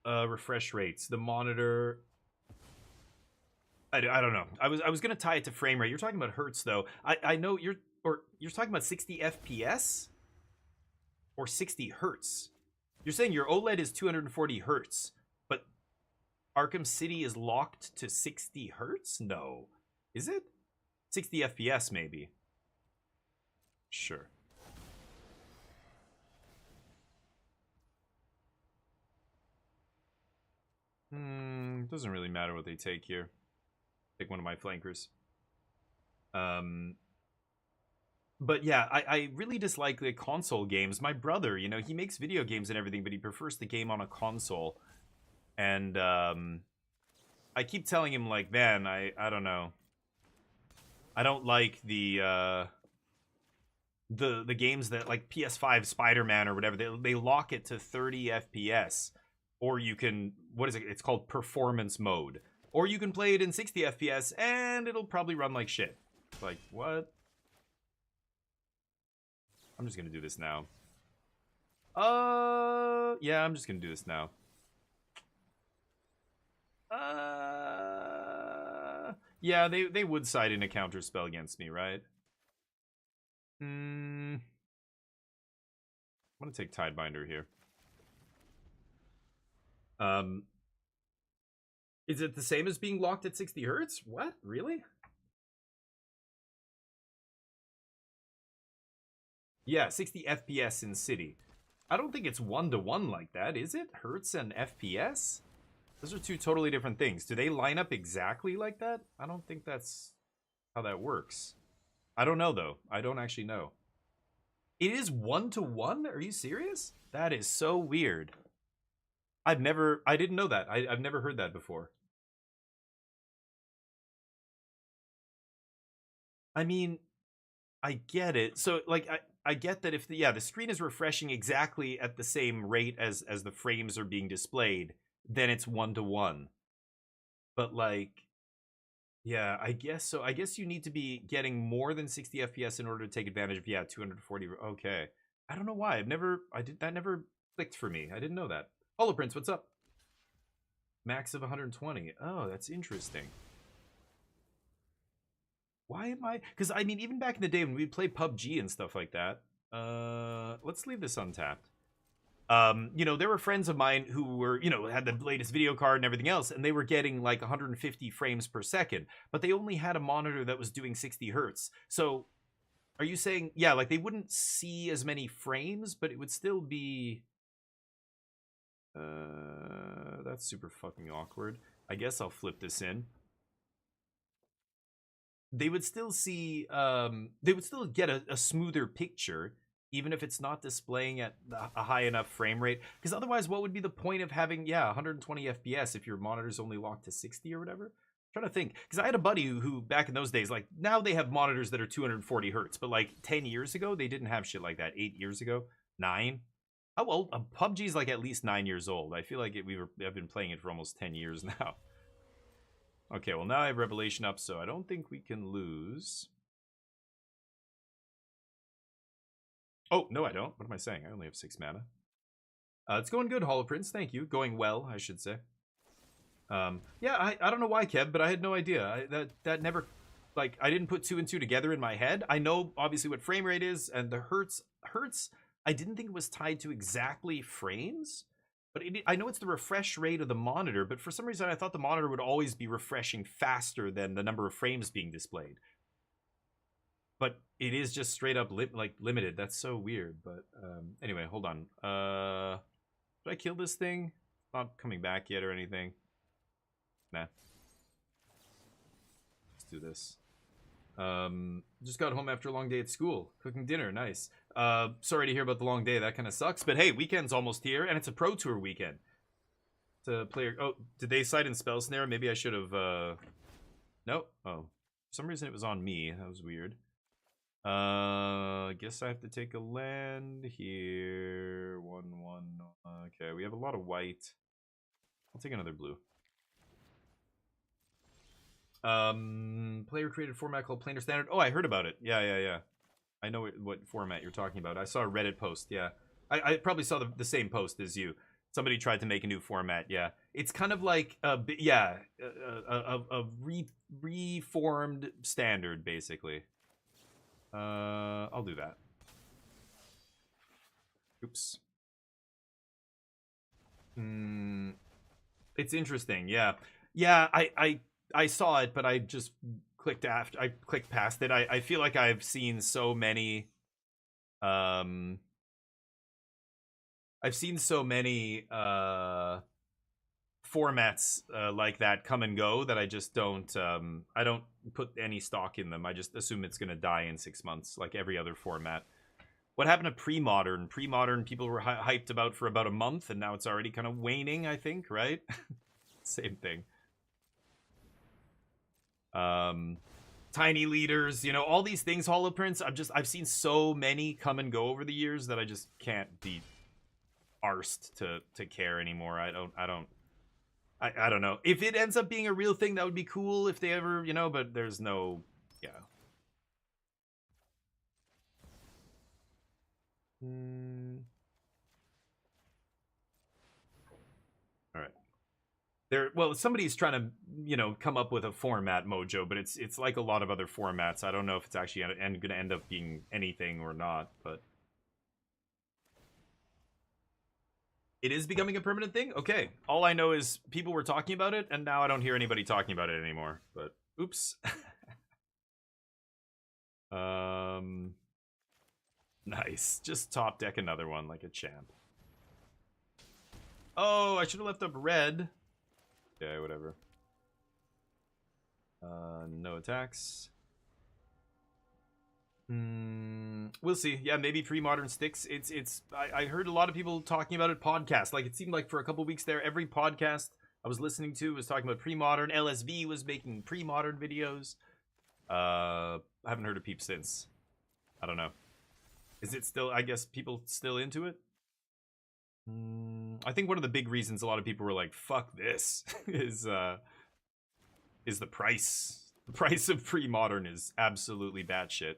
Refresh rates. The monitor... I don't know. I was gonna tie it to frame rate. You're talking about hertz though. I know you're talking about 60 FPS or 60 hertz. You're saying your OLED is 240 hertz, but Arkham City is locked to 60 hertz? No, is it? 60 FPS maybe. Sure. Doesn't really matter what they take here. Pick one of my flankers. But yeah, I really dislike the console games. My brother, you know, he makes video games and everything, but he prefers the game on a console. And I keep telling him, like, man, I don't know. I don't like the games that, like, PS5 Spider-Man or whatever, they lock it to 30 FPS. Or you can, what is it? It's called performance mode. Or you can play it in 60 FPS, and it'll probably run like shit. Like, what? I'm just gonna do this now. Yeah, I'm just gonna do this now. Yeah, they would side in a counter spell against me, right? I'm gonna take Tidebinder here. Is it the same as being locked at 60 hertz? What? Really? Yeah, 60 FPS in City. I don't think it's 1-to-1 like that, is it? Hertz and FPS? Those are 2 totally different things. Do they line up exactly like that? I don't think that's how that works. I don't know, though. I don't actually know. It is 1-to-1? Are you serious? That is so weird. I didn't know that. I've never heard that before. I mean, I get it. So, like, I get that if the screen is refreshing exactly at the same rate as the frames are being displayed, then it's 1-to-1. But, like, yeah, I guess so. I guess you need to be getting more than 60 FPS in order to take advantage of, 240. Okay. I don't know why. That never clicked for me. I didn't know that. Holoprince, what's up? Max of 120. Oh, that's interesting. Why am I? Because I mean, even back in the day when we'd play PUBG and stuff like that. Let's leave this untapped. You know, there were friends of mine who were, you know, had the latest video card and everything else, and they were getting like 150 frames per second, but they only had a monitor that was doing 60 hertz. So, are you saying, yeah, like they wouldn't see as many frames, but it would still be. That's super fucking awkward. I guess I'll flip this in. They would still see, they would still get a smoother picture, even if it's not displaying at a high enough frame rate. Because otherwise, what would be the point of having, 120 FPS if your monitor's only locked to 60 or whatever? I'm trying to think. Because I had a buddy who, back in those days, like, now they have monitors that are 240 hertz, but like 10 years ago, they didn't have shit like that. 8 years ago? 9? Oh, well, PUBG's like at least 9 years old. I feel like I've been playing it for almost 10 years now. Okay, well, now I have Revelation up, so I don't think we can lose. Oh, no, I don't. What am I saying? I only have 6 mana. It's going good, Holoprince. Thank you. Going well, I should say. Yeah, I don't know why, Kev, but I had no idea. That never... Like, I didn't put 2 and 2 together in my head. I know, obviously, what frame rate is, and the hertz... I didn't think it was tied to exactly frames, but I know it's the refresh rate of the monitor, but for some reason I thought the monitor would always be refreshing faster than the number of frames being displayed. But it is just straight up limited. That's so weird. But anyway, hold on. Did I kill this thing? Not coming back yet or anything. Nah. Let's do this. Just got home after a long day at school. Cooking dinner, nice. Sorry to hear about the long day, that kind of sucks. But hey, weekend's almost here, and it's a Pro Tour weekend. To player. Oh, did they cite in Spell Snare? Maybe I should have, Nope. Oh. For some reason it was on me. That was weird. I guess I have to take a land here. 1/1. Okay, we have a lot of white. I'll take another blue. Player created format called Planar Standard. Oh, I heard about it. Yeah. I know what format you're talking about. I saw a Reddit post. Yeah, I probably saw the same post as you. Somebody tried to make a new format. Yeah, it's kind of like a reformed standard, basically. I'll do that. Oops. It's interesting. Yeah. I saw it, but I just clicked after. I clicked past it. I feel like I've seen so many. I've seen so many formats like that come and go that I just don't. I don't put any stock in them. I just assume it's gonna die in 6 months, like every other format. What happened to pre-modern? Pre-modern people were hyped about for about a month, and now it's already kind of waning. I think, right? Same thing. Tiny leaders, you know, all these things, Holoprints. I've seen so many come and go over the years that I just can't be arsed to care anymore. I don't know. If it ends up being a real thing, that would be cool if they ever, you know, but there's no, yeah. All right. Well, somebody's trying to, you know, come up with a format, Mojo, but it's like a lot of other formats. I don't know if it's actually going to end up being anything or not, but it is becoming a permanent thing. Okay, all I know is people were talking about it, and now I don't hear anybody talking about it anymore. But oops. Nice. Just top deck another one like a champ. Oh, I should have left up red. Okay, whatever. No attacks. We'll see. Yeah, maybe pre-modern sticks. I heard a lot of people talking about it. Podcast, like it seemed like for a couple weeks there, every podcast I was listening to was talking about pre-modern. LSV was making pre-modern videos. I haven't heard a peep since. I don't know. Is it still? I guess people still into it. I think one of the big reasons a lot of people were like, "Fuck this," is the price. The price of pre-modern is absolutely batshit.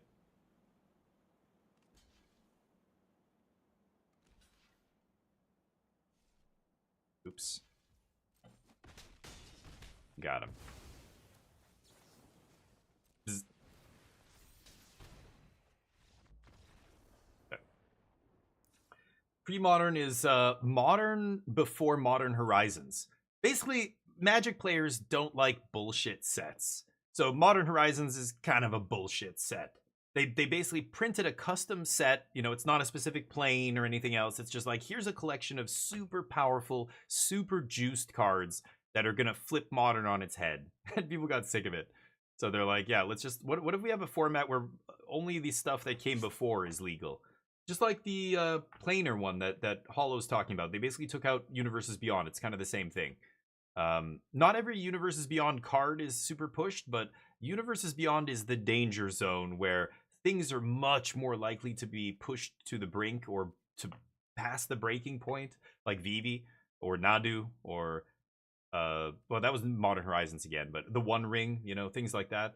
Oops. Got him. Pre-modern is modern before Modern Horizons. Basically, Magic players don't like bullshit sets. So Modern Horizons is kind of a bullshit set. They basically printed a custom set. You know, it's not a specific plane or anything else. It's just like, here's a collection of super powerful, super juiced cards that are going to flip Modern on its head. And people got sick of it. So they're like, yeah, let's just... What if we have a format where only the stuff that came before is legal? Just like the planar one that Hollow's talking about. They basically took out Universes Beyond. It's kind of the same thing. Not every Universes Beyond card is super pushed, but Universes Beyond is the danger zone where things are much more likely to be pushed to the brink or to pass the breaking point, like Vivi or Nadu or well, that was Modern Horizons again, but the One Ring, you know, things like that.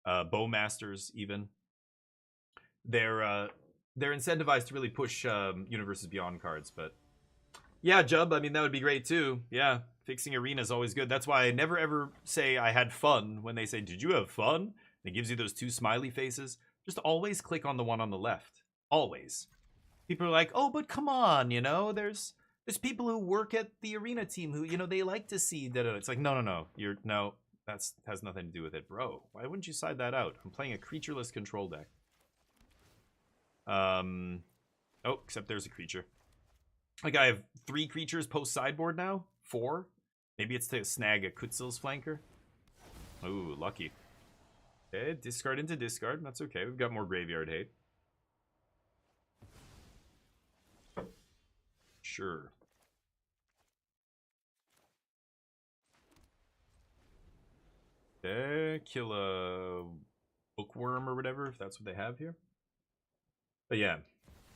Bowmasters even. They're incentivized to really push Universes Beyond cards, but yeah, Jub, I mean, that would be great too. Yeah, fixing arena is always good. That's why I never ever say I had fun when they say, did you have fun? And it gives you those two smiley faces. Just always click on the one on the left. Always. People are like, oh, but come on, you know, there's people who work at the arena team who, you know, they like to see that. It's like, no, that's has nothing to do with it, bro. Why wouldn't you side that out? I'm playing a creatureless control deck. Oh, except there's a creature. Like, I have 3 creatures post sideboard now. 4. Maybe it's to snag a Kutzil's flanker. Ooh, lucky. Okay, discard into discard. That's okay. We've got more graveyard hate. Sure. Okay, kill a bookworm or whatever, if that's what they have here. But yeah,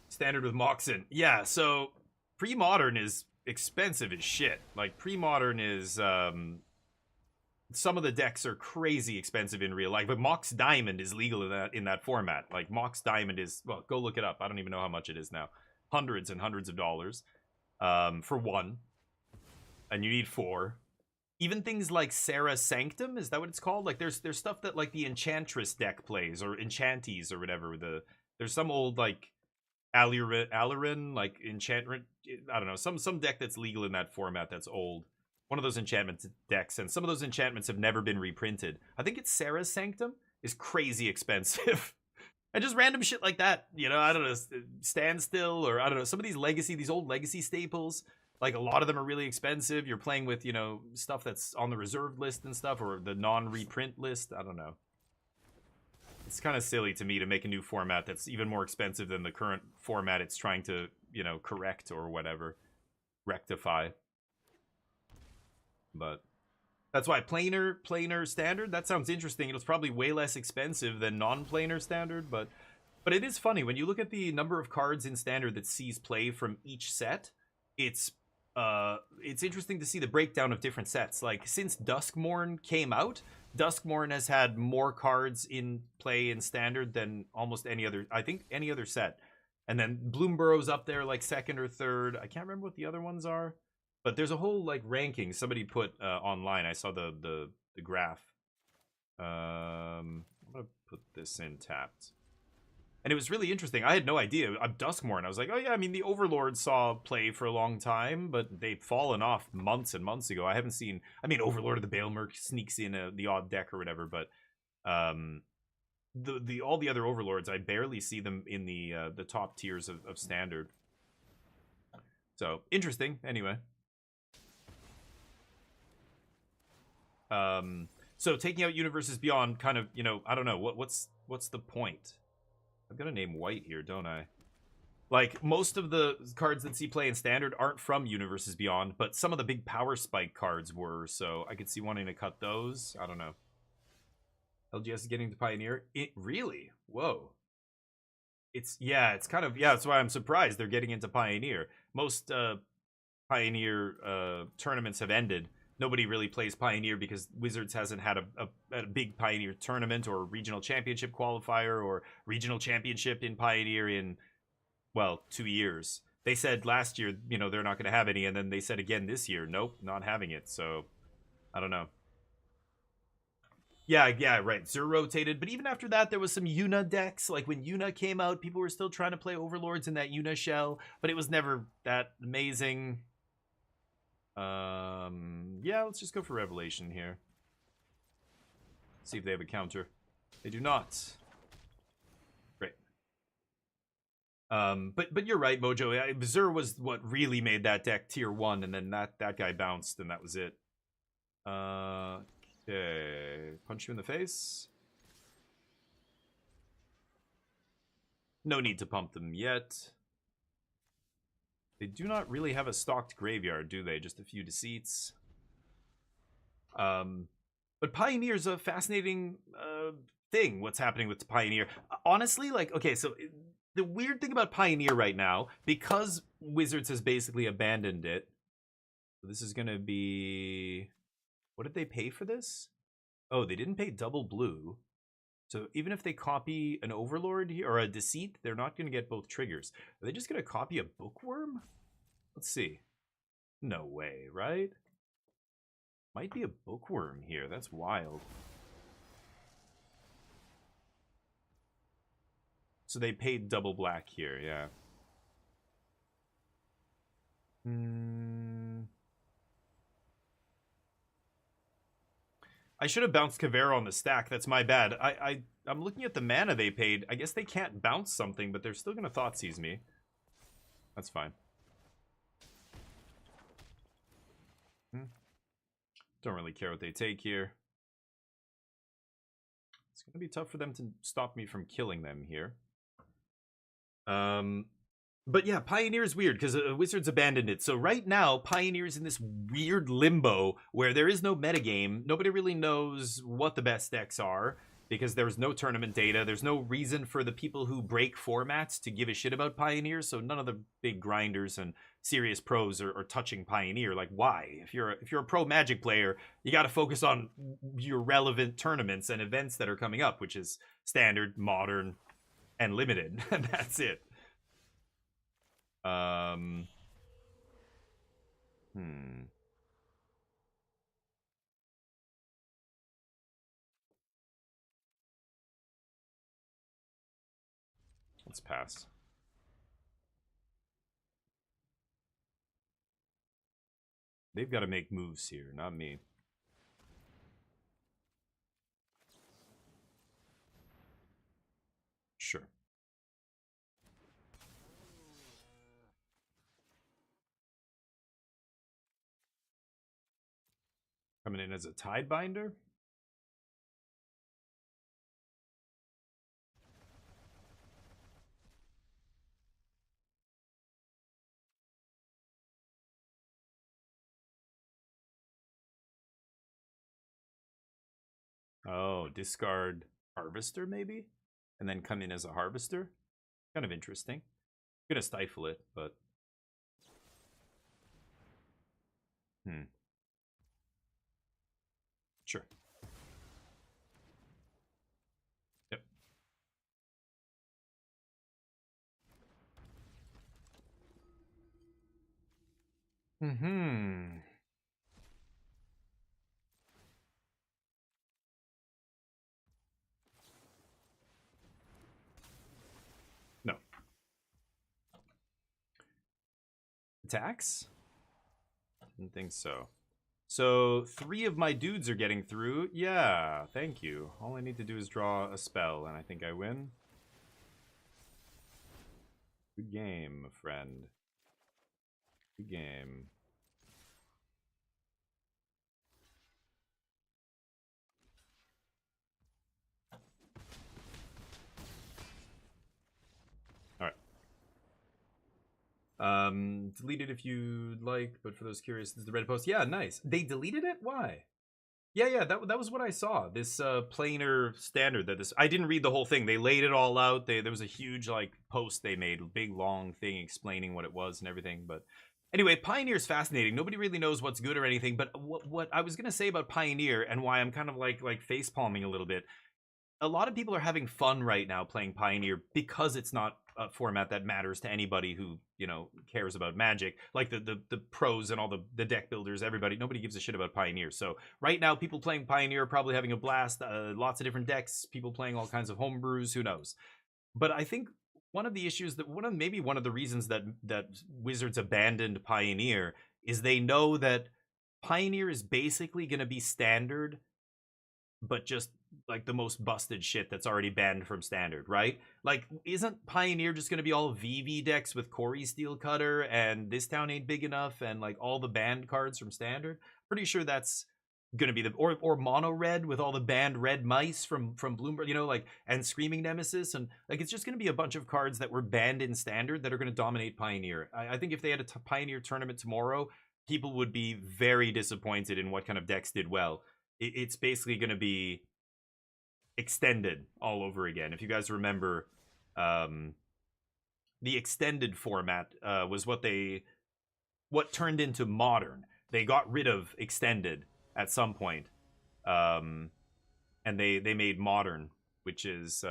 standard with Moxen. Yeah, so pre-modern is expensive as shit. Like, pre-modern is some of the decks are crazy expensive in real life, but Mox Diamond is legal in that format. Like, Mox Diamond is, well, go look it up. I don't even know how much it is now. Hundreds and hundreds of dollars for 1, and you need 4. Even things like Serra Sanctum, is that what it's called? Like, there's stuff that like the Enchantress deck plays, or Enchanties or whatever. There's some old like Alarin like enchantment. I don't know, some deck that's legal in that format that's old. One of those enchantment decks, and some of those enchantments have never been reprinted. I think it's Serra's Sanctum is crazy expensive. And just random shit like that, you know, I don't know, Standstill, or I don't know, some of these old legacy staples, like a lot of them are really expensive. You're playing with, you know, stuff that's on the reserved list and stuff, or the non-reprint list. I don't know. It's kind of silly to me to make a new format that's even more expensive than the current format it's trying to, you know, correct or whatever. Rectify. But that's why planar standard, that sounds interesting. It was probably way less expensive than non-planar standard, but it is funny when you look at the number of cards in standard that sees play from each set. It's interesting to see the breakdown of different sets. Like, since Duskmourn came out, Duskmourn has had more cards in play in standard than almost any other set. And then Bloomburrow's up there like second or third. I can't remember what the other ones are. But there's a whole like ranking somebody put online. I saw the graph. I'm gonna put this in tapped, and it was really interesting. I had no idea. I'm Duskmourn. I was like, oh yeah, I mean the Overlord saw play for a long time, but they've fallen off months and months ago. I haven't seen. I mean, Overlord of the Baelmerk sneaks in the odd deck or whatever, but all the other Overlords, I barely see them in the top tiers of standard. So interesting. Anyway. So taking out Universes Beyond, kind of, you know, I don't know, what's the point? I've got to name white here, don't I? Like, most of the cards that see play in standard aren't from Universes Beyond, but some of the big power spike cards were, so I could see wanting to cut those. I don't know. LGS is getting to Pioneer. It really? Whoa. It's kind of, that's why I'm surprised they're getting into Pioneer. Most Pioneer tournaments have ended. Nobody really plays Pioneer because Wizards hasn't had a big Pioneer tournament or regional championship qualifier or regional championship in Pioneer in, well, 2 years. They said last year, you know, they're not going to have any, and then they said again this year, nope, not having it. So, I don't know. Yeah, right. Zur rotated, but even after that, there was some Yuna decks. Like when Yuna came out, people were still trying to play Overlords in that Yuna shell, but it was never that amazing. Yeah, let's just go for Revelation here. See if they have a counter. They do not. Great. But you're right, Mojo. Zur was what really made that deck tier 1, and then that guy bounced, and that was it. Okay. Punch you in the face. No need to pump them yet. They do not really have a stocked graveyard, do they? Just a few Deceits. But Pioneer's a fascinating thing, what's happening with Pioneer. Honestly, like, okay, so the weird thing about Pioneer right now, because Wizards has basically abandoned it, this is going to be... What did they pay for this? Oh, they didn't pay double blue. So even if they copy an Overlord here, or a Deceit, they're not going to get both triggers. Are they just going to copy a Bookworm? Let's see. No way, right? Might be a Bookworm here. That's wild. So they paid double black here, yeah. I should have bounced Kavera on the stack. That's my bad. I'm looking at the mana they paid. I guess they can't bounce something, but they're still going to Thoughtseize me. That's fine. Don't really care what they take here. It's going to be tough for them to stop me from killing them here. But yeah, Pioneer is weird because Wizards abandoned it. So right now, Pioneer is in this weird limbo where there is no metagame. Nobody really knows what the best decks are because there's no tournament data. There's no reason for the people who break formats to give a shit about Pioneer. So none of the big grinders and serious pros are touching Pioneer. Like, why? If you're a pro Magic player, you got to focus on your relevant tournaments and events that are coming up, which is Standard, Modern, and Limited. And that's it. Let's pass. They've got to make moves here, not me. Sure. Coming in as a Tidebinder? Oh, discard Harvester maybe? And then come in as a Harvester? Kind of interesting. Gonna stifle it, but... Sure. Yep. No. Attacks? Didn't think so. So 3 of my dudes are getting through. Yeah, thank you. All I need to do is draw a spell, and I think I win. Good game, friend. Good game. Delete it if you'd like, but for those curious, this is the red post. Yeah, nice. They deleted it? Why? Yeah, that was what I saw. This planar standard that this... I didn't read the whole thing. They laid it all out. There was a huge, like, post they made, a big, long thing explaining what it was and everything. But anyway, Pioneer's fascinating. Nobody really knows what's good or anything, but what I was going to say about Pioneer and why I'm kind of like face-palming a little bit, a lot of people are having fun right now playing Pioneer because it's not format that matters to anybody who, you know, cares about Magic. Like the pros and all the deck builders, everybody, nobody gives a shit about Pioneer. So right now, people playing Pioneer are probably having a blast. Lots of different decks, people playing all kinds of homebrews, who knows. But I think one of the issues that maybe one of the reasons that Wizards abandoned Pioneer is they know that Pioneer is basically going to be standard, but just like the most busted shit that's already banned from standard, right? Like, isn't Pioneer just going to be all VV decks with Corey Steelcutter and This Town Ain't Big Enough and like all the banned cards from standard? Pretty sure that's going to be the or mono red with all the banned red mice from Bloomberg, you know, like, and Screaming Nemesis, and like it's just going to be a bunch of cards that were banned in standard that are going to dominate Pioneer. I think if they had a Pioneer tournament tomorrow, people would be very disappointed in what kind of decks did well. It's basically going to be extended all over again. If you guys remember, the extended format was what turned into modern. They got rid of extended at some point, and they made modern, which is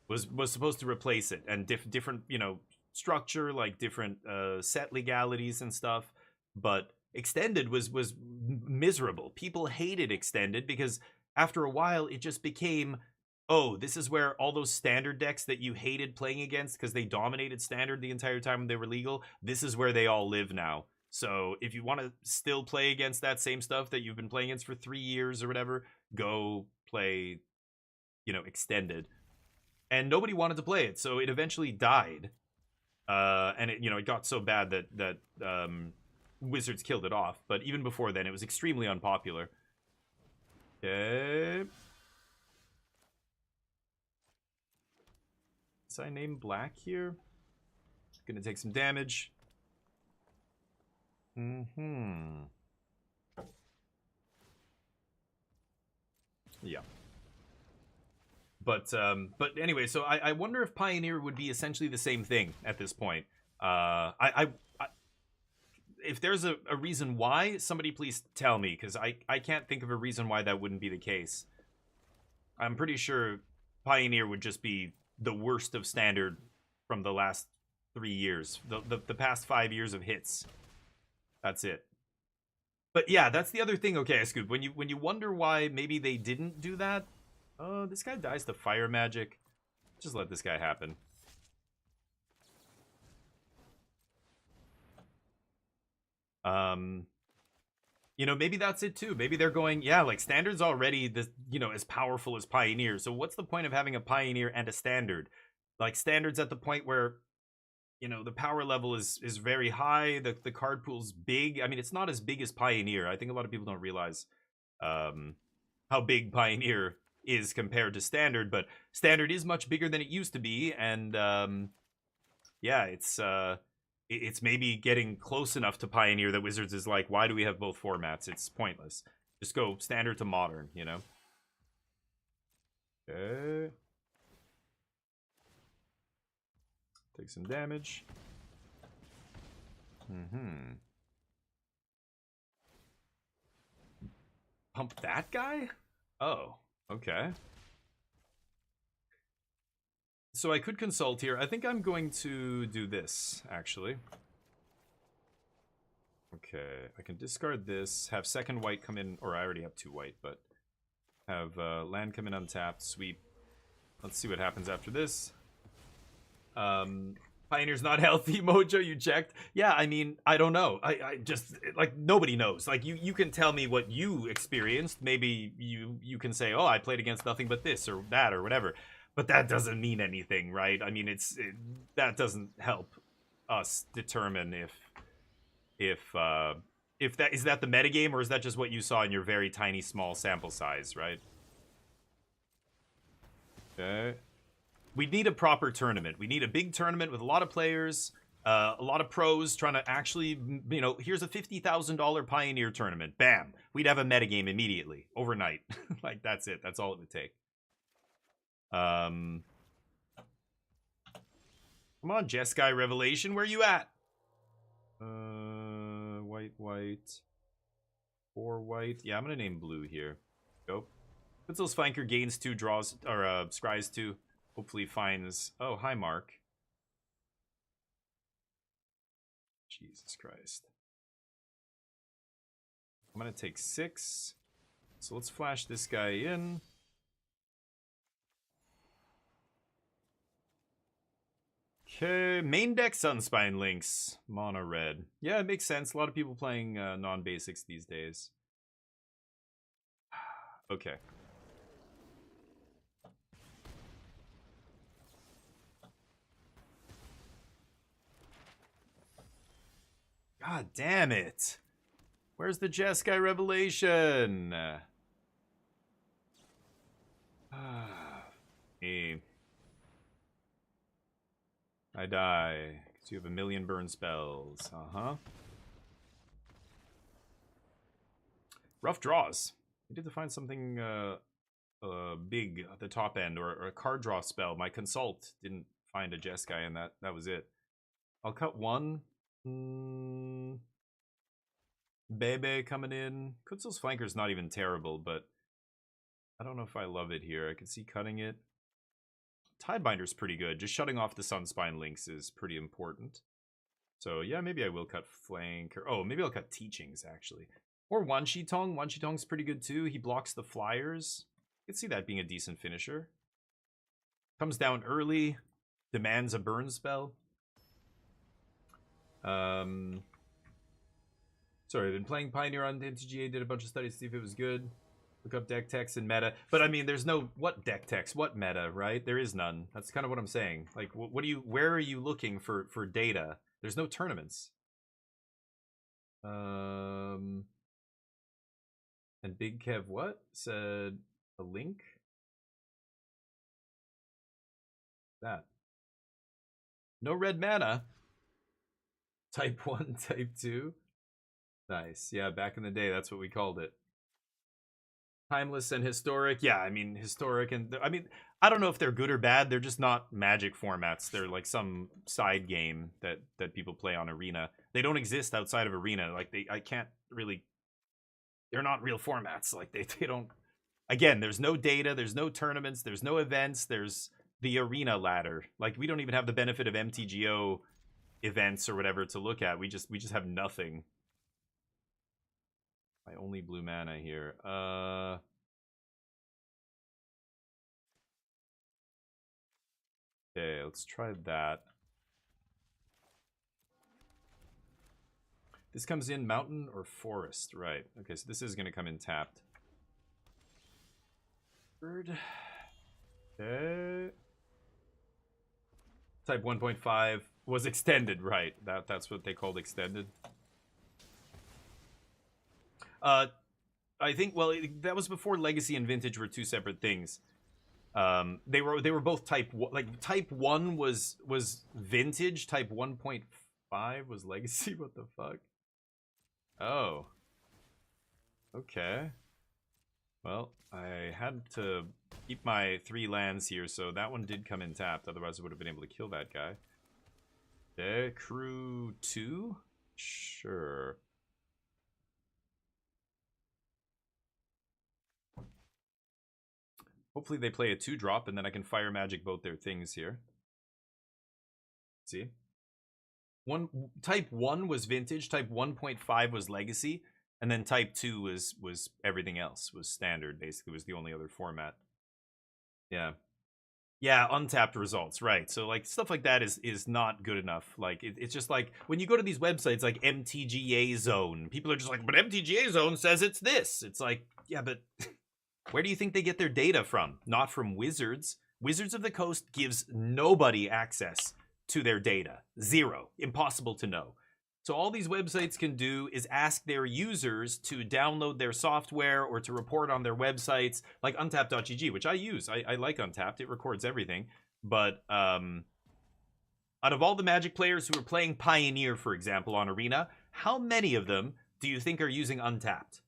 was supposed to replace it, and different, you know, structure, like different set legalities and stuff. But extended was miserable. People hated extended because after a while it just became, oh, this is where all those standard decks that you hated playing against because they dominated standard the entire time they were legal, this is where they all live now. So if you want to still play against that same stuff that you've been playing against for 3 years or whatever, go play, you know, extended. And nobody wanted to play it, so it eventually died. And it, you know, it got so bad that Wizards killed it off. But even before then, it was extremely unpopular. Okay. So I name black here. Gonna take some damage. Yeah. But anyway, so I wonder if Pioneer would be essentially the same thing at this point. If there's a reason why, somebody please tell me, because I can't think of a reason why that wouldn't be the case. I'm pretty sure Pioneer would just be the worst of standard from the last 3 years. The past 5 years of hits. That's it. But yeah, that's the other thing. Okay, Scoop, when you wonder why maybe they didn't do that, this guy dies to fire magic. Just let this guy happen. You know, maybe that's it too. Maybe they're going, yeah, like standard's already this, you know, as powerful as Pioneer. So what's the point of having a Pioneer and a standard? Like standard's at the point where, you know, the power level is very high. The card pool's big. I mean, it's not as big as Pioneer. I think a lot of people don't realize how big Pioneer is compared to standard, but standard is much bigger than it used to be, and yeah, it's maybe getting close enough to Pioneer that Wizards is like, why do we have both formats? It's pointless. Just go standard to modern, you know? Okay. Take some damage. Pump that guy? Oh, okay. So I could consult here. I think I'm going to do this, actually. Okay, I can discard this, have second white come in, or I already have 2 white, but have land come in untapped, sweep. Let's see what happens after this. Pioneer's not healthy. Mojo, you checked? Yeah, I mean, I don't know. I just, like, nobody knows. Like, you can tell me what you experienced. Maybe you can say, oh, I played against nothing but this or that or whatever. But that doesn't mean anything, right? I mean, that doesn't help us determine if that is that the metagame, or is that just what you saw in your very tiny small sample size, right? Okay. We need a proper tournament. We need a big tournament with a lot of players, a lot of pros trying to actually, you know, here's a $50,000 Pioneer tournament. Bam. We'd have a metagame immediately, overnight. Like, that's it. That's all it would take. Come on, Jeskai Revelation, where you at? White. 4 white. Yeah, I'm gonna name blue here. Go. Pencil's Flanker gains 2 draws, or scries 2. Hopefully finds... Oh, hi, Mark. Jesus Christ. I'm gonna take 6. So let's flash this guy in. Okay, main deck Sunspine Lynx, mono red. Yeah, it makes sense. A lot of people playing non-basics these days. Okay. God damn it. Where's the Jeskai Revelation? Me. I die, because you have a million burn spells. Uh-huh. Rough draws. I did to find something big at the top end, or a card draw spell. My consult didn't find a Jeskai, and that was it. I'll cut 1. Bebe coming in. Kutzel's Flanker's not even terrible, but I don't know if I love it here. I could see cutting it. Tidebinder's pretty good. Just shutting off the Sunspine Lynx is pretty important. So yeah, maybe I will cut Flanker. Oh, maybe I'll cut Teachings, actually. Or Wan Shitong. Wan Shitong's pretty good too. He blocks the flyers. I could see that being a decent finisher. Comes down early. Demands a burn spell. Sorry, I've been playing Pioneer on MTGA, did a bunch of studies to see if it was good. Look up deck text and meta. But I mean, there's no, what deck text, what meta, right? There is none. That's kind of what I'm saying. Like, what do you, where are you looking for data? There's no tournaments. And Big Kev what? Said a link? That. No red mana. Type 1, type 2. Nice. Yeah, back in the day, that's what we called it. Timeless and historic. Yeah, I mean, historic and... I mean, I don't know if they're good or bad. They're just not Magic formats. They're like some side game that people play on Arena. They don't exist outside of Arena. Like, I can't really... They're not real formats. Like, they don't... Again, there's no data. There's no tournaments. There's no events. There's the Arena ladder. Like, we don't even have the benefit of MTGO events or whatever to look at. We just have nothing. My only blue mana here. Okay, let's try that. This comes in mountain or forest, right? Okay, so this is going to come in tapped. Bird. Okay. Type 1.5 was extended, right? That's what they called extended. I think, well, that was before Legacy and Vintage were two separate things. They were both type 1. Like, type 1 was Vintage, type 1.5 was Legacy. What the fuck? Oh. Okay. Well, I had to keep my 3 lands here, so that one did come in tapped. Otherwise, I would have been able to kill that guy. Okay, crew 2? Sure. Hopefully they play a 2-drop, and then I can Fire Magic both their things here. See? Type 1 was Vintage, Type 1.5 was Legacy, and then Type 2 was everything else, was Standard, basically, was the only other format. Yeah. Yeah, untapped results, right. So, like, stuff like that is not good enough. Like, it's just like, when you go to these websites like MTGA Zone, people are just like, but MTGA Zone says it's this. It's like, yeah, but... Where do you think they get their data from? Not from Wizards. Wizards of the Coast gives nobody access to their data. Zero. Impossible to know. So all these websites can do is ask their users to download their software or to report on their websites, like Untapped.gg, which I use. I like Untapped. It records everything. But out of all the Magic players who are playing Pioneer, for example, on Arena, how many of them do you think are using Untapped?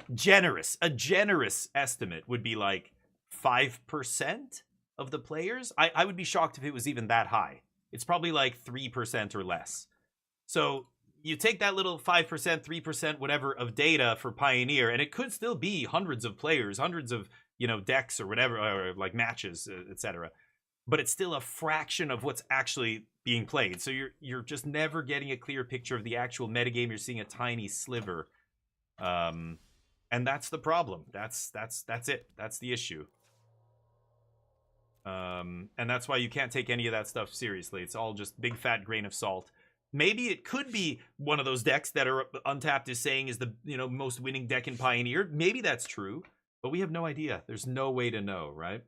A generous estimate would be like 5% of the players. I would be shocked if it was even that high. It's probably like 3% or less. So you take that little 5%, 3%, whatever of data for Pioneer, and it could still be hundreds of players, hundreds of, you know, decks or whatever, or like matches, etc. but it's still a fraction of what's actually being played. So you're just never getting a clear picture of the actual metagame. You're seeing a tiny sliver. And that's the problem. That's it. That's the issue. And that's why you can't take any of that stuff seriously. It's all just big fat grain of salt. Maybe it could be one of those decks that are Untapped is saying is the most winning deck in Pioneer. Maybe that's true, but we have no idea. There's no way to know, right?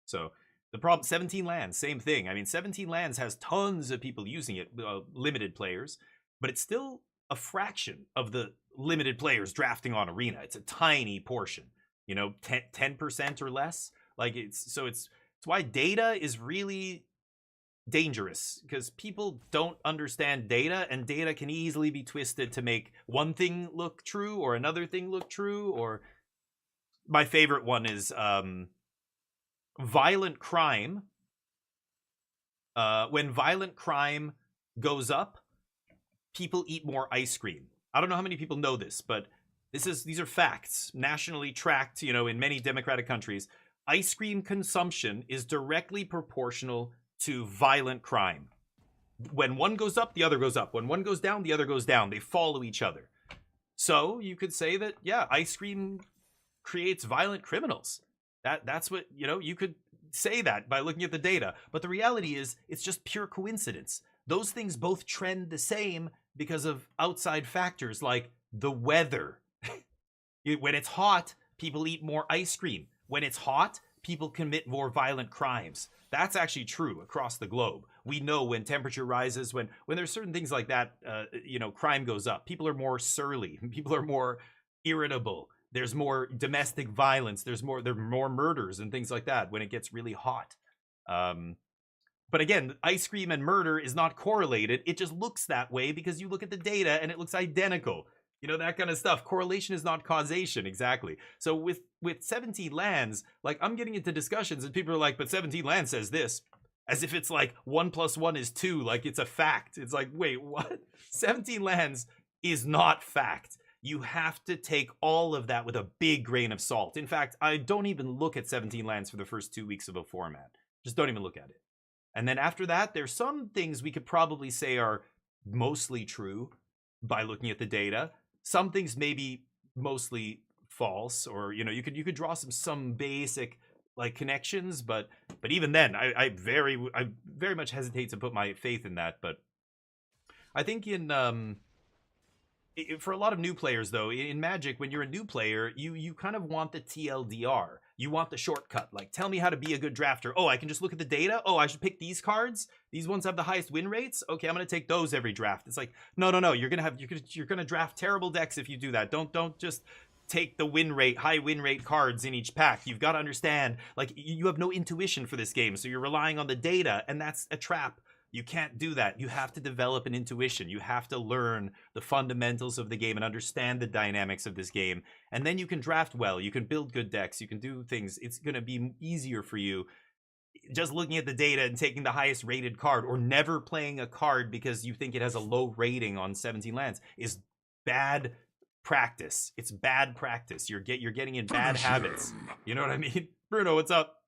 So the problem, 17 lands, same thing. I mean, 17 lands has tons of people using it, limited players, but it's still a fraction of the limited players drafting on Arena. It's a tiny portion, 10% or less. Like it's why data is really dangerous, because people don't understand data, and data can easily be twisted to make one thing look true or another thing look true. Or my favorite one is violent crime. When violent crime goes up, people eat more ice cream. I don't know how many people know this, but these are facts, nationally tracked, in many democratic countries. Ice cream consumption is directly proportional to violent crime. When one goes up, the other goes up. When one goes down, the other goes down. They follow each other. So you could say that, yeah, ice cream creates violent criminals. That's what, you could say that by looking at the data. But the reality is, it's just pure coincidence. Those things both trend the same because of outside factors like the weather. When it's hot, people eat more ice cream. When it's hot, people commit more violent crimes. That's actually true across the globe. We know when temperature rises, when there's certain things like that, crime goes up. People are more surly. People are more irritable. There's more domestic violence. There are more murders and things like that when it gets really hot. But again, ice cream and murder is not correlated. It just looks that way because you look at the data and it looks identical. That kind of stuff. Correlation is not causation, exactly. So with 17 lands, like, I'm getting into discussions and people are like, but 17 lands says this, as if it's like 1 + 1 is 2, like it's a fact. It's like, wait, what? 17 lands is not fact. You have to take all of that with a big grain of salt. In fact, I don't even look at 17 lands for the first 2 weeks of a format. Just don't even look at it. And then after that, there's some things we could probably say are mostly true by looking at the data. Some things may be mostly false, or you could draw some basic like connections, but even then, I very much hesitate to put my faith in that. But I think for a lot of new players, though, in Magic, when you're a new player, you kind of want the TLDR. You want the shortcut. Like, tell me how to be a good drafter. Oh, I can just look at the data. Oh, I should pick these cards. These ones have the highest win rates. Okay, I'm gonna take those every draft. It's like, no. You're gonna draft terrible decks if you do that. Don't just take the high win rate cards in each pack. You've got to understand, like, you have no intuition for this game, so you're relying on the data, and that's a trap. You can't do that. You have to develop an intuition. You have to learn the fundamentals of the game and understand the dynamics of this game. And then you can draft well. You can build good decks. You can do things. It's going to be easier for you. Just looking at the data and taking the highest rated card, or never playing a card because you think it has a low rating on 17 lands, is bad practice. It's bad practice. You're getting in bad habits. You know what I mean? Bruno, what's up?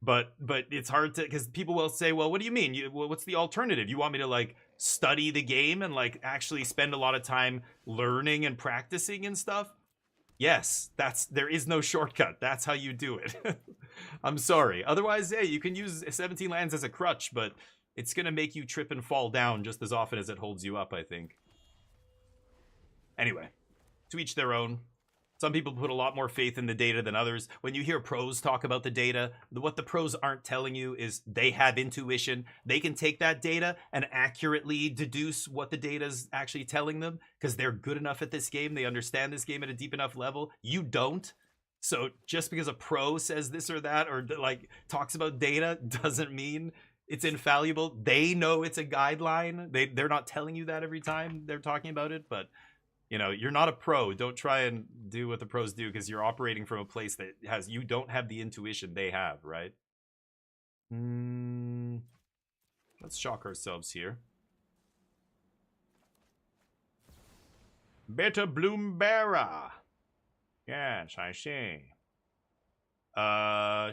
But it's hard to, because people will say, well, what do you mean? What's the alternative? You want me to like study the game and like actually spend a lot of time learning and practicing and stuff? Yes, there is no shortcut. That's how you do it. I'm sorry. Otherwise, yeah, you can use 17 lands as a crutch, but it's going to make you trip and fall down just as often as it holds you up, I think. Anyway, to each their own. Some people put a lot more faith in the data than others. When you hear pros talk about the data, what the pros aren't telling you is they have intuition. They can take that data and accurately deduce what the data is actually telling them because they're good enough at this game. They understand this game at a deep enough level. You don't. So just because a pro says this or that, or like talks about data, doesn't mean it's infallible. They know it's a guideline. They're not telling you that every time they're talking about it, but you're not a pro. Don't try and do what the pros do because you're operating from a place that you don't have the intuition they have, right? Let's shock ourselves here. Beta Bloombera. Yes, I see.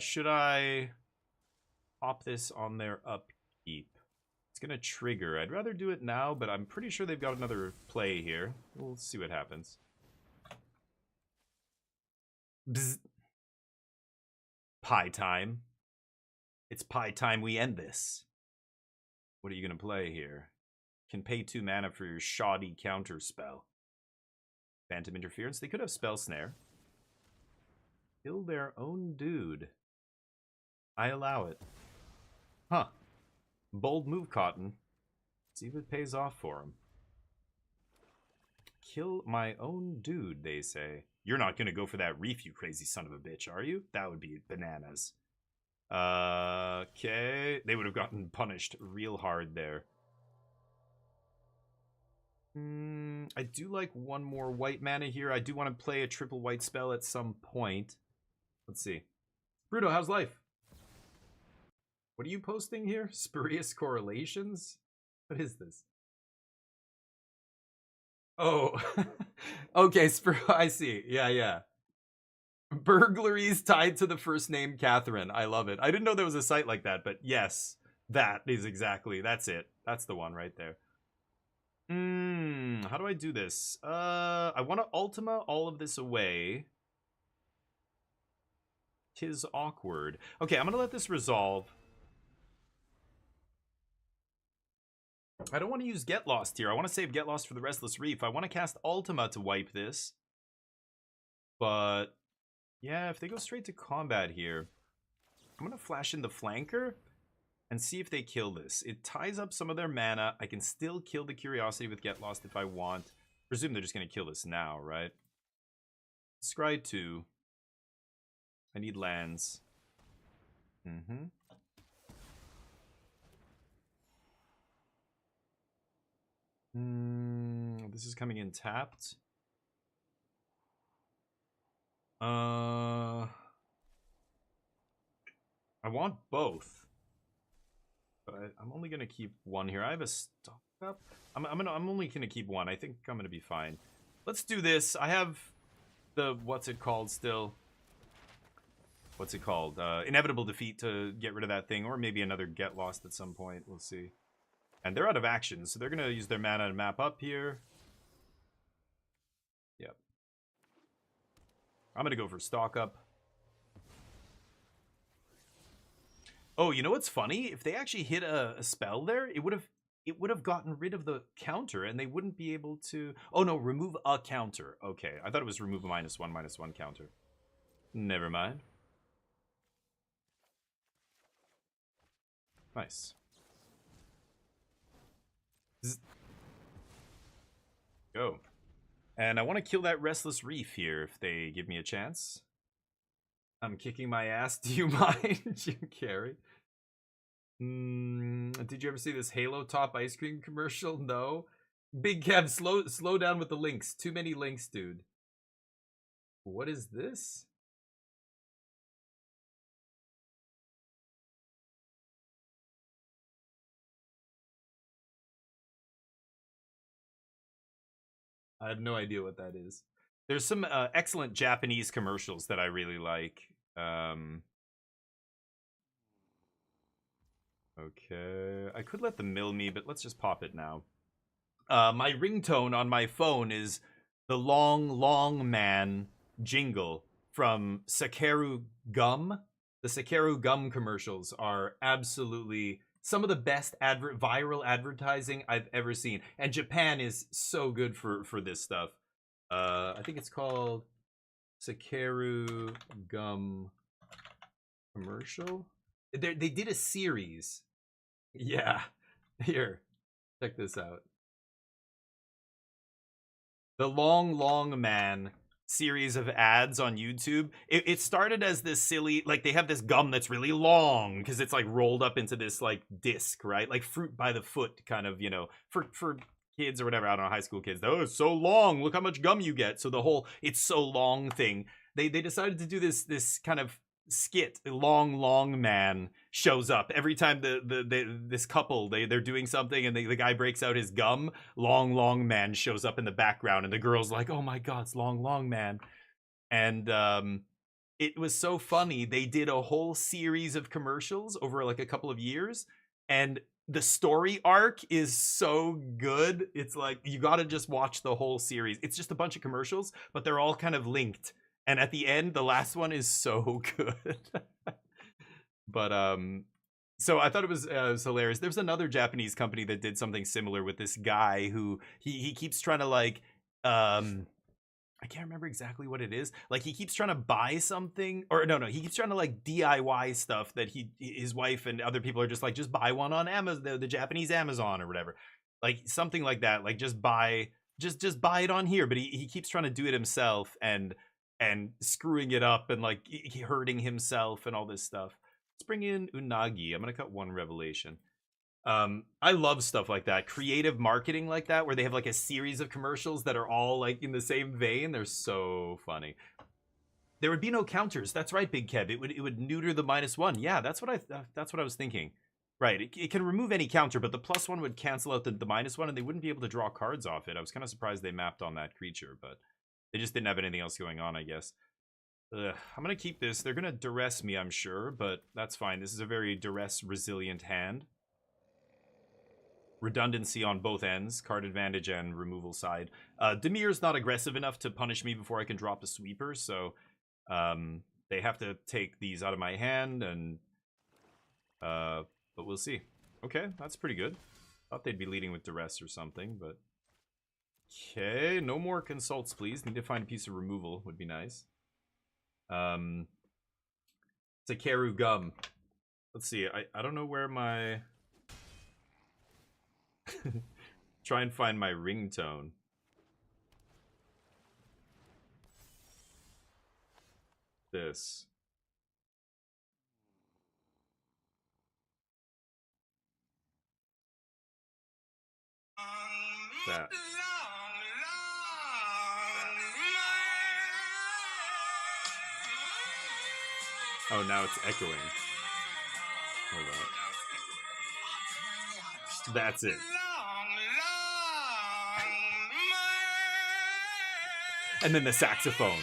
Should I pop this on their upkeep. It's gonna trigger. I'd rather do it now, but I'm pretty sure they've got another play here. We'll see what happens. Bzz. Pie time. It's pie time we end this. What are you gonna play here? Can pay 2 mana for your shoddy counter spell. Phantom Interference. They could have Spell Snare. Kill their own dude. I allow it. Huh. Bold move, Cotton. See if it pays off for him. Kill my own dude, they say. You're not gonna go for that reef, you crazy son of a bitch, are you? That would be bananas. Okay. They would have gotten punished real hard there. I do like one more white mana here. I do want to play a triple white spell at some point. Let's see. Bruto, how's life? What are you posting here? Spurious correlations? What is this? Oh. Okay, I see. Yeah. Burglaries tied to the first name Catherine. I love it. I didn't know there was a site like that, but yes, that is exactly. That's it. That's the one right there. How do I do this? I want to Ultima all of this away. 'Tis awkward. Okay, I'm gonna let this resolve. I don't want to use Get Lost here. I want to save Get Lost for the Restless Reef. I want to cast Ultima to wipe this. But, yeah, if they go straight to combat here, I'm going to flash in the Flanker and see if they kill this. It ties up some of their mana. I can still kill the Curiosity with Get Lost if I want. Presume they're just going to kill this now, right? Scry 2. I need lands. This is coming in tapped. I want both, but I'm only gonna keep one here. I have a stock up. I'm only gonna keep one. I think I'm gonna be fine. Let's do this. I have the what's it called still. What's it called? Inevitable Defeat to get rid of that thing, or maybe another Get Lost at some point. We'll see. And they're out of action, so they're gonna use their mana to map up here. Yep. I'm gonna go for stock up. Oh, you know what's funny? If they actually hit a spell there, it would have gotten rid of the counter, and they wouldn't be able to. Oh no, remove a counter. Okay, I thought it was remove a -1/-1 counter. Never mind. Nice. Go. And I want to kill that Restless Reef here if they give me a chance. I'm kicking my ass. Do you mind, Jim Carrey? Did you ever see this Halo Top ice cream commercial? No. Big Kev, slow down with the links. Too many links, dude. What is this? I have no idea what that is. There's some excellent Japanese commercials that I really like. Okay, I could let them mill me, but let's just pop it now. My ringtone on my phone is the Long Man jingle from Sakeru Gum. The Sakeru Gum commercials are absolutely some of the best viral advertising I've ever seen. And Japan is so good for this stuff. I think it's called Sakeru Gum commercial. They did a series. Yeah. Here. Check this out. The Long Man series of ads on YouTube. It started as this silly, like they have this gum that's really long because it's like rolled up into this like disc, right? Like fruit by the foot kind of, you know, for kids or whatever, I don't know, high school kids. Oh, it's so long. Look how much gum you get. So the whole it's so long thing. They decided to do this kind of skit. Long Man shows up every time this couple they're doing something and the guy breaks out his gum. Long Man shows up in the background and the girl's like, oh my god, it's Long Man. And it was so funny. They did a whole series of commercials over like a couple of years, and the story arc is so good. It's like you got to just watch the whole series. It's just a bunch of commercials, but they're all kind of linked. And at the end, the last one is so good. But so I thought it was hilarious. There's another Japanese company that did something similar with this guy who he keeps trying to like I can't remember exactly what it is. Like he keeps trying to buy something, or no, he keeps trying to like DIY stuff that his wife and other people are just like, just buy one on Amazon, the Japanese Amazon or whatever, like something like that. Like just buy it on here. But he keeps trying to do it himself and screwing it up and like hurting himself and all this stuff. Let's bring in Unagi. I'm gonna cut one revelation. I love stuff like that, creative marketing like that, where they have like a series of commercials that are all like in the same vein. They're so funny. There would be no counters. That's right, Big Kev. It would neuter the -1. Yeah, that's what I was thinking. Right, it can remove any counter, but the +1 would cancel out the -1, and they wouldn't be able to draw cards off it. I was kind of surprised they mapped on that creature, but they just didn't have anything else going on, I guess. I'm gonna keep this. They're gonna duress me, I'm sure, but that's fine. This is a very duress resilient hand. Redundancy on both ends, card advantage and removal side. Demir's not aggressive enough to punish me before I can drop a sweeper, so they have to take these out of my hand, and but we'll see. Okay, that's pretty good. Thought they'd be leading with duress or something, but okay, no more consults, please. Need to find a piece of removal, would be nice. Takeru Gum. Let's see, I don't know where my try and find my ringtone. This. That. Oh, now it's echoing. Hold on. That's it. And then the saxophone.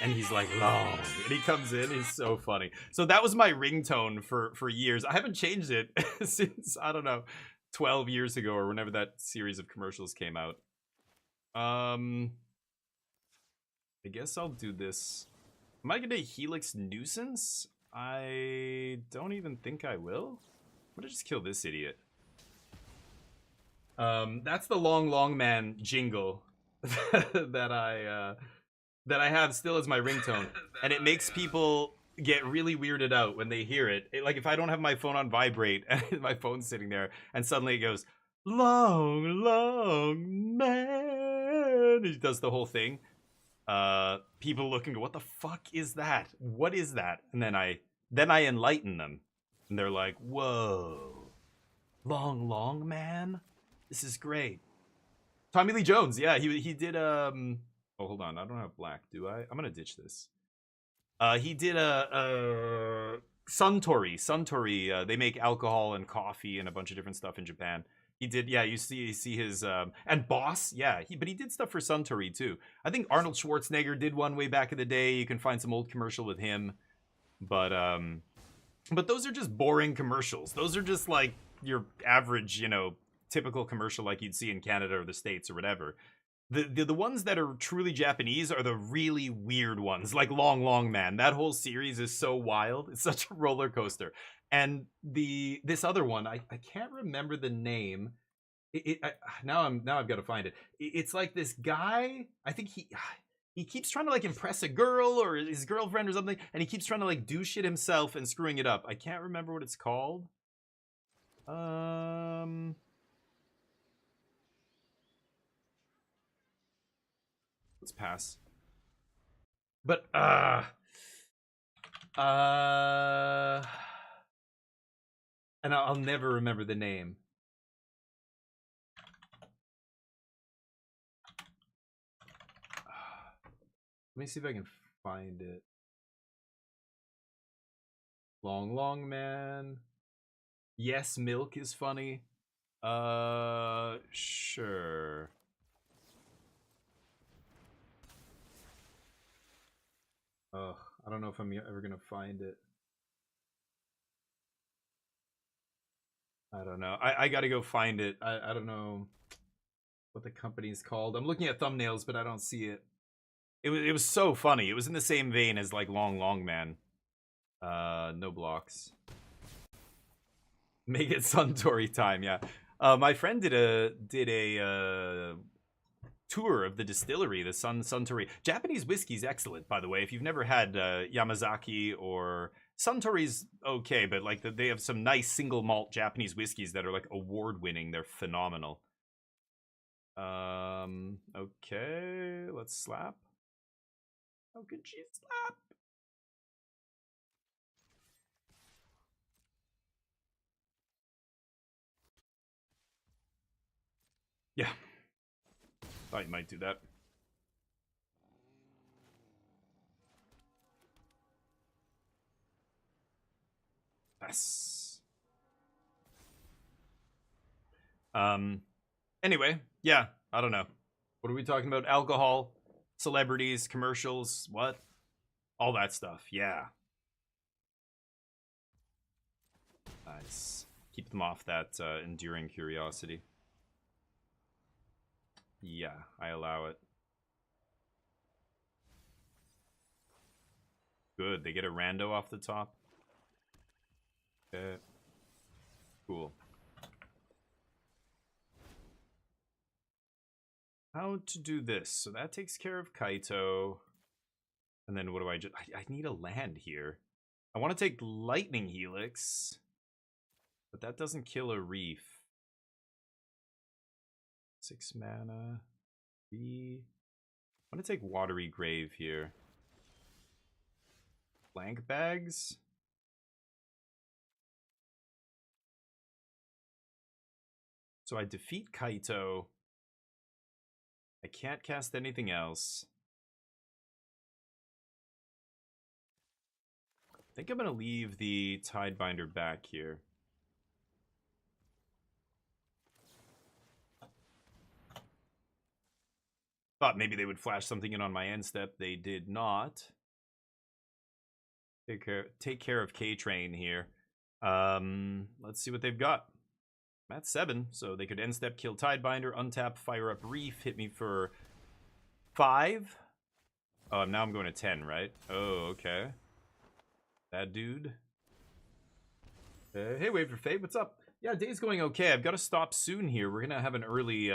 And he's like, long. And he comes in, he's so funny. So that was my ringtone for years. I haven't changed it since, I don't know, 12 years ago or whenever that series of commercials came out. I guess I'll do this. Am I gonna Helix Nuisance? I don't even think I will. I'm gonna just kill this idiot. That's the long man jingle that I have still as my ringtone, and it makes people get really weirded out when they hear it. Like if I don't have my phone on vibrate and my phone's sitting there, and suddenly it goes long man, it does the whole thing. People look and go, what the fuck is that? What is that? And then I enlighten them, and they're like, whoa, long man, this is great. Tommy Lee Jones, yeah, he did oh, hold on, I don't have black, do I? I'm gonna ditch this. He did Suntory. They make alcohol and coffee and a bunch of different stuff in Japan. He did, yeah. You see his and Boss, yeah. But he did stuff for Suntory too. I think Arnold Schwarzenegger did one way back in the day. You can find some old commercial with him, but those are just boring commercials. Those are just like your average, typical commercial like you'd see in Canada or the States or whatever. The ones that are truly Japanese are the really weird ones, like Long Man. That whole series is so wild. It's such a roller coaster. And this other one, I can't remember the name. Now I've got to find it. It's like this guy. I think he keeps trying to like impress a girl or his girlfriend or something, and he keeps trying to like do shit himself and screwing it up. I can't remember what it's called. Let's pass. But and I'll never remember the name. Let me see if I can find it. Long Man. Yes, Milk is funny. Sure. Ugh. I don't know if I'm ever gonna find it. I don't know. I gotta go find it. I don't know what the company's called. I'm looking at thumbnails, but I don't see it. It was so funny. It was in the same vein as like Long Man. No blocks. Make it Suntory time, yeah. My friend did a tour of the distillery, the Suntory. Japanese whiskey's excellent, by the way. If you've never had Yamazaki or Suntory's okay, but like they have some nice single malt Japanese whiskeys that are like award winning. They're phenomenal. Okay, let's slap. How could she slap? Yeah. Thought you might do that. Yes. Anyway, yeah, I don't know. What are we talking about? Alcohol, celebrities, commercials, what? All that stuff, yeah. Nice. Keep them off that enduring curiosity. Yeah, I allow it. Good, they get a rando off the top. Okay. Cool. How to do this? So that takes care of Kaito. And then what do I just... I need a land here. I want to take Lightning Helix. But that doesn't kill a reef. 6 mana. B. I want to take Watery Grave here. Blank bags. So I defeat Kaito. I can't cast anything else. I think I'm going to leave the Tidebinder back here. Thought maybe they would flash something in on my end step. They did not. Take care of K-Train here. Let's see what they've got. That's 7, so they could end step, kill Tidebinder, untap, fire up Reef, hit me for 5. Oh, now I'm going to 10, right? Oh, okay. That dude. Hey, Wave for Fate, what's up? Yeah, day's going okay. I've got to stop soon here. We're going to have an early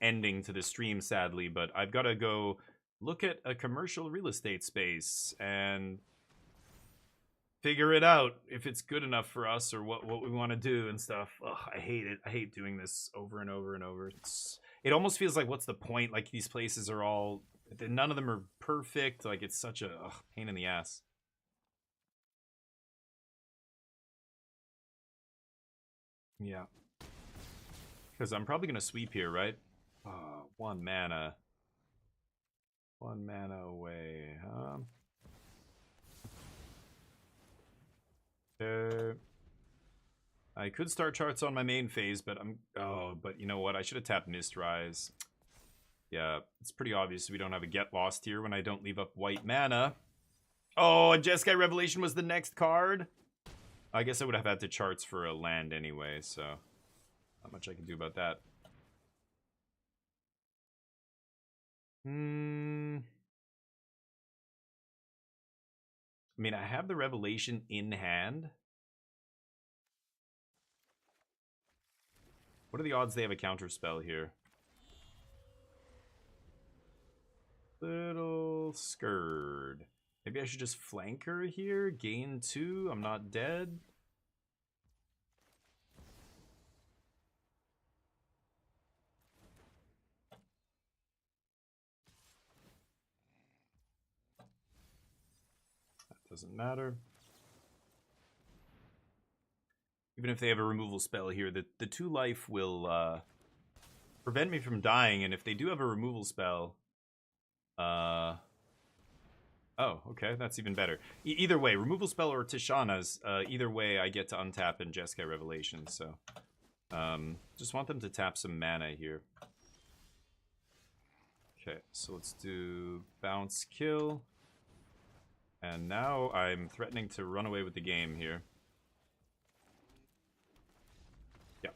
ending to the stream, sadly, but I've got to go look at a commercial real estate space and figure it out if it's good enough for us or what we want to do and stuff. Ugh, I hate it. I hate doing this over and over and over. It almost feels like, what's the point? Like, these places are all... None of them are perfect. Like, it's such a pain in the ass. Yeah. Because I'm probably going to sweep here, right? 1 mana. 1 mana away, huh? I could start charts on my main phase, but but you know what? I should have tapped Mistrise. Yeah, it's pretty obvious we don't have a Get Lost here when I don't leave up white mana. Oh, and Jeskai Revelation was the next card? I guess I would have had to charts for a land anyway, so not much I can do about that. I mean, I have the Revelation in hand. What are the odds they have a counter spell here? Little scared. Maybe I should just flank her here. Gain 2. I'm not dead. That doesn't matter. Even if they have a removal spell here, the 2 life will prevent me from dying. And if they do have a removal spell... Oh, okay, that's even better. Either way, removal spell or Tishana's, either way I get to untap in Jeskai Revelation, so... just want them to tap some mana here. Okay, so let's do bounce kill. And now I'm threatening to run away with the game here. Yeah,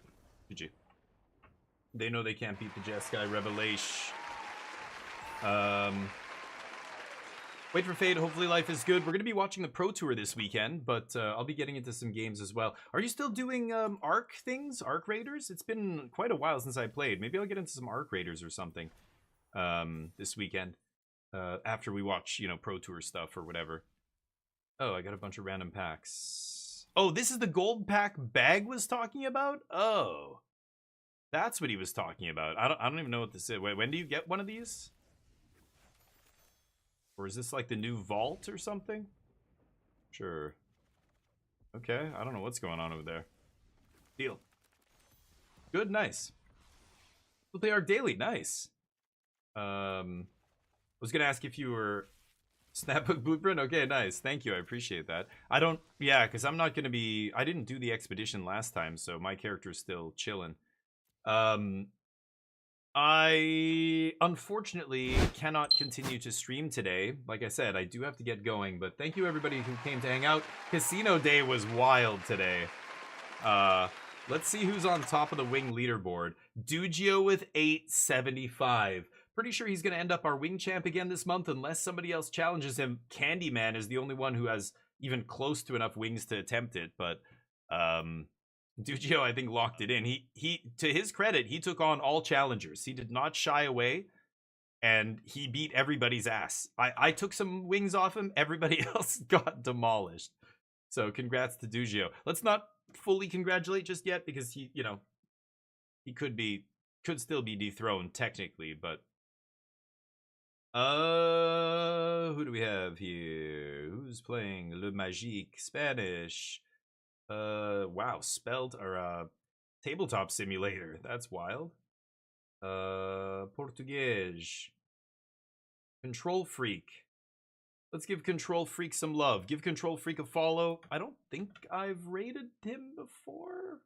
GG. They know they can't beat the Jeskai Revelation. Wait for Fade. Hopefully life is good. We're going to be watching the Pro Tour this weekend, but I'll be getting into some games as well. Are you still doing Arc things? Arc Raiders? It's been quite a while since I played. Maybe I'll get into some Arc Raiders or something this weekend after we watch, you know, Pro Tour stuff or whatever. Oh, I got a bunch of random packs. Oh, this is the gold pack Bag was talking about? Oh, that's what he was talking about. I don't even know what this is. Wait, when do you get one of these? Or is this like the new vault or something? Sure. Okay, I don't know what's going on over there. Deal. Good, nice. We'll play Arc Daily, nice. I was gonna ask if you were Snapbook Blueprint. Okay, nice. Thank you, I appreciate that. I don't, yeah, because I'm not gonna be, I didn't do the expedition last time, so my character's still chilling. I unfortunately cannot continue to stream today. Like I said, I do have to get going, but thank you everybody who came to hang out. Casino Day was wild today. Let's see who's on top of the wing leaderboard. Dugio with 875. Pretty sure he's going to end up our wing champ again this month unless somebody else challenges him. Candyman is the only one who has even close to enough wings to attempt it, but Dugio, I think, locked it in. He, to his credit, he took on all challengers. He did not shy away, and he beat everybody's ass. I took some wings off him. Everybody else got demolished. So congrats to Dugio. Let's not fully congratulate just yet because he, you know, he could still be dethroned technically, but who do we have here? Who's playing Le Magique Spanish? Wow, spelled or tabletop simulator. That's wild. Portuguese. Control Freak. Let's give Control Freak some love. Give Control Freak a follow. I don't think I've rated him before.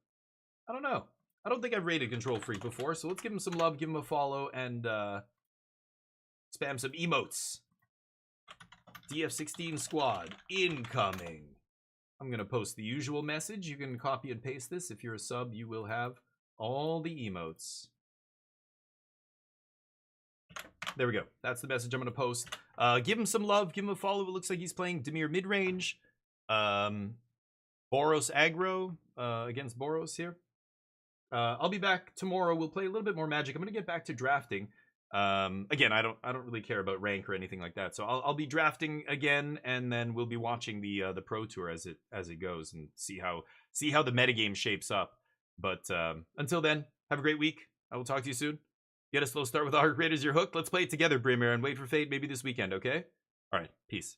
I don't know. I don't think I've rated Control Freak before, so let's give him some love, give him a follow, and spam some emotes. DF16 squad incoming. I'm going to post the usual message. You can copy and paste this. If you're a sub, you will have all the emotes. There we go. That's the message I'm going to post. Give him some love. Give him a follow. It looks like he's playing Dimir midrange. Boros aggro against Boros here. I'll be back tomorrow. We'll play a little bit more Magic. I'm going to get back to drafting. Again, I don't really care about rank or anything like that. So I'll be drafting again, and then we'll be watching the Pro Tour as it goes and see how the metagame shapes up. But until then, have a great week. I will talk to you soon. Get a slow start with Arc Raiders. You're hooked. Let's play it together, Brimir, and wait for fate maybe this weekend. Okay? All right. Peace.